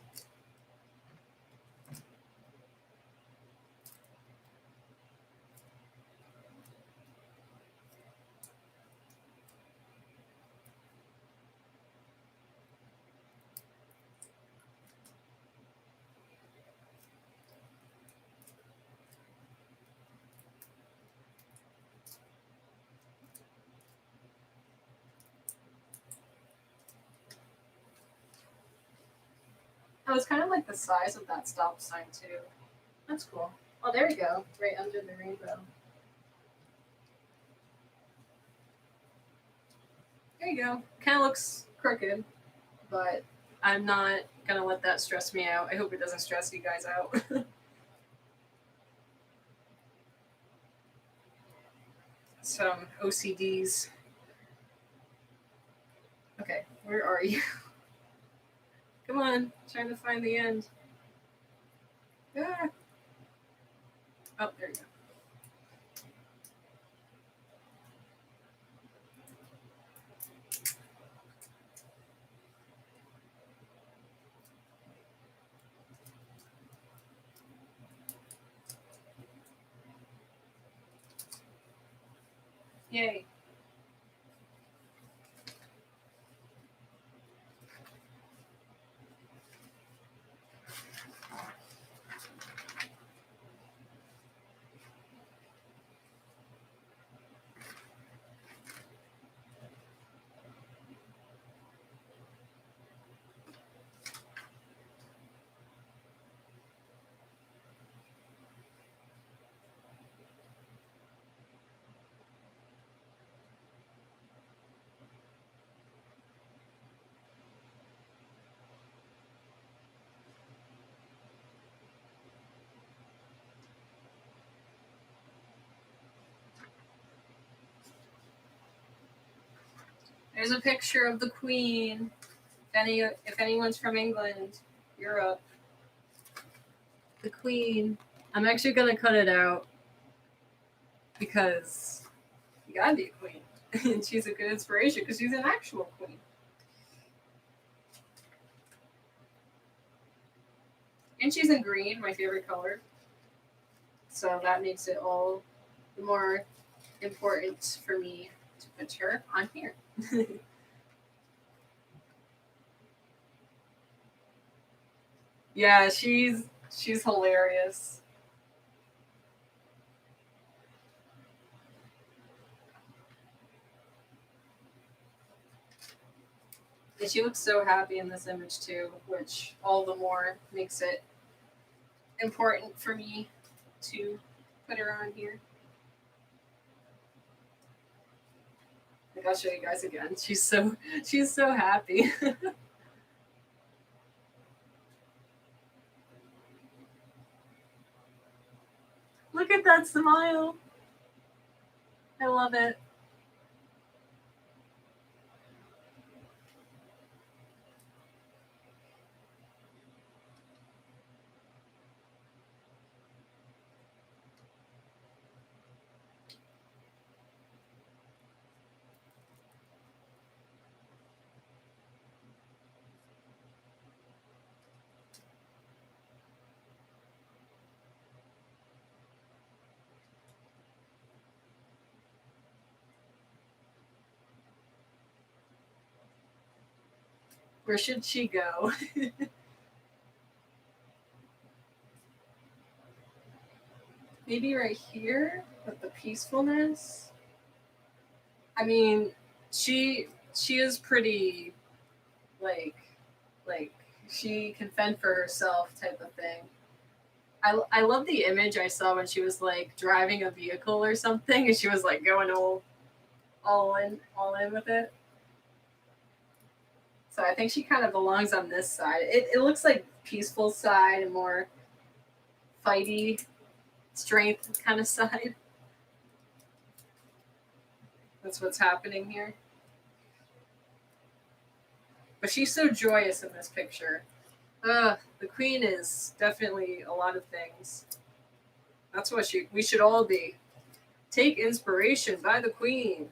Oh, it's kind of like the size of that stop sign too. That's cool. Oh, there you go, right under the rainbow. There you go. Kind of looks crooked, but I'm not gonna let that stress me out. I hope it doesn't stress you guys out. Some OCDs. Okay, where are you? Come on, trying to find the end. Ah. Oh, there you go. Yay. There's a picture of the Queen. If anyone's from England, Europe, the Queen. I'm actually gonna cut it out because you gotta be a queen, and she's a good inspiration because she's an actual queen. And she's in green, my favorite color. So that makes it all the more important for me to put her on here. Yeah, she's hilarious. And she looks so happy in this image too, which all the more makes it important for me to put her on here. Like I'll show you guys again. She's so happy. Look at that smile. I love it. Where should she go? Maybe right here with the peacefulness. I mean, she is pretty like like she can fend for herself type of thing. I love the image I saw when she was like driving a vehicle or something and she was like going all in with it. So I think she kind of belongs on this side. It looks like peaceful side and more fighty strength kind of side. That's what's happening here. But she's so joyous in this picture. The queen is definitely a lot of things. That's what we should all be. Take inspiration by the queen.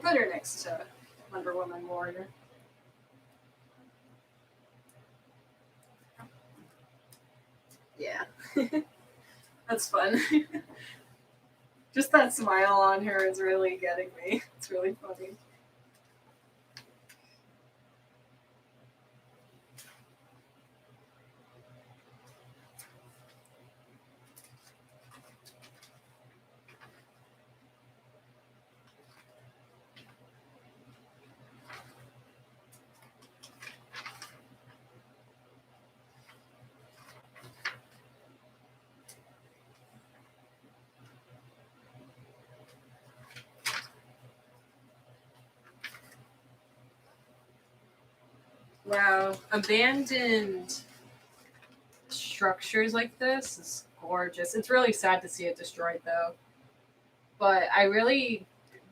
We'll put her next to Wonder Woman Warrior. Yeah. That's fun. Just that smile on her is really getting me. It's really funny. Wow, abandoned structures like this is gorgeous. It's really sad to see it destroyed though. But I really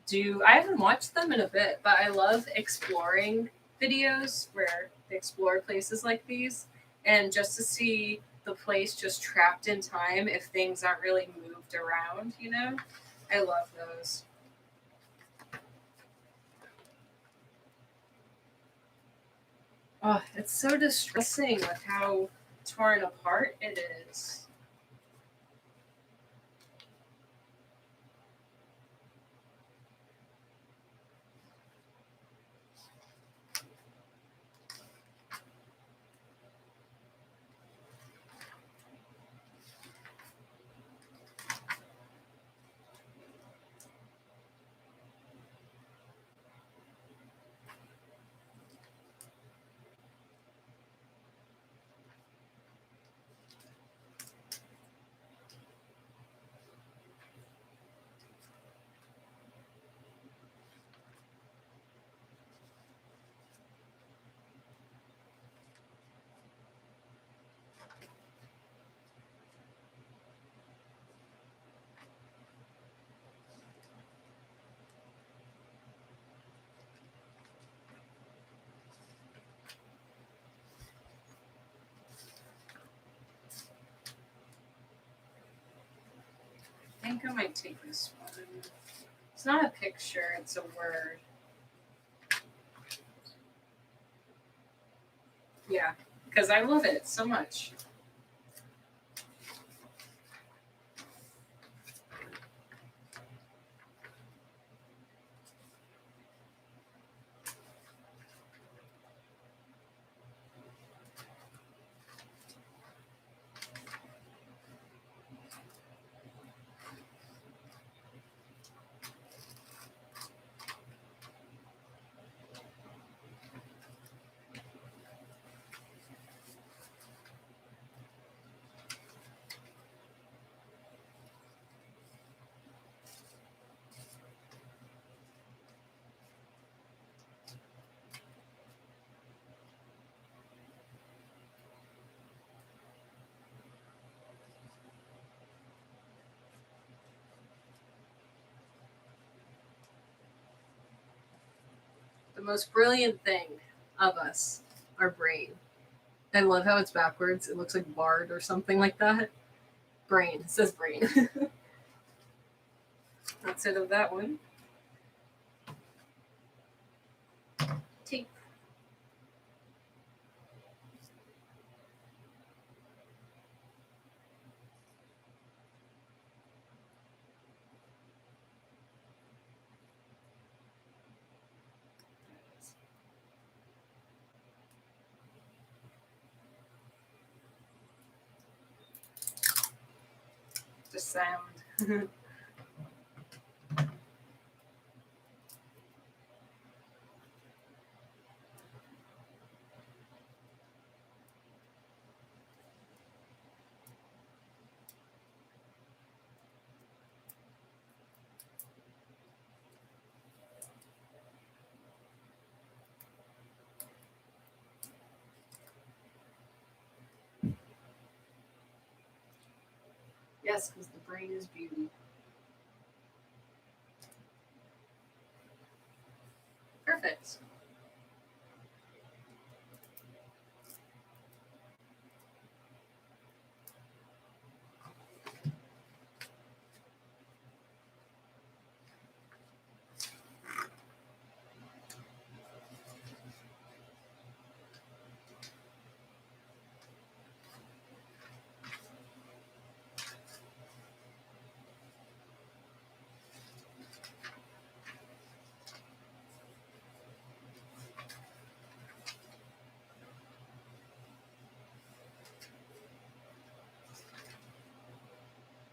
do. I haven't watched them in a bit, but I love exploring videos where they explore places like these, and just to see the place just trapped in time if things aren't really moved around, you know? I love those. Oh, it's so distressing with how torn apart it is. I think I might take this one. It's not a picture, it's a word. Yeah, because I love it so much. The most brilliant thing of us, our brain. I love how it's backwards. It looks like Bard or something like that. Brain. It says brain. That's it of that one. Take. The sound. Yes, because the brain is beauty. Perfect.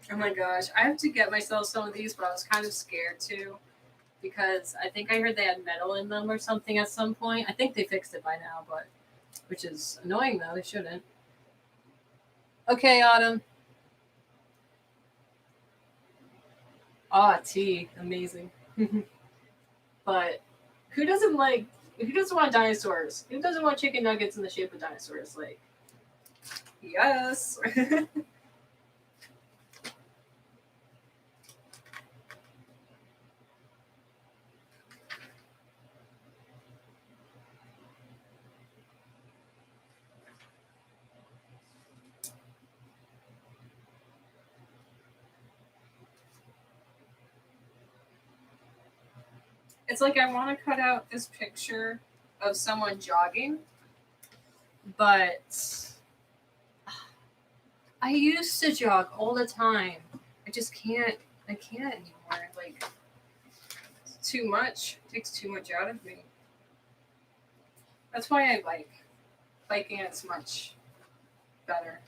Oh my gosh, I have to get myself some of these, but I was kind of scared too because I think I heard they had metal in them or something at some point. I think they fixed it by now, but which is annoying though. They shouldn't. Okay, Autumn. Ah, tea, amazing. But who doesn't like? Who doesn't want dinosaurs? Who doesn't want chicken nuggets in the shape of dinosaurs? Like, yes. It's like I want to cut out this picture of someone jogging, but I used to jog all the time. I just can't. I can't anymore. Like, it's too much. It takes too much out of me. That's why I like biking. It's much better.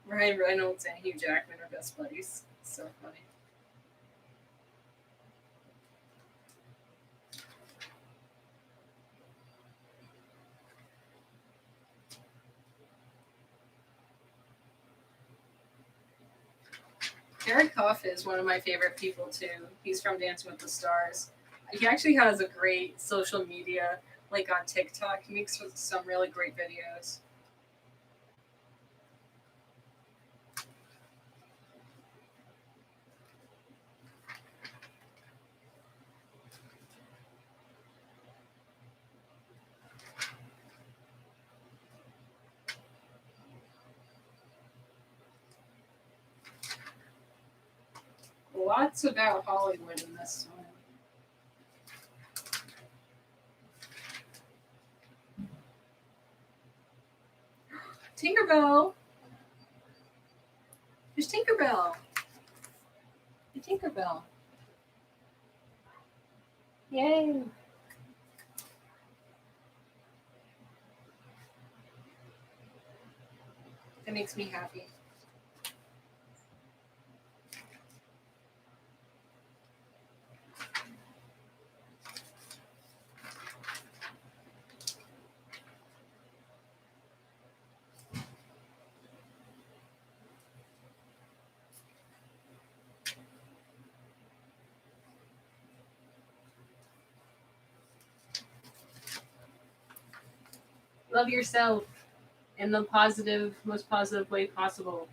Ryan Reynolds and Hugh Jackman are best buddies. It's so funny. Eric Huff is one of my favorite people too. He's from Dancing with the Stars. He actually has a great social media, like on TikTok. He makes some really great videos. Lots about Hollywood in this one. Tinkerbell. There's Tinkerbell. The Tinkerbell. Yay. That makes me happy. Love yourself in the positive, most positive way possible.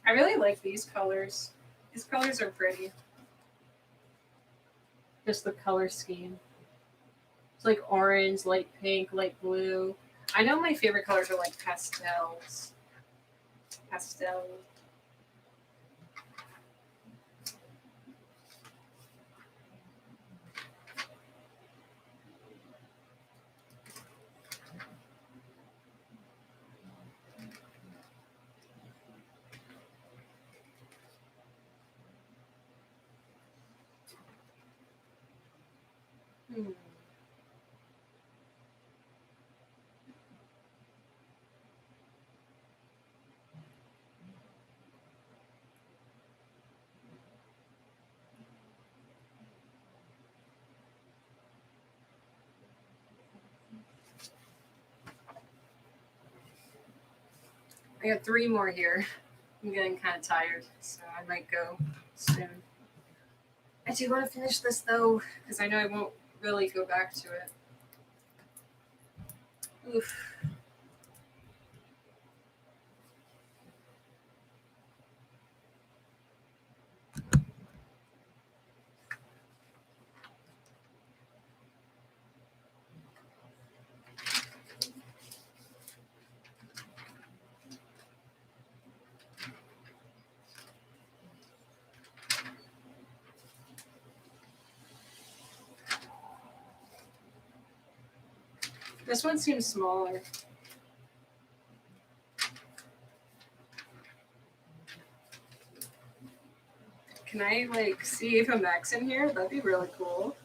I really like these colors. These colors are pretty. Just the color scheme. It's like orange, light pink, light blue. I know my favorite colors are like pastels. Pastel. Hmm. I got three more here. I'm getting kind of tired, so I might go soon. I do want to finish this though, because I know I won't really go back to it. Oof. This one seems smaller. Can I like see if a Mac's in here? That'd be really cool.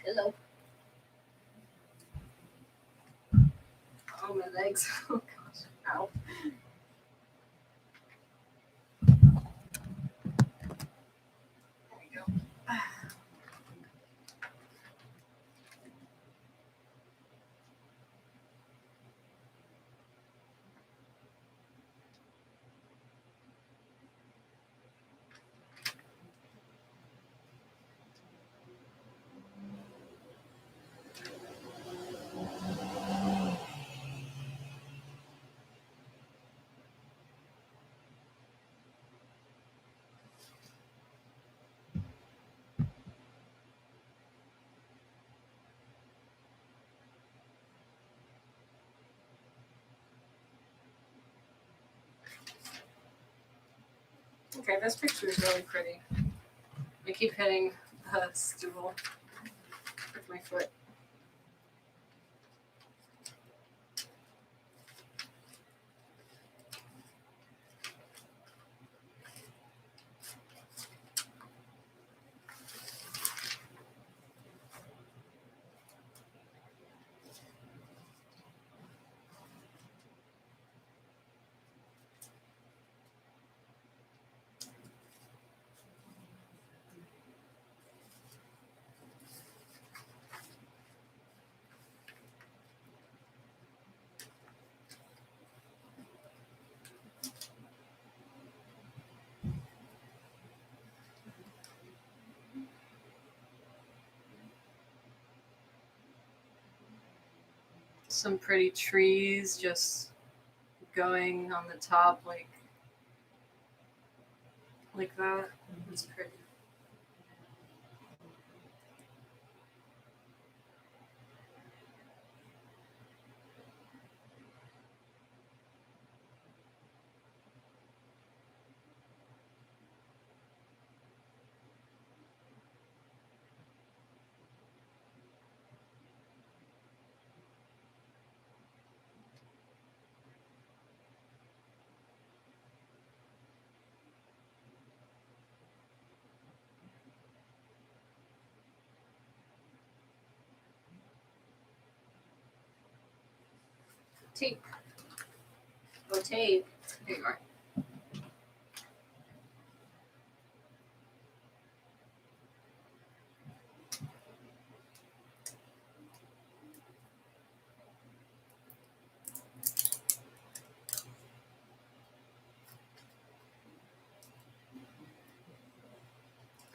Pillow. Oh, my legs. Oh, gosh. Ow. There we go. Okay, this picture is really pretty. I keep hitting the stool with my foot. Some pretty trees just going on the top like that. It's pretty. Tape. Oh, tape. Here you are.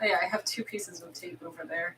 Oh yeah, I have 2 pieces of tape over there.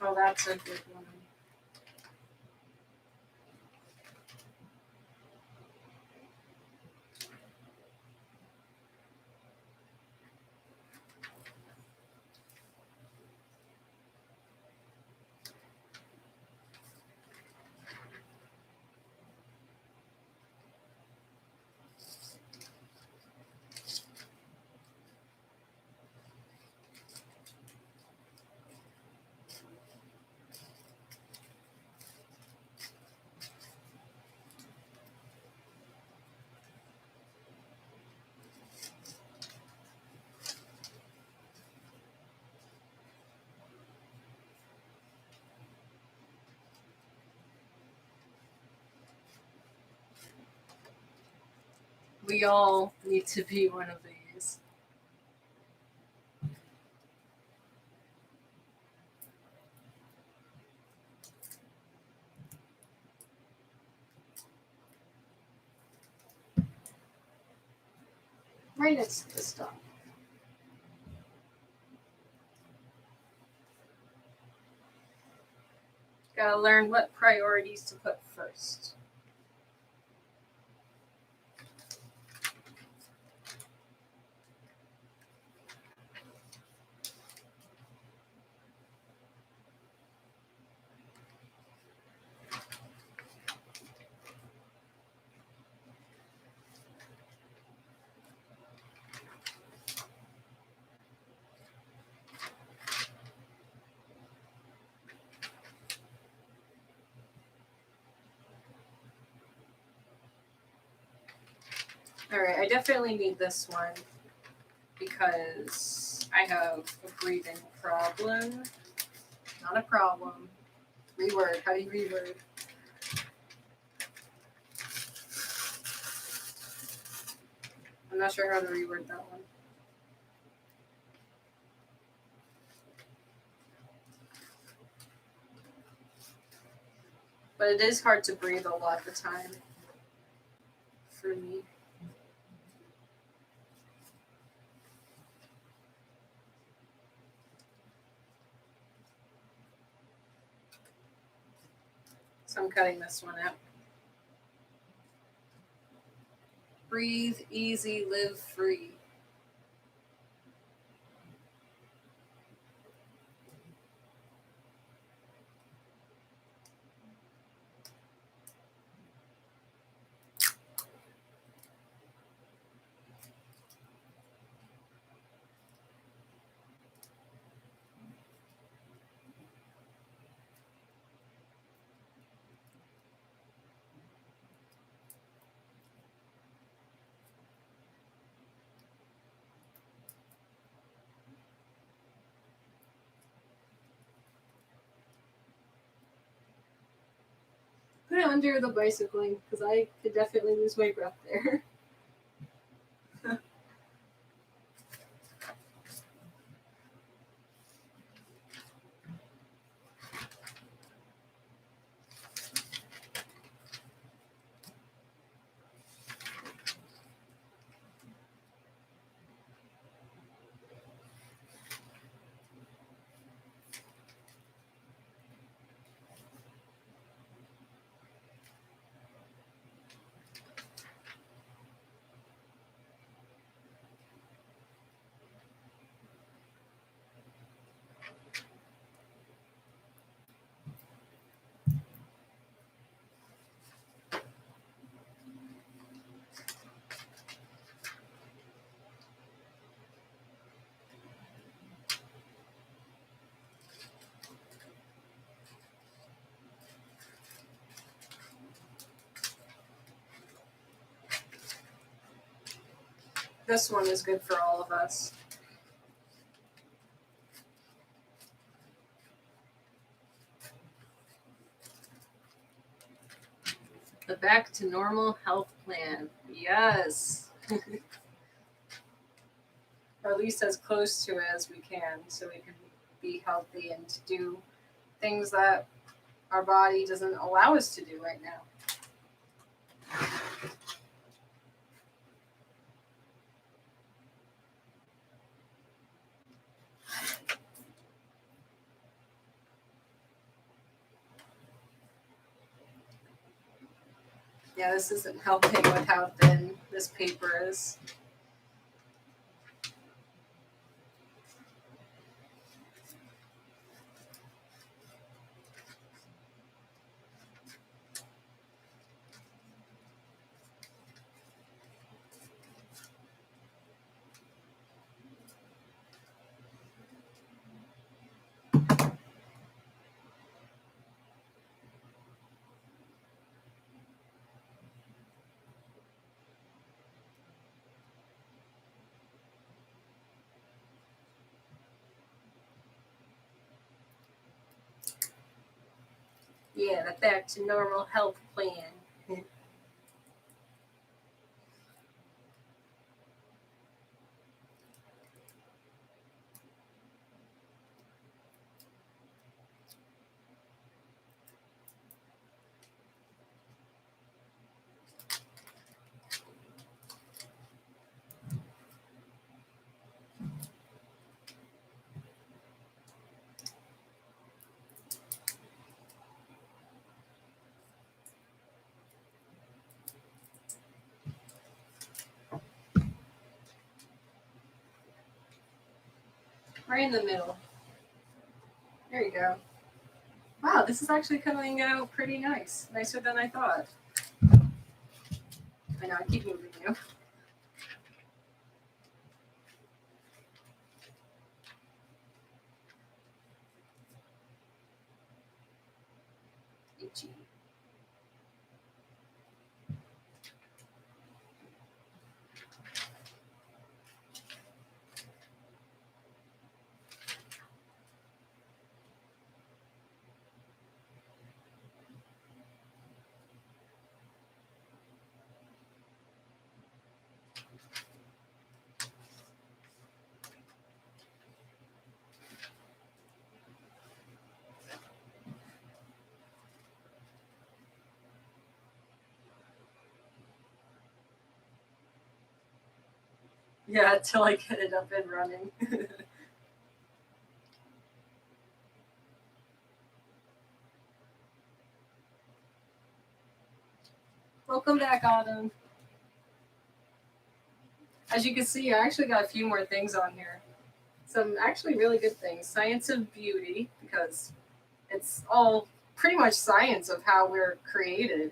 Oh, that's a good one. We all need to be one of these. Right next to the stuff. Gotta learn what priorities to put first. Alright, I definitely need this one because I have a breathing problem. Not a problem. Reword. How do you reword? I'm not sure how to reword that one. But it is hard to breathe a lot of the time. For me. So I'm cutting this one out. Breathe easy, live free. put it under the bicycling because I could definitely lose my breath there. This one is good for all of us. The Back to Normal Health Plan. Yes. Or at least as close to it as we can so we can be healthy and do things that our body doesn't allow us to do right now. Yeah, this isn't helping with how thin this paper is. Yeah, the Back to Normal Health Plan. Right in the middle. There you go. Wow, this is actually coming out pretty nice. Nicer than I thought. I know, I keep moving you. Itchy. Yeah, until I get it up and running. Welcome back, Autumn. As you can see, I actually got a few more things on here. Some actually really good things. Science of beauty, because it's all pretty much science of how we're created.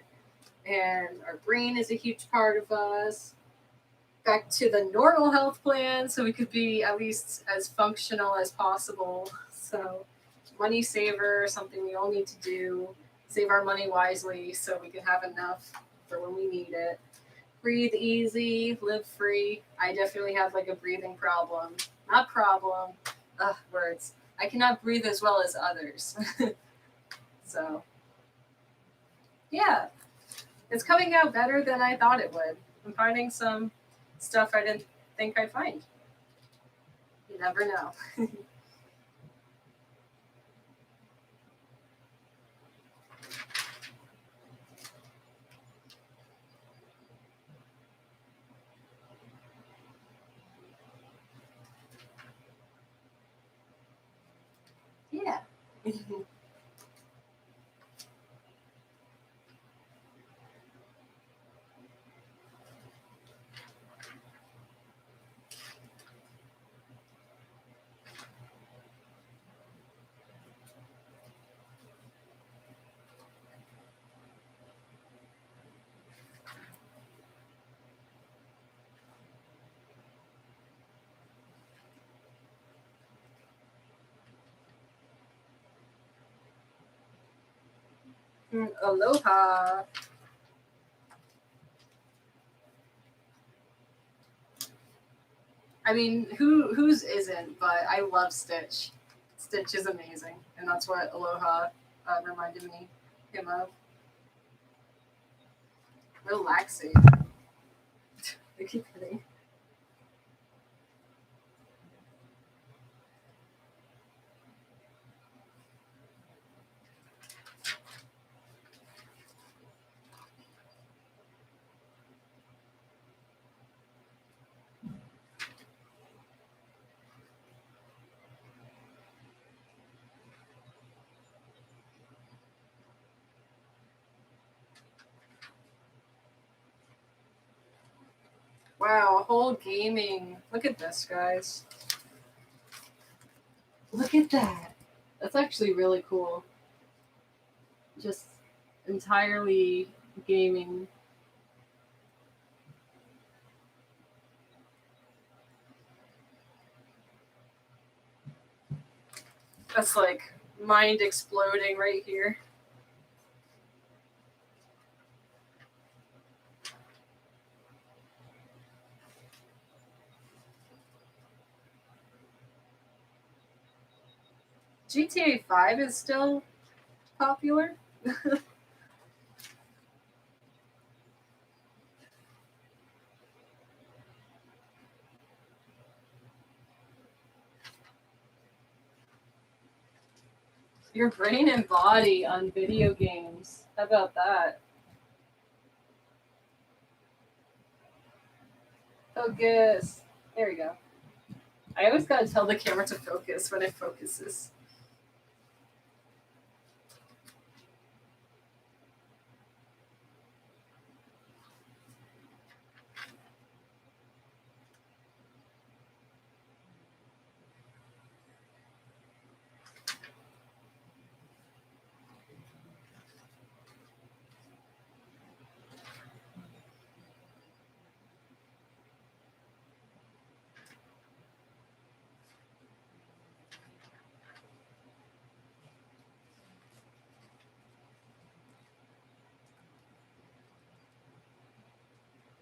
And our brain is a huge part of us. Back to the normal health plan, so we could be at least as functional as possible. So, money saver, something we all need to do. Save our money wisely so we can have enough for when we need it. Breathe easy, live free. I definitely have like a breathing problem. Not problem. Ugh, words. I cannot breathe as well as others. So Yeah, it's coming out better than I thought it would. I'm finding some stuff I didn't think I'd find. You never know. Yeah. Aloha. I mean, whose isn't? But I love Stitch. Stitch is amazing, and that's what Aloha reminded me him of. Relaxing. I keep hitting. Wow, a whole gaming. Look at this, guys. Look at that. That's actually really cool. Just entirely gaming. That's like mind exploding right here. GTA 5 is still popular. Your brain and body on video games. How about that? Focus. There we go. I always gotta tell the camera to focus when it focuses.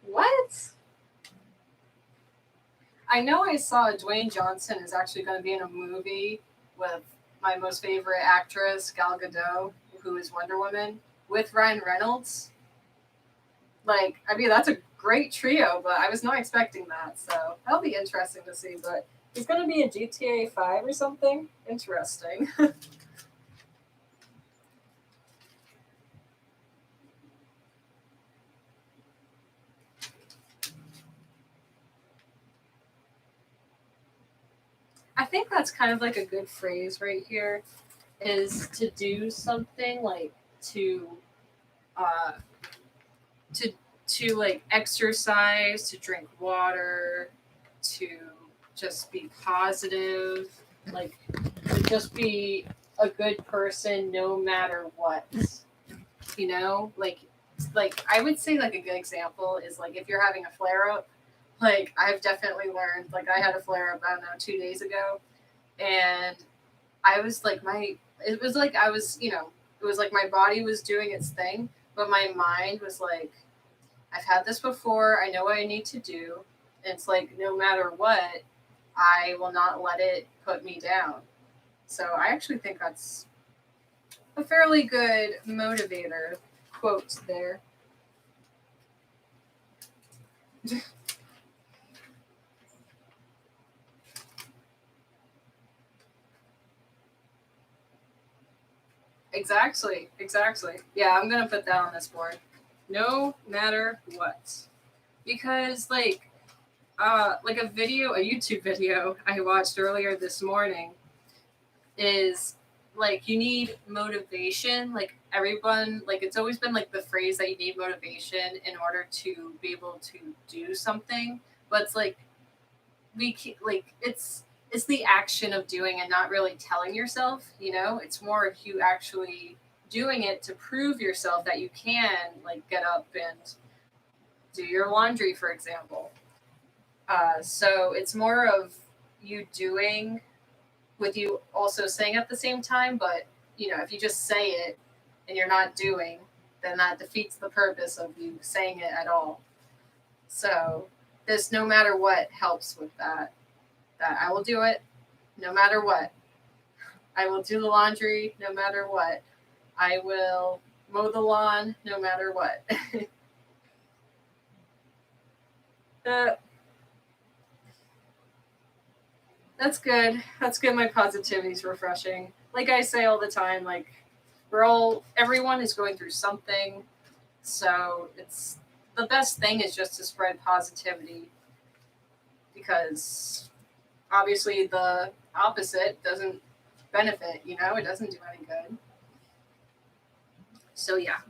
What? I know I saw Dwayne Johnson is actually going to be in a movie with my most favorite actress, Gal Gadot, who is Wonder Woman, with Ryan Reynolds. Like, I mean, that's a great trio, but I was not expecting that, so that'll be interesting to see. But he's going to be in GTA 5 or something? Interesting. I think that's kind of like a good phrase right here is to do something like to uh to like exercise, to drink water, to just be positive, like to just be a good person no matter what. You know, like I would say like a good example is like if you're having a flare up, like I've definitely learned like I had a flare up, I don't know, 2 days ago, and I was like my it was like I was, it was like my body was doing its thing, but my mind was like, I've had this before, I know what I need to do. And it's like no matter what, I will not let it put me down. So I actually think that's a fairly good motivator. quote there. Exactly. Yeah, I'm gonna put that on this board. No matter what. Because like a YouTube video I watched earlier this morning is like you need motivation. Like everyone, like it's always been like the phrase that you need motivation in order to be able to do something. But it's like like it's the action of doing and not really telling yourself. It's more of you actually doing it to prove yourself that you can like get up and do your laundry, for example. So it's more of you doing with you also saying at the same time. But if you just say it and you're not doing, then that defeats the purpose of you saying it at all. So this no matter what helps with that. That I will do it no matter what. I will do the laundry no matter what. I will mow the lawn no matter what. uh, that's good. That's good. My positivity is refreshing. Like I say all the time, like everyone is going through something. So it's the best thing is just to spread positivity, because obviously the opposite doesn't benefit, it doesn't do any good. So yeah.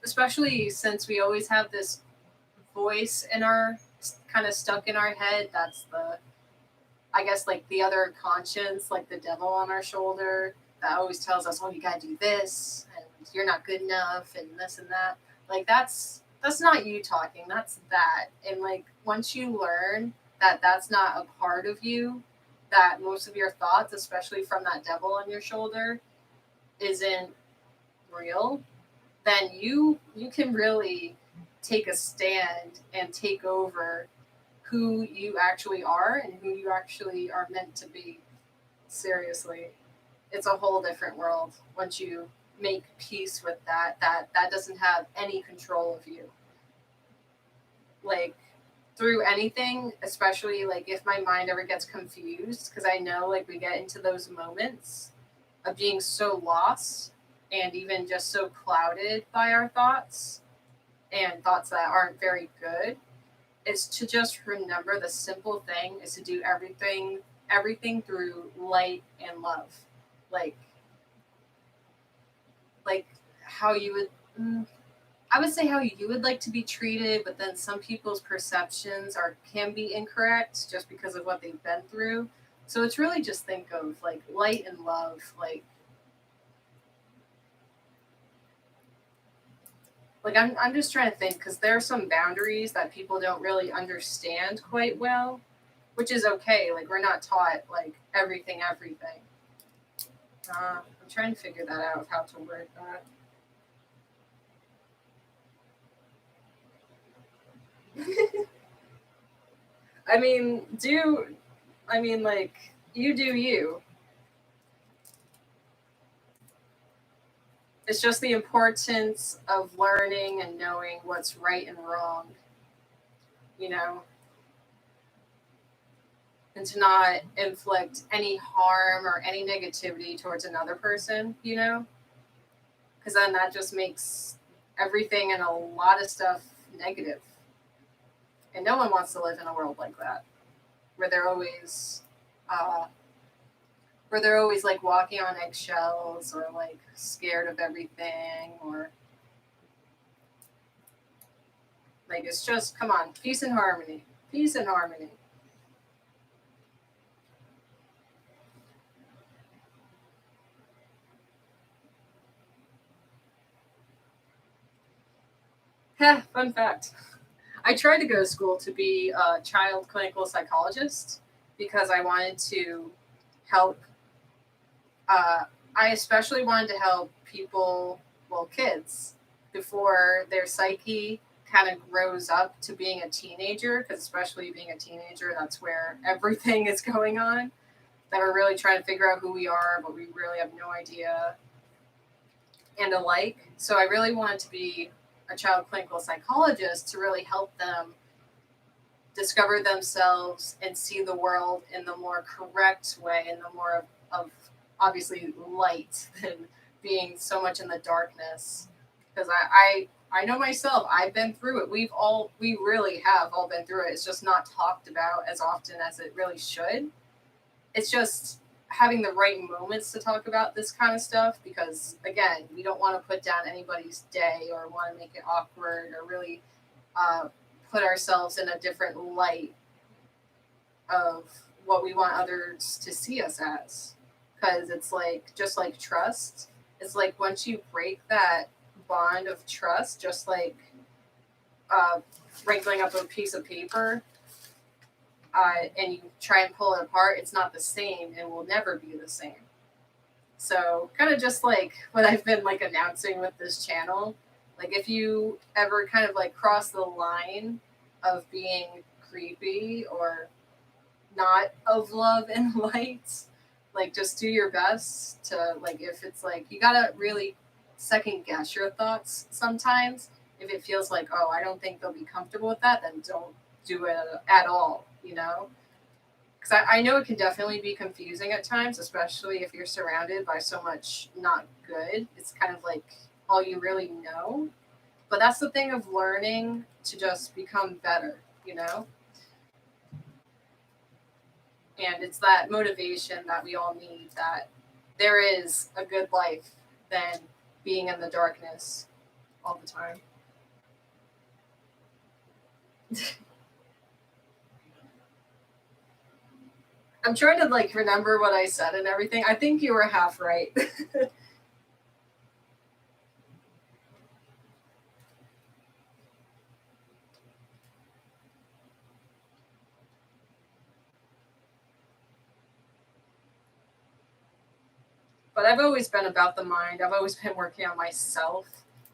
Especially since we always have this voice in our kind of stuck in our head. That's I guess, like the other conscience, like the devil on our shoulder that always tells us, oh, you gotta do this and you're not good enough and this and that. Like that's not you talking, that's that. And like once you learn that that's not a part of you, that most of your thoughts, especially from that devil on your shoulder, isn't real, then you can really take a stand and take over who you actually are and who you actually are meant to be. Seriously, it's a whole different world once you make peace with that doesn't have any control of you. Like through anything, especially like if my mind ever gets confused, because I know like we get into those moments of being so lost and even just so clouded by our thoughts and thoughts that aren't very good, is to just remember the simple thing is to do everything through light and love. like like how you would I would say how you would like to be treated, but then some people's perceptions can be incorrect just because of what they've been through. So it's really just think of like light and love. Like I'm just trying to think, because there are some boundaries that people don't really understand quite well, which is okay. Like we're not taught like everything. I'm trying to figure that out, how to word that. I mean, like you do you. It's just the importance of learning and knowing what's right and wrong, you know, and to not inflict any harm or any negativity towards another person, because then that just makes everything and a lot of stuff negative. And no one wants to live in a world like that, where they're always, uh, like walking on eggshells or like scared of everything, or like it's just come on, peace and harmony. Heh, fun fact. I tried to go to school to be a child clinical psychologist because I wanted to help. Uh, I especially wanted to help people, well, kids, before their psyche kind of grows up to being a teenager, because especially being a teenager, that's where everything is going on, that we're really trying to figure out who we are, but we really have no idea, and alike. So I really wanted to be a child clinical psychologist to really help them discover themselves and see the world in the more correct way, in the more of obviously light than being so much in the darkness. Because I know myself, I've been through it. We really have all been through it. It's just not talked about as often as it really should. It's just having the right moments to talk about this kind of stuff, because again, we don't want to put down anybody's day or want to make it awkward or really put ourselves in a different light of what we want others to see us as. Because it's like, just like trust, it's like once you break that bond of trust, just like wrinkling up a piece of paper, and you try and pull it apart, it's not the same and will never be the same. So kind of just like what I've been like announcing with this channel, like if you ever kind of like cross the line of being creepy or not of love and light, like just do your best to, like, if it's like you gotta really second guess your thoughts sometimes. If it feels like, oh, I don't think they'll be comfortable with that, then don't do it at all, you know? Because I know it can definitely be confusing at times, especially if you're surrounded by so much not good. It's kind of like all you really know. But that's the thing of learning to just become better, you know? And it's that motivation that we all need, that there is a good life than being in the darkness all the time. I'm trying to like remember what I said and everything. I think you were half right. But I've always been about the mind. I've always been working on myself,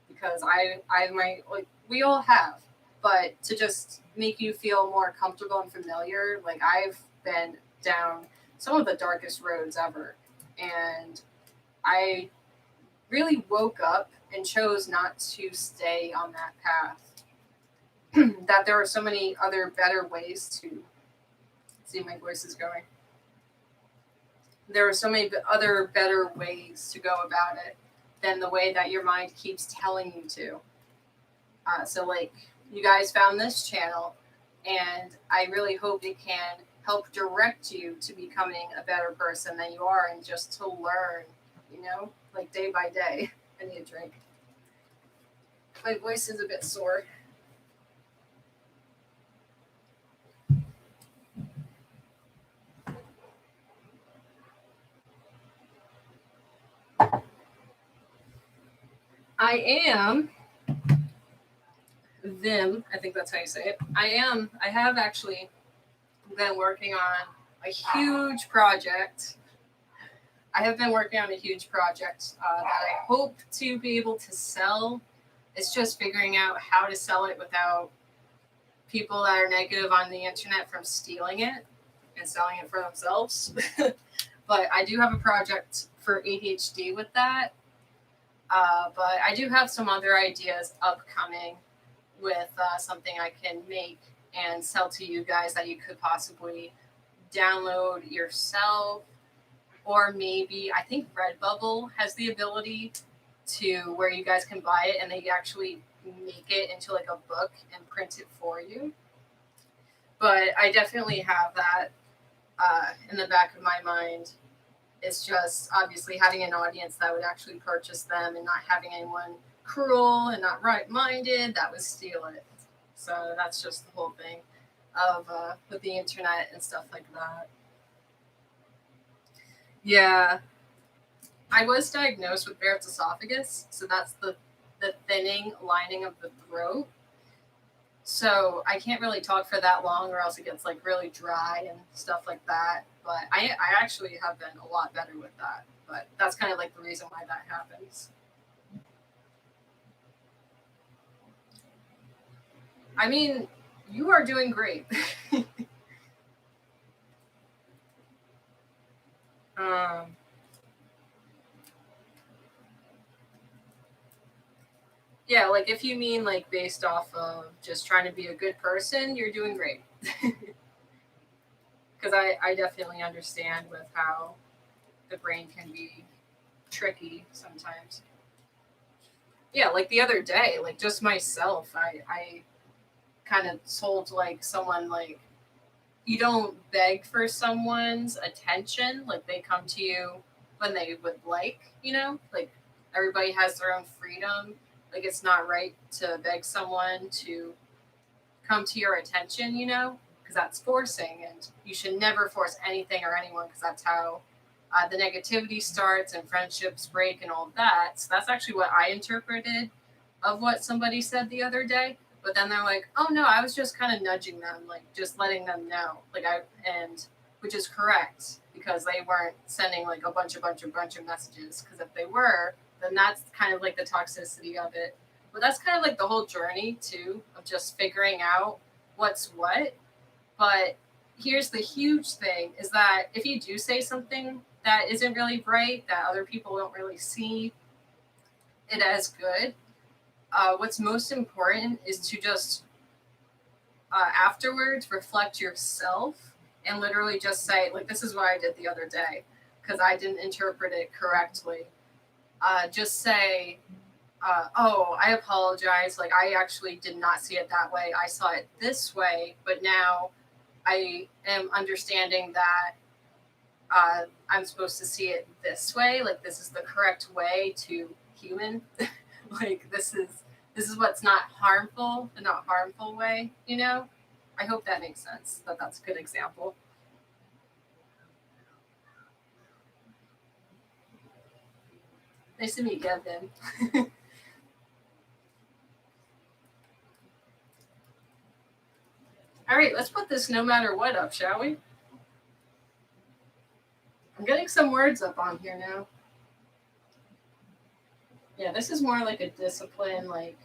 because I might, like, we all have, but to just make you feel more comfortable and familiar, like I've been down some of the darkest roads ever, and I really woke up and chose not to stay on that path. That there are so many other better ways to see, my voice is going. There are so many other better ways to go about it than the way that your mind keeps telling you to. So, like, you guys found this channel, and I really hope it can help direct you to becoming a better person than you are, and just to learn, you know, like day by day. I need a drink. My voice is a bit sore. I am Vim, I think that's how you say it. I have actually been working on a huge project. I have been working on a huge project that I hope to be able to sell. It's just figuring out how to sell it without people that are negative on the internet from stealing it and selling it for themselves. But I do have a project for ADHD with that. But I do have some other ideas upcoming with something I can make and sell to you guys that you could possibly download yourself, or maybe I think Redbubble has the ability to where you guys can buy it and they actually make it into like a book and print it for you. But I definitely have that in the back of my mind. It's just obviously having an audience that would actually purchase them, and not having anyone cruel and not right-minded that would steal it. So that's just the whole thing of with the internet and stuff like that. Yeah, I was diagnosed with Barrett's esophagus, so that's the thinning lining of the throat. So I can't really talk for that long, or else it gets like really dry and stuff like that. But I actually have been a lot better with that. But that's kind of like the reason why that happens. I mean, you are doing great. um, yeah, like if you mean like based off of just trying to be a good person, you're doing great. Because I definitely understand with how the brain can be tricky sometimes. Yeah, like the other day, like just myself, I kind of told like someone like you don't beg for someone's attention, like they come to you when they would like everybody has their own freedom. Like it's not right to beg someone to come to your attention, because that's forcing, and you should never force anything or anyone because that's how the negativity starts and friendships break and all of that. So that's actually what I interpreted of what somebody said the other day. But then they're like, "Oh no, I was just kind of nudging them, like just letting them know." And which is correct because they weren't sending like a bunch of messages. Because if they were, then that's kind of like the toxicity of it. But that's kind of like the whole journey too of just figuring out what's what. But here's the huge thing is that if you do say something that isn't really bright, that other people don't really see it as good, what's most important is to just afterwards reflect yourself and literally just say, like, this is what I did the other day because I didn't interpret it correctly. Just say, oh, I apologize. Like, I actually did not see it that way. I saw it this way, but now I am understanding that I'm supposed to see it this way. Like, this is the correct way to human. Like, this is what's not harmful, the not harmful way. I hope that makes sense. That's a good example. Nice to meet Kevin. All right, let's put this no matter what up, shall we? I'm getting some words up on here now. Yeah, this is more like a discipline, like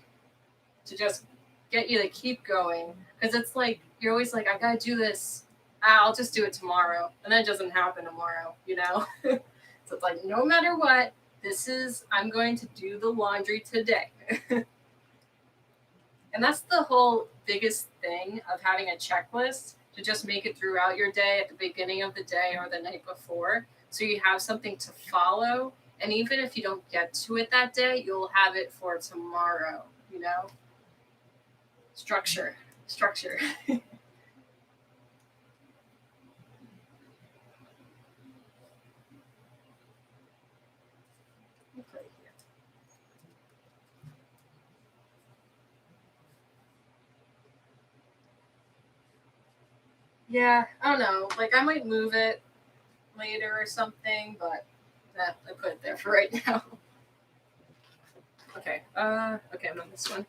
to just get you to keep going. Because it's like, you're always like, I gotta do this. I'll just do it tomorrow. And then it doesn't happen tomorrow? So it's like, no matter what, I'm going to do the laundry today. And that's the whole biggest thing of having a checklist to just make it throughout your day at the beginning of the day or the night before. So you have something to follow. And even if you don't get to it that day, you'll have it for tomorrow. Structure. Structure. Yeah, I don't know. Like, I might move it later or something, but I put it there for right now. Okay. Okay, I'm on this one.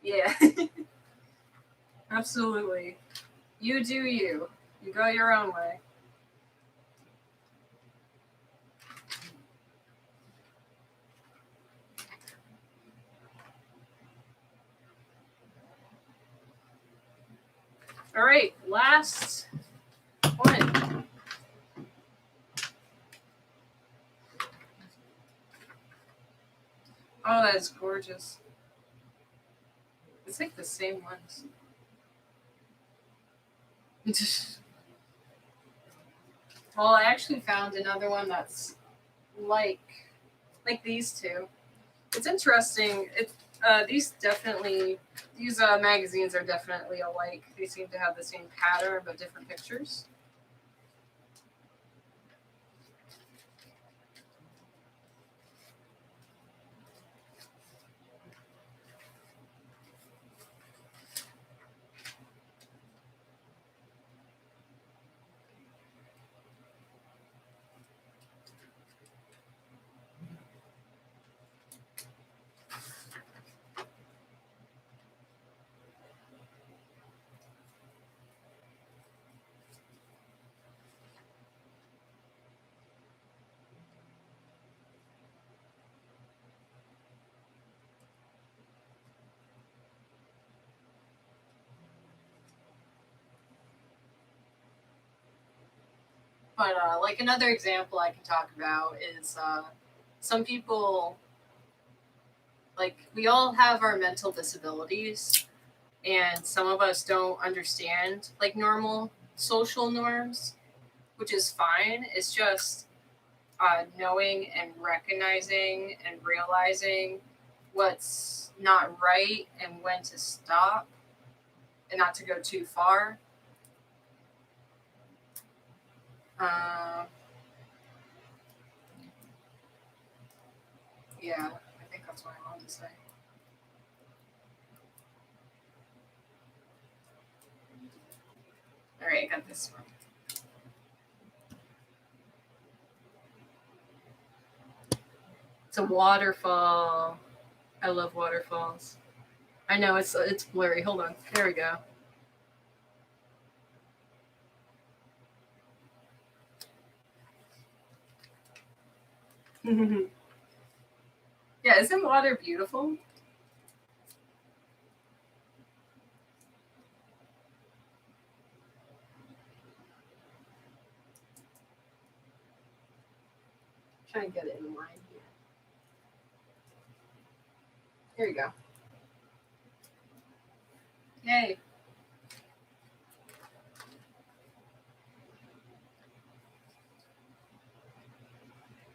Yeah. Absolutely. You do you. You go your own way. All right, last one. Oh, that is gorgeous. It's like the same ones. Well, I actually found another one that's like like these two. It's interesting. These magazines are definitely alike. They seem to have the same pattern but different pictures. But like another example I can talk about is some people, like we all have our mental disabilities, and some of us don't understand like normal social norms, which is fine. It's just knowing and recognizing and realizing what's not right and when to stop and not to go too far. Uh, yeah, I think that's what I wanted to say. All right, I got this one. It's a waterfall. I love waterfalls. I know it's blurry. Hold on. There we go. Yeah, isn't water beautiful? Try and get it in line here. Here you go. Yay.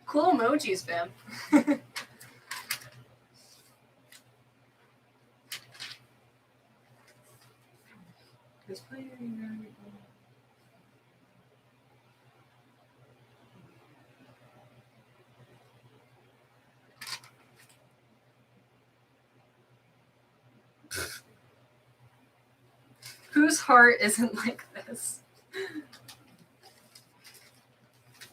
Cool emojis, fam. Whose heart isn't like this?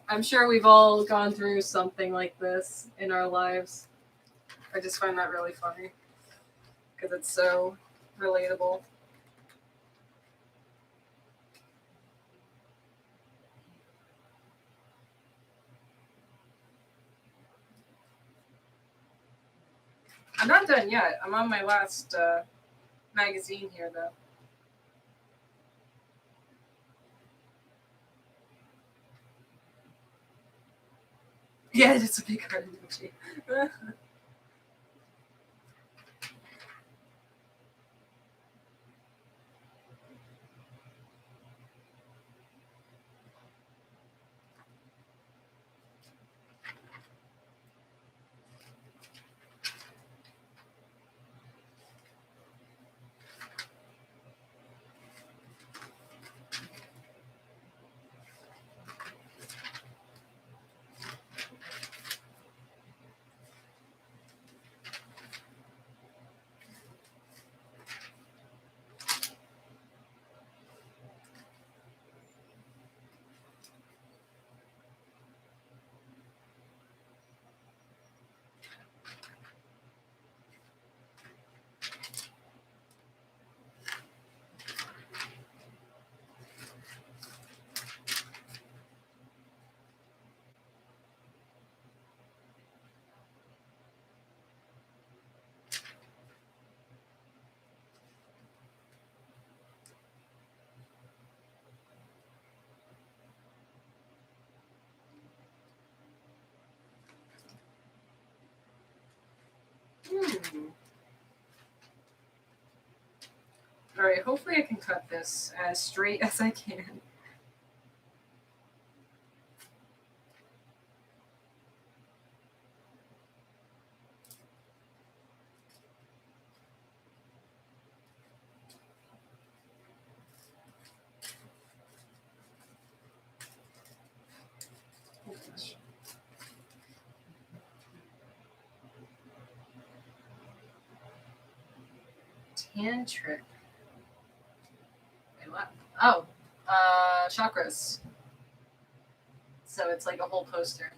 I'm sure we've all gone through something like this in our lives. I just find that really funny because it's so relatable. I'm not done yet. I'm on my last magazine here, though. Yeah, it's a big heart emoji. All right, hopefully I can cut this as straight as I can. Tantric. Wait, what? Oh, chakras. So it's like a whole poster.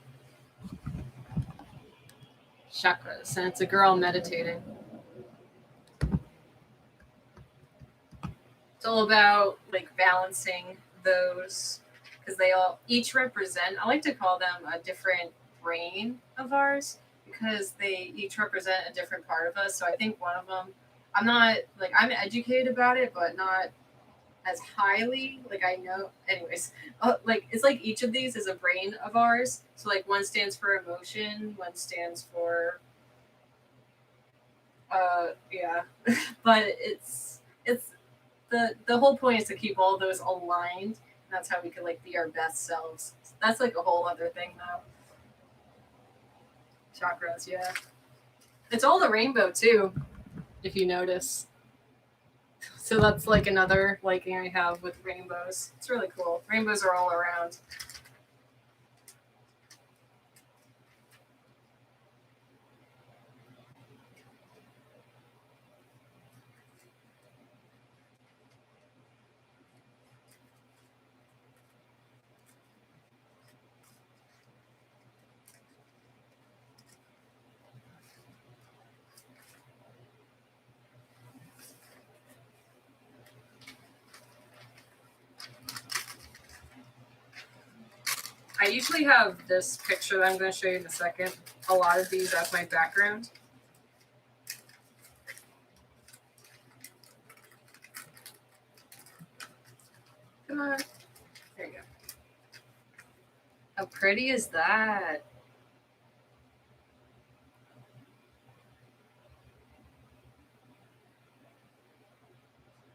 Chakras, and it's a girl meditating. It's all about like balancing those because they all each represent. I like to call them a different brain of ours because they each represent a different part of us. So I think one of them, I'm not like I'm educated about it, but not as highly. Like I know, anyways. Like it's like each of these is a brain of ours. So like one stands for emotion, one stands for yeah, but it's the whole point is to keep all those aligned. That's how we can like be our best selves. That's like a whole other thing though. Chakras, yeah. It's all the rainbow too, if you notice. So that's like another liking I have with rainbows. It's really cool. Rainbows are all around. I usually have this picture that I'm going to show you in a second. A lot of these as my background. Come on. There you go. How pretty is that?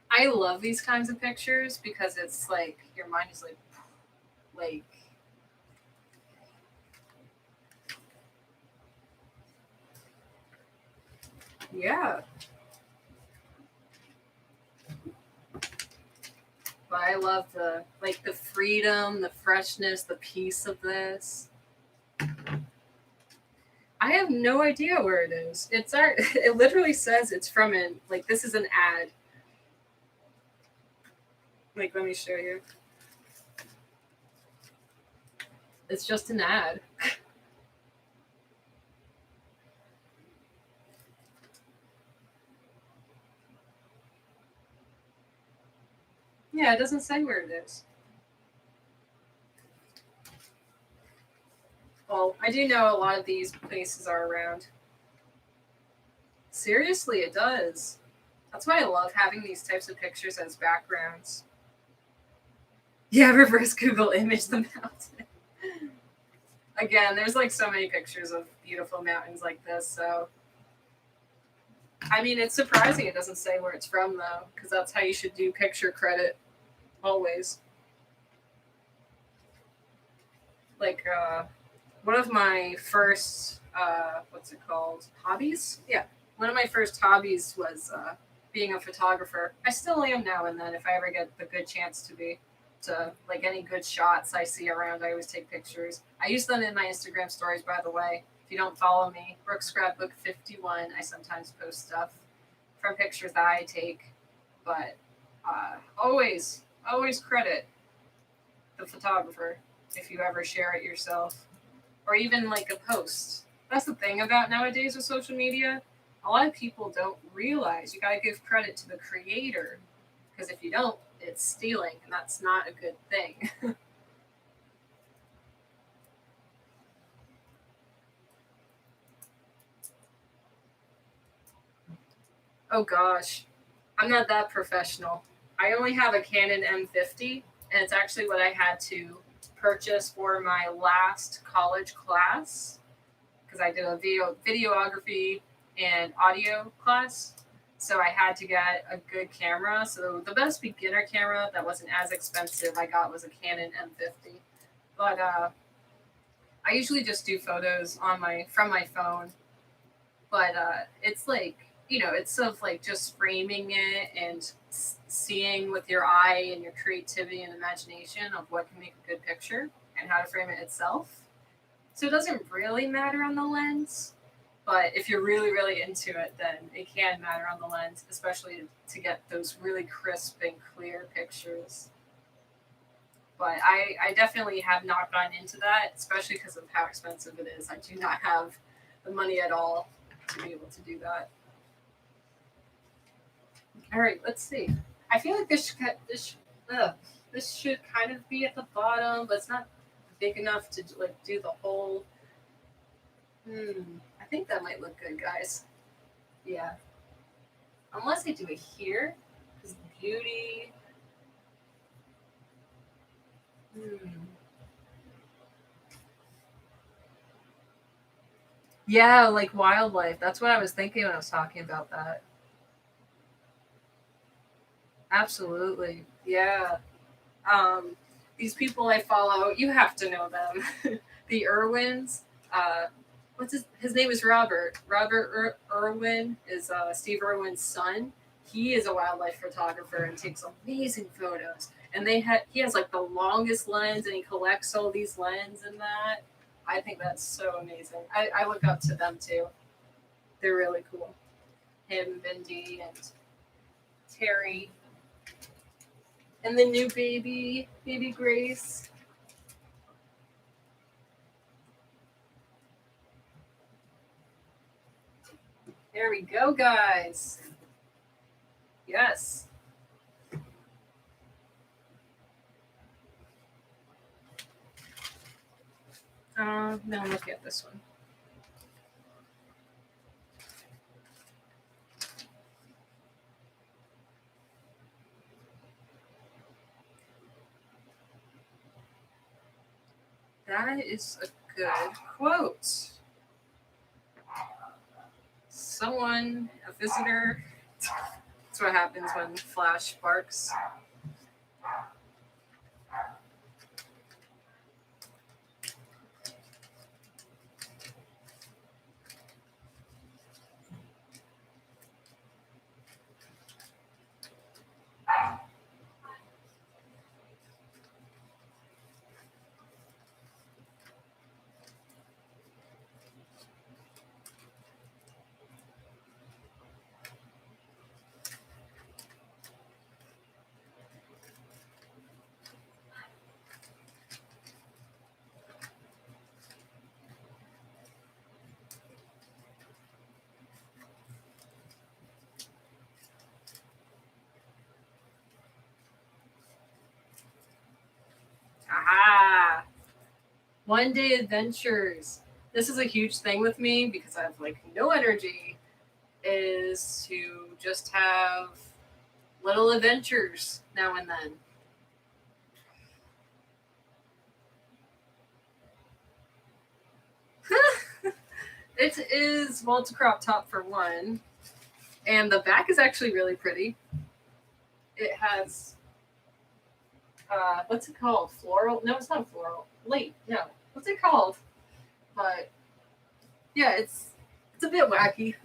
I love these kinds of pictures because it's like your mind is like yeah. But I love the freedom, the freshness, the peace of this. I have no idea where it is. It's our. It literally says it's from an like this is an ad. Like let me show you. It's just an ad. Yeah, it doesn't say where it is. Well, I do know a lot of these places are around. Seriously, it does. That's why I love having these types of pictures as backgrounds. Yeah, reverse Google image the mountain. Again, there's like so many pictures of beautiful mountains like this, so I mean, it's surprising it doesn't say where it's from though, because that's how you should do picture credit always. Like one of my first what's it called hobbies? Yeah, one of my first hobbies was being a photographer. I still am now and then if I ever get the good chance to be. To like any good shots I see around, I always take pictures. I use them in my Instagram stories, by the way. If you don't follow me, Brooke Scrapbook 51, I sometimes post stuff from pictures that I take. But always credit the photographer if you ever share it yourself, or even like a post. That's the thing about nowadays with social media. A lot of people don't realize you got to give credit to the creator because if you don't, it's stealing, and that's not a good thing. Oh gosh, I'm not that professional. I only have a Canon M50, and it's actually what I had to purchase for my last college class because I did a videography and audio class. So I had to get a good camera. So the best beginner camera that wasn't as expensive I got was a Canon M50. But I usually just do photos on my from my phone. But it's like it's of like just framing it and seeing with your eye and your creativity and imagination of what can make a good picture and how to frame it itself. So it doesn't really matter on the lens, but if you're really, really into it, then it can matter on the lens, especially to get those really crisp and clear pictures. But I definitely have not gotten into that, especially because of how expensive it is. I do not have the money at all to be able to do that. All right, let's see. I feel like this should kind of be at the bottom, but it's not big enough to like do the whole. I think that might look good, guys. Yeah, unless I do it here, because beauty. Hmm. Yeah, like wildlife. That's what I was thinking when I was talking about that. Absolutely. Yeah. Um, these people I follow, you have to know them. The Irwins. Uh, what's his name is Robert. Irwin is Steve Irwin's son. He is a wildlife photographer and takes amazing photos. And he has like the longest lens, and he collects all these lenses and that. I think that's so amazing. I look up to them too. They're really cool. Him, Mindy, and Terry, and the new baby Grace. There we go, guys. Yes. Now look at this one. That is a good quote. Someone, a visitor. That's what happens when Flash barks. Aha! One day adventures. This is a huge thing with me because I have like no energy. Is to just have little adventures now and then. It is, well, it's a crop top for one, and the back is actually really pretty. It has what's it called? Floral? No, it's not floral. Late. No, what's it called? But yeah, it's a bit wacky,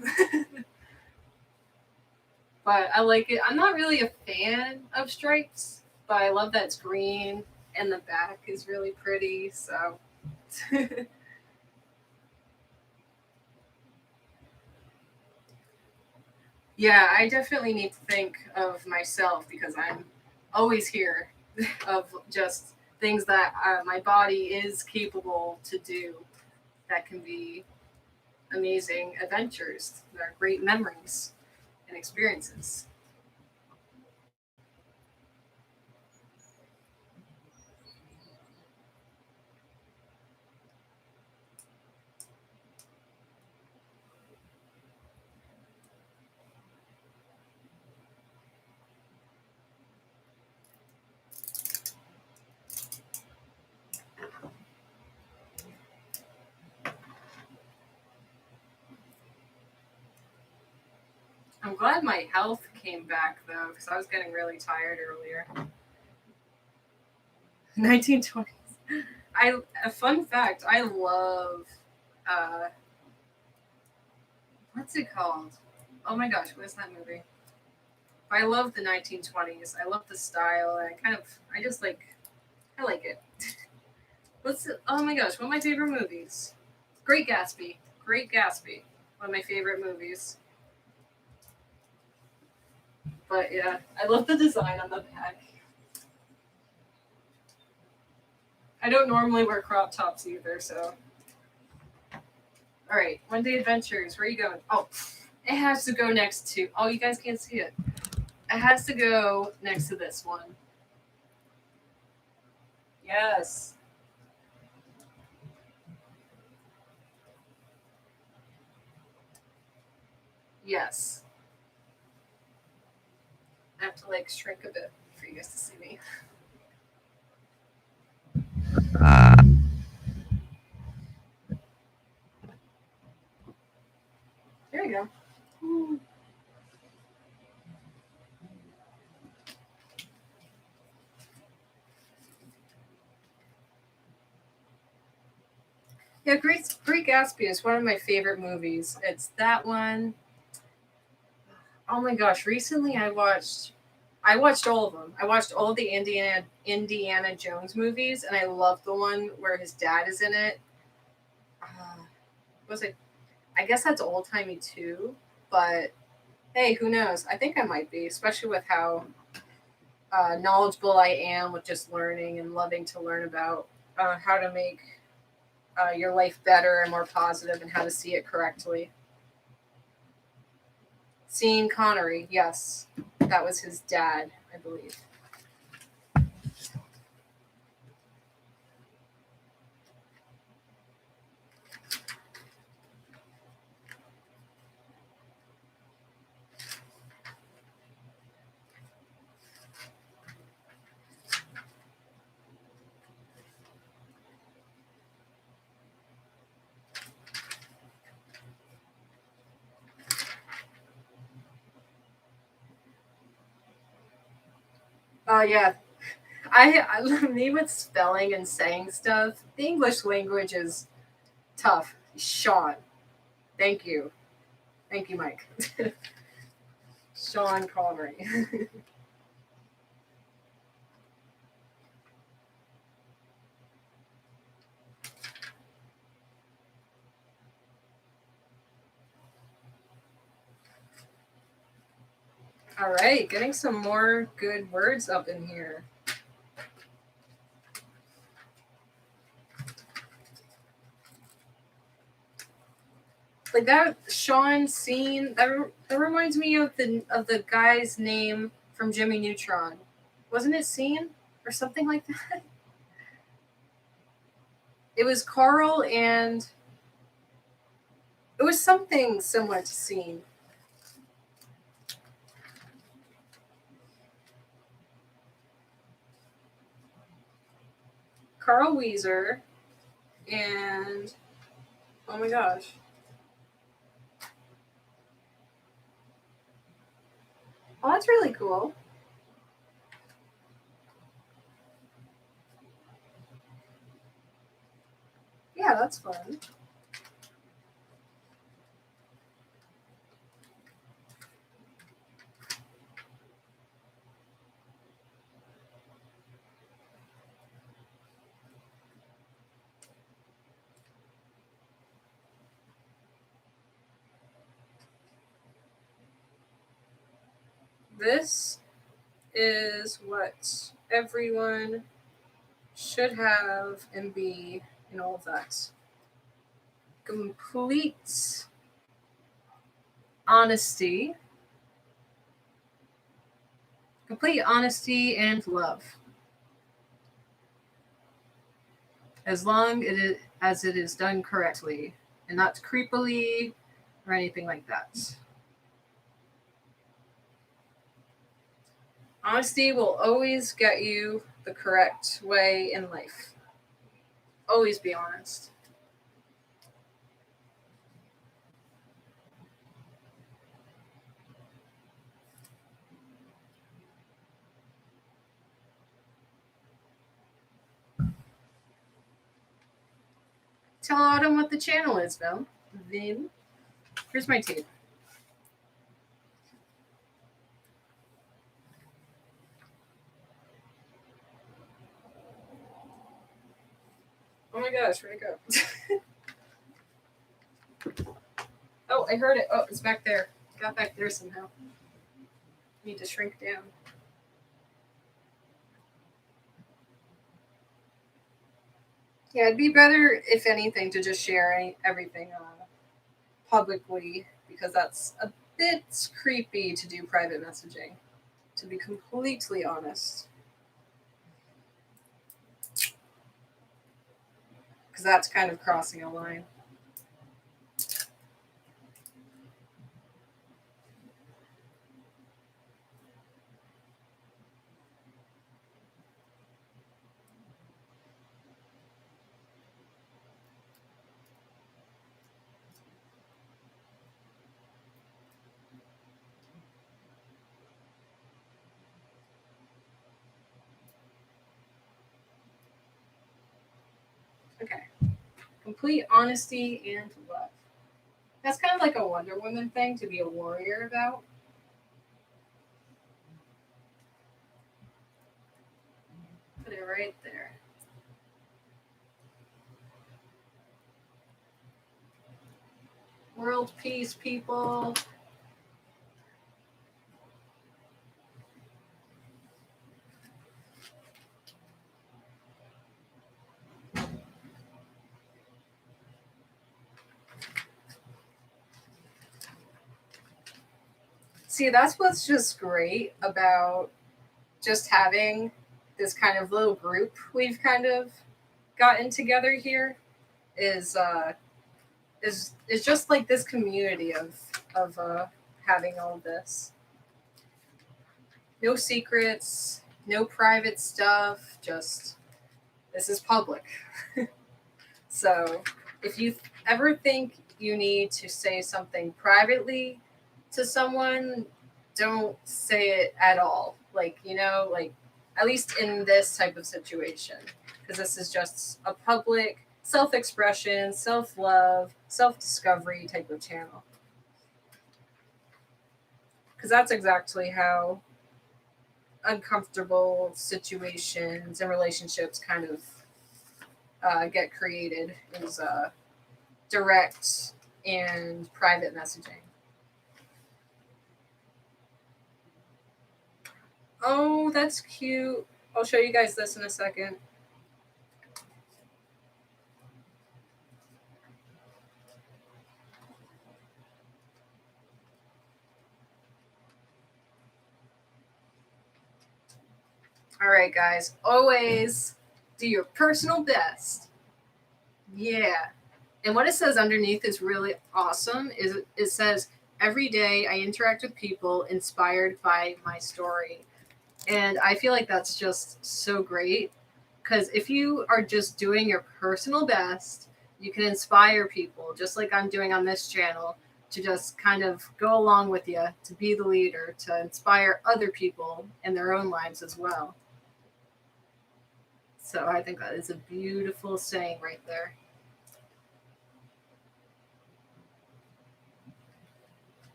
but I like it. I'm not really a fan of stripes, but I love that it's green and the back is really pretty. So yeah, I definitely need to think of myself because I'm always here of just things that my body is capable to do that can be amazing adventures that are great memories and experiences. I'm glad my health came back though because I was getting really tired earlier. 1920s. I a fun fact. I love uh, what's it called? Oh my gosh, what is that movie? I love the 1920s. I love the style. And I just I like it. Oh my gosh, one of my favorite movies. Great Gatsby. Great Gatsby. One of my favorite movies. But yeah, I love the design on the back. I don't normally wear crop tops either, so. All right, one day adventures. Where are you going? Oh, it has to go next to. Oh, you guys can't see it. It has to go next to this one. Yes. Yes. I have to like shrink a bit for you guys to see me. There you go. Ooh. Yeah, Great Gatsby is one of my favorite movies. It's that one. Oh my gosh! Recently, I watched all of them. I watched all of the Indiana Jones movies, and I love the one where his dad is in it. Uh, was it? I guess that's old timey too, but hey, who knows? I think I might be, especially with how knowledgeable I am with just learning and loving to learn about how to make your life better and more positive and how to see it correctly. Sean Connery, yes, that was his dad, I believe. Yeah, I me with spelling and saying stuff. The English language is tough. Sean, thank you, Mike. Sean Connery. All right, getting some more good words up in here. Like that Sean scene that reminds me of the guy's name from Jimmy Neutron. Wasn't it Scene or something like that? It was Carl and it was something similar to Scene. Carl Weezer and oh my gosh. Oh, that's really cool. Yeah, that's fun. This is what everyone should have and be in all of that. Complete honesty, complete honesty and love, as long as it is done correctly and not creepily or anything like that. Honesty will always get you the correct way in life. Always be honest. Tell Autumn what the channel is, Bill. Then here's my tape. Oh my gosh, where'd it go? Oh, I heard it. Oh, it's back there. Got back there somehow. Need to shrink down. Yeah, it'd be better, if anything, to just share everything publicly because that's a bit creepy to do private messaging, to be completely honest. Because that's kind of crossing a line. Okay. Complete honesty and love. That's kind of like a Wonder Woman thing to be a warrior about. Put it right there. World peace, people. See, that's what's just great about just having this kind of little group we've kind of gotten together here is is just like this community of having all this. No secrets, no private stuff, just this is public. So if you ever think you need to say something privately to someone, don't say it at all. Like, like at least in this type of situation, because this is just a public self expression, self love, self discovery type of channel. Because that's exactly how uncomfortable situations and relationships kind of get created is direct and private messaging. Oh, that's cute. I'll show you guys this in a second. All right, guys. Always do your personal best. Yeah. And what it says underneath is really awesome. Is it says every day I interact with people inspired by my story. And I feel like that's just so great because if you are just doing your personal best, you can inspire people just like I'm doing on this channel to just kind of go along with you, to be the leader, to inspire other people in their own lives as well. So I think that is a beautiful saying right there.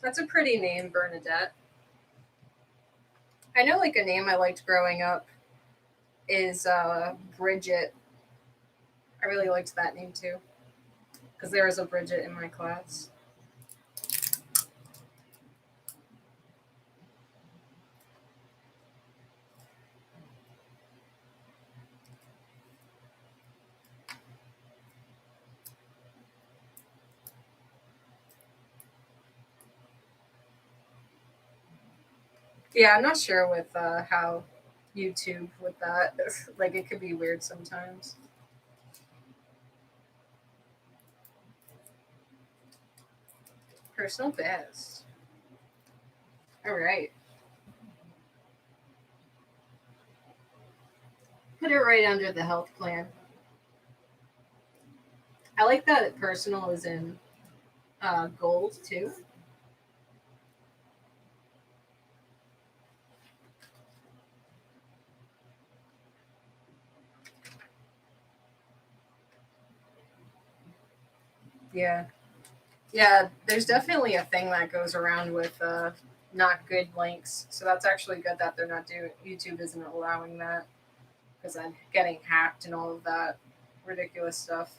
That's a pretty name, Bernadette. I know like a name I liked growing up is Bridget. I really liked that name too because there was a Bridget in my class. Yeah, I'm not sure with how YouTube with that. Like it could be weird sometimes. Personal best. All right. Put it right under the health plan. I like that personal is in gold too. Yeah. Yeah, there's definitely a thing that goes around with not good links. So that's actually good that they're not doing YouTube isn't allowing that because I'm getting hacked and all of that ridiculous stuff.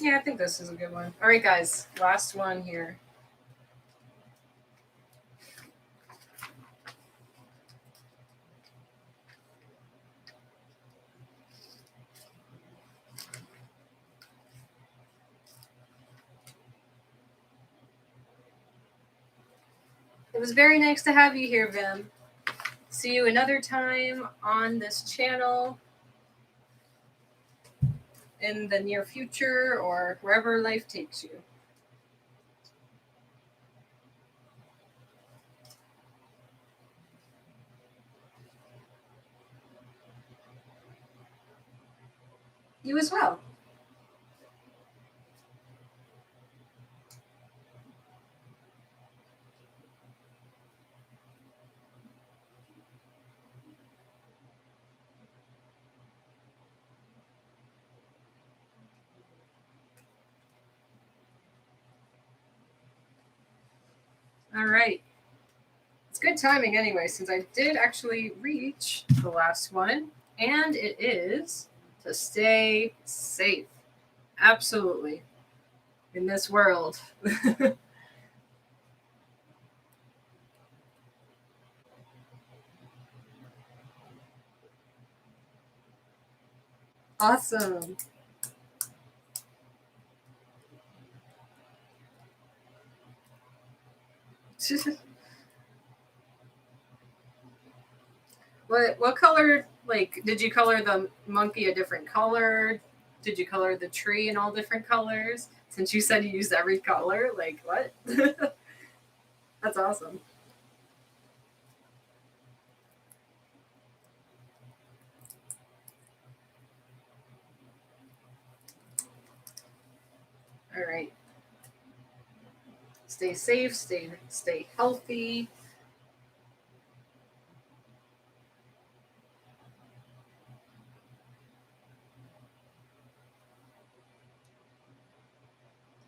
Yeah, I think this is a good one. All right, guys, last one here. It was very nice to have you here, Vim. See you another time on this channel in the near future or wherever life takes you. You as well. All right. It's good timing anyway, since I did actually reach the last one, and it is to stay safe. Absolutely. In this world. Awesome. What color, like, did you color the monkey a different color? Did you color the tree in all different colors? Since you said you used every color, like, what? That's awesome. All right. Stay safe, stay healthy.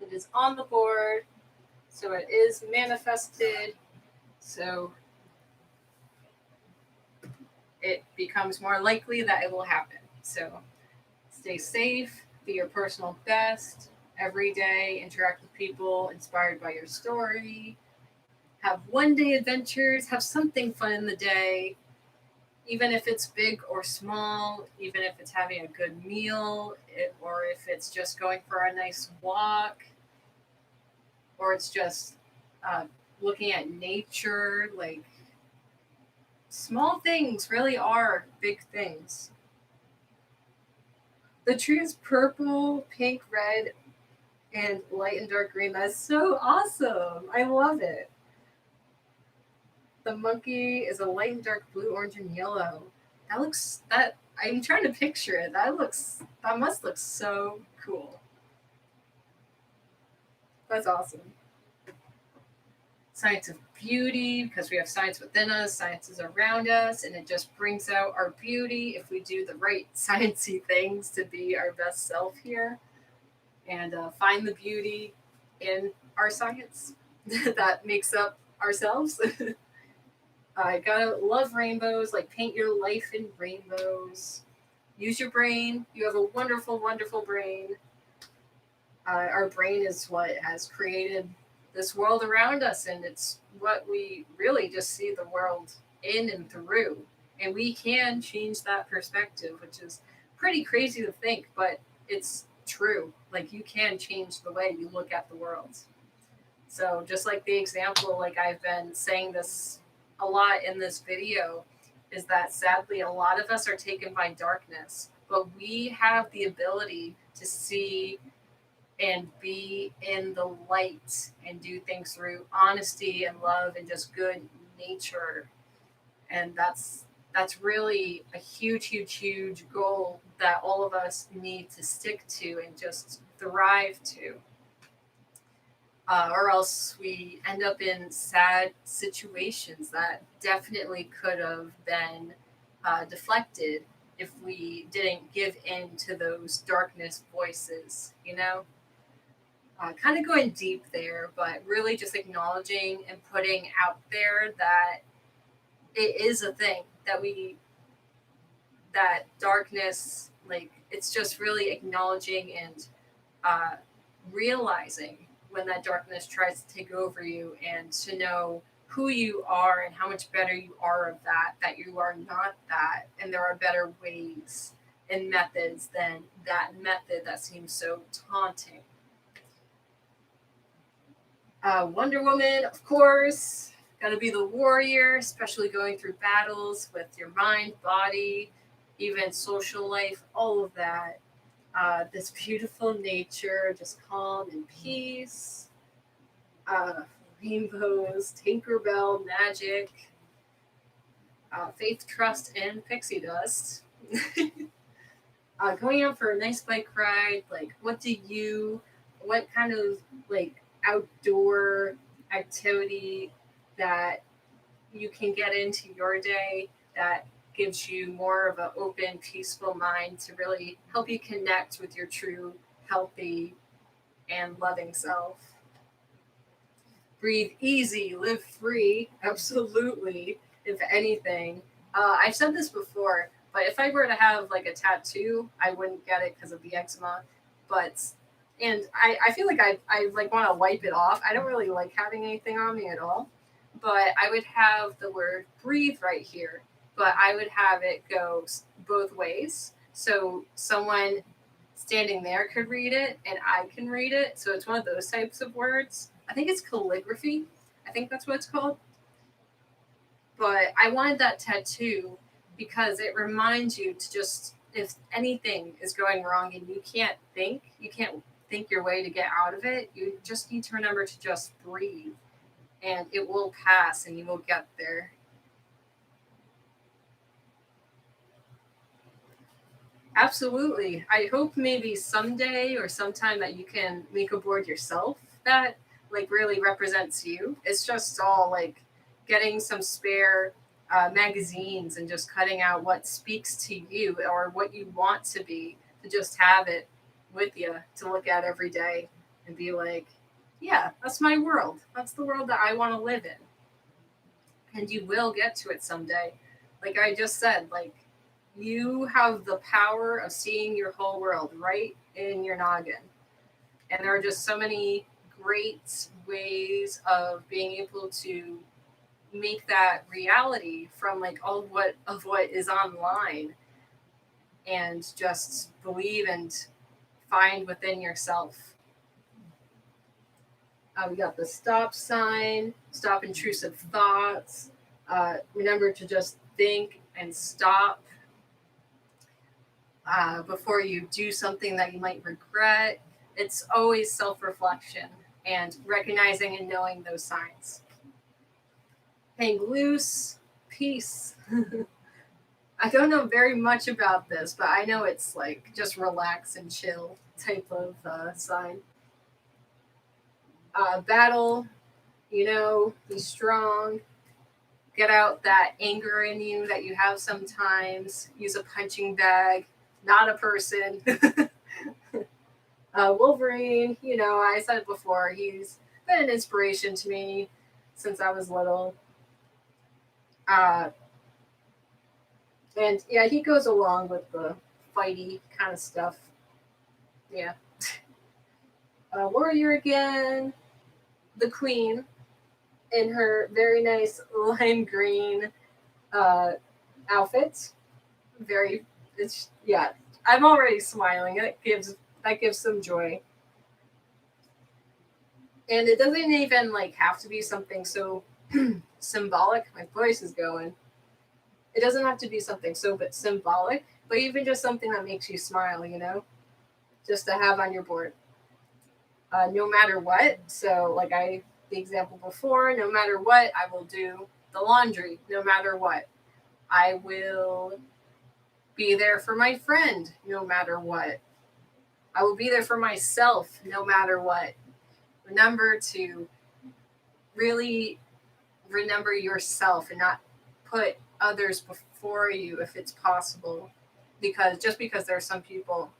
It is on the board, so it is manifested. So it becomes more likely that it will happen. So stay safe, be your personal best every day, interact with people inspired by your story, have one day adventures, have something fun in the day, even if it's big or small, even if it's having a good meal, or if it's just going for a nice walk, or it's just uh, looking at nature. Like, small things really are big things. The tree is purple, pink, red, and light and dark green. That's so awesome. I love it. The monkey is a light and dark blue, orange, and yellow. That I'm trying to picture it. That must look so cool. That's awesome. Science of beauty, because we have science within us, science is around us, and it just brings out our beauty if we do the right sciencey things to be our best self here and find the beauty in our science that makes up ourselves. I gotta love rainbows, like paint your life in rainbows. Use your brain. You have a wonderful, wonderful brain. Our brain is what has created this world around us, and it's what we really just see the world in and through. And we can change that perspective, which is pretty crazy to think, but it's true. Like, you can change the way you look at the world. So, just like the example, like I've been saying this a lot in this video, is that sadly a lot of us are taken by darkness, but we have the ability to see and be in the light and do things through honesty and love and just good nature. And that's really a huge goal that all of us need to stick to and just thrive to, or else we end up in sad situations that definitely could have been deflected if we didn't give in to those darkness voices, you know? Kind of going deep there, but really just acknowledging and putting out there that it is a thing that darkness, like, it's just really acknowledging and realizing when that darkness tries to take over you, and to know who you are and how much better you are of that you are not that, and there are better ways and methods than that method that seems so taunting. Wonder Woman, of course, gotta be the warrior, especially going through battles with your mind, body, even social life, all of that. This beautiful nature, just calm and peace. Uh, Rainbows, Tinkerbell, magic, faith, trust, and pixie dust. Going out for a nice bike ride, like what kind of like outdoor activity that you can get into your day that gives you more of an open, peaceful mind to really help you connect with your true, healthy, and loving self. Breathe easy, live free, absolutely, if anything. I've said this before, but if I were to have like a tattoo, I wouldn't get it because of the eczema. But and I feel like I like want to wipe it off. I don't really like having anything on me at all. But I would have the word breathe right here. But I would have it go both ways. So someone standing there could read it and I can read it. So it's one of those types of words. I think it's calligraphy. I think that's what it's called. But I wanted that tattoo because it reminds you to just, if anything is going wrong and you can't think your way to get out of it, you just need to remember to just breathe and it will pass and you will get there. Absolutely. I hope maybe someday or sometime that you can make a board yourself that like really represents you. It's just all like getting some spare magazines and just cutting out what speaks to you or what you want to be, to just have it with you to look at every day and be like, yeah, that's my world. That's the world that I want to live in. And you will get to it someday. Like I just said, like you have the power of seeing your whole world right in your noggin. And there are just so many great ways of being able to make that reality from like all of what is online, and just believe and find within yourself. We got the stop sign, stop intrusive thoughts. Remember to just think and stop before you do something that you might regret. It's always self reflection and recognizing and knowing those signs. Hang loose, peace. I don't know very much about this, but I know it's like just relax and chill type of sign. Battle, be strong, get out that anger in you that you have sometimes, use a punching bag, not a person. Wolverine, I said before, he's been an inspiration to me since I was little. Uh, and yeah, he goes along with the fighty kind of stuff. Yeah. Warrior again, the queen in her very nice lime green uh, outfit. Very, it's, yeah, I'm already smiling. That gives some joy. And it doesn't even like have to be something so symbolic. My voice is going. It doesn't have to be something so but symbolic, but even just something that makes you smile, just to have on your board. No matter what. So, like the example before, no matter what, I will do the laundry. No matter what, I will be there for my friend. No matter what, I will be there for myself. No matter what. Remember to really remember yourself and not put others before you if it's possible. Because just because there are some people,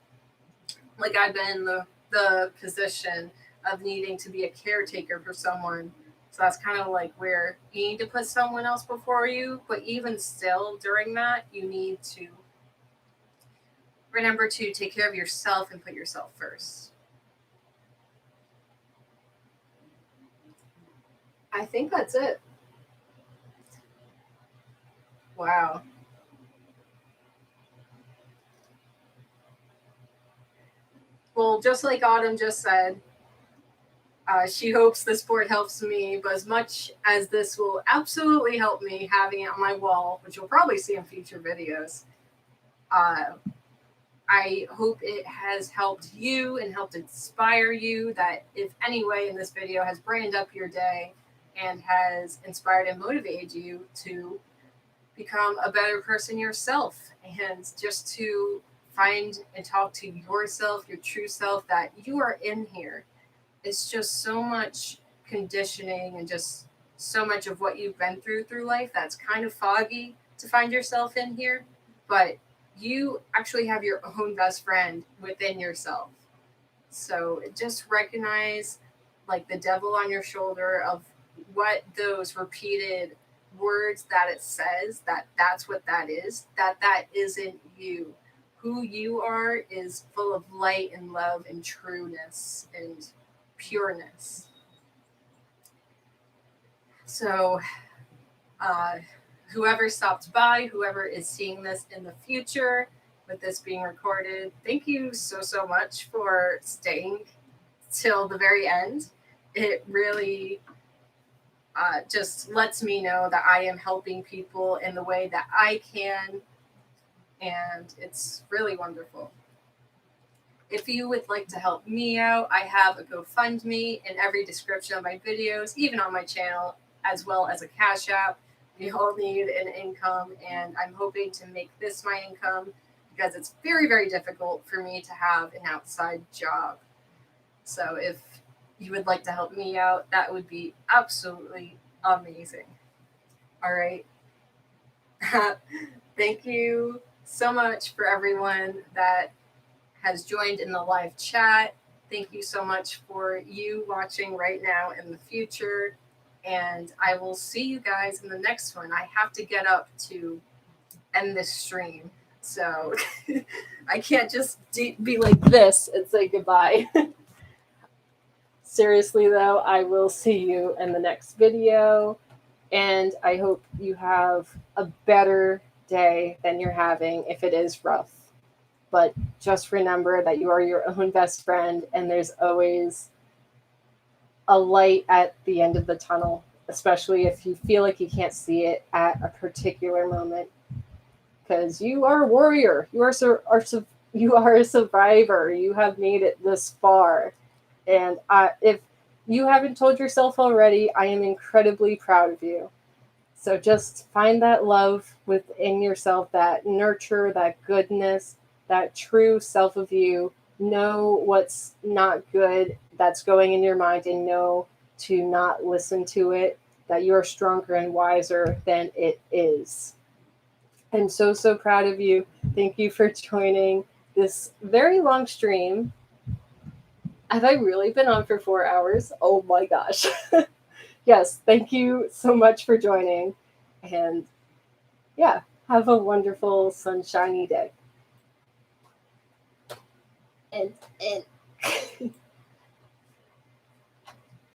like I've been in the position of needing to be a caretaker for someone. So that's kind of like where you need to put someone else before you. But even still, during that, you need to remember to take care of yourself and put yourself first. I think that's it. Wow. Well, just like Autumn just said, she hopes this board helps me, but as much as this will absolutely help me having it on my wall, which you'll probably see in future videos, uh, I hope it has helped you and helped inspire you, that if any way in this video has brightened up your day and has inspired and motivated you to become a better person yourself, and just to find and talk to yourself, your true self, that you are in here. It's just so much conditioning and just so much of what you've been through life that's kind of foggy to find yourself in here. But you actually have your own best friend within yourself. So just recognize like the devil on your shoulder of what those repeated words that it says, that's what that is, that isn't you. Who you are is full of light and love and trueness and pureness. So uh, whoever stopped by, whoever is seeing this in the future with this being recorded, thank you so much for staying till the very end. It really just lets me know that I am helping people in the way that I can, and it's really wonderful. If you would like to help me out, I have a GoFundMe in every description of my videos, even on my channel, as well as a Cash App. We all need an income, and I'm hoping to make this my income because it's very difficult for me to have an outside job. So if you would like to help me out, that would be absolutely amazing. All right. Thank you so much for everyone that has joined in the live chat. Thank you so much for you watching right now in the future. And I will see you guys in the next one. I have to get up to end this stream. So I can't just be like this and say goodbye. Seriously, though, I will see you in the next video. And I hope you have a better day than you're having if it is rough. But just remember that you are your own best friend, and there's always a light at the end of the tunnel, especially if you feel like you can't see it at a particular moment. Because you are a warrior. You are a survivor. You have made it this far. And if you haven't told yourself already, I am incredibly proud of you. So just find that love within yourself, that nurture, that goodness, that true self of you. Know what's not good that's going in your mind and know to not listen to it, that you are stronger and wiser than it is. I'm so proud of you. Thank you for joining this very long stream. Have I really been on for 4 hours? Oh my gosh. Yes, thank you so much for joining. And yeah, have a wonderful sunshiny day. And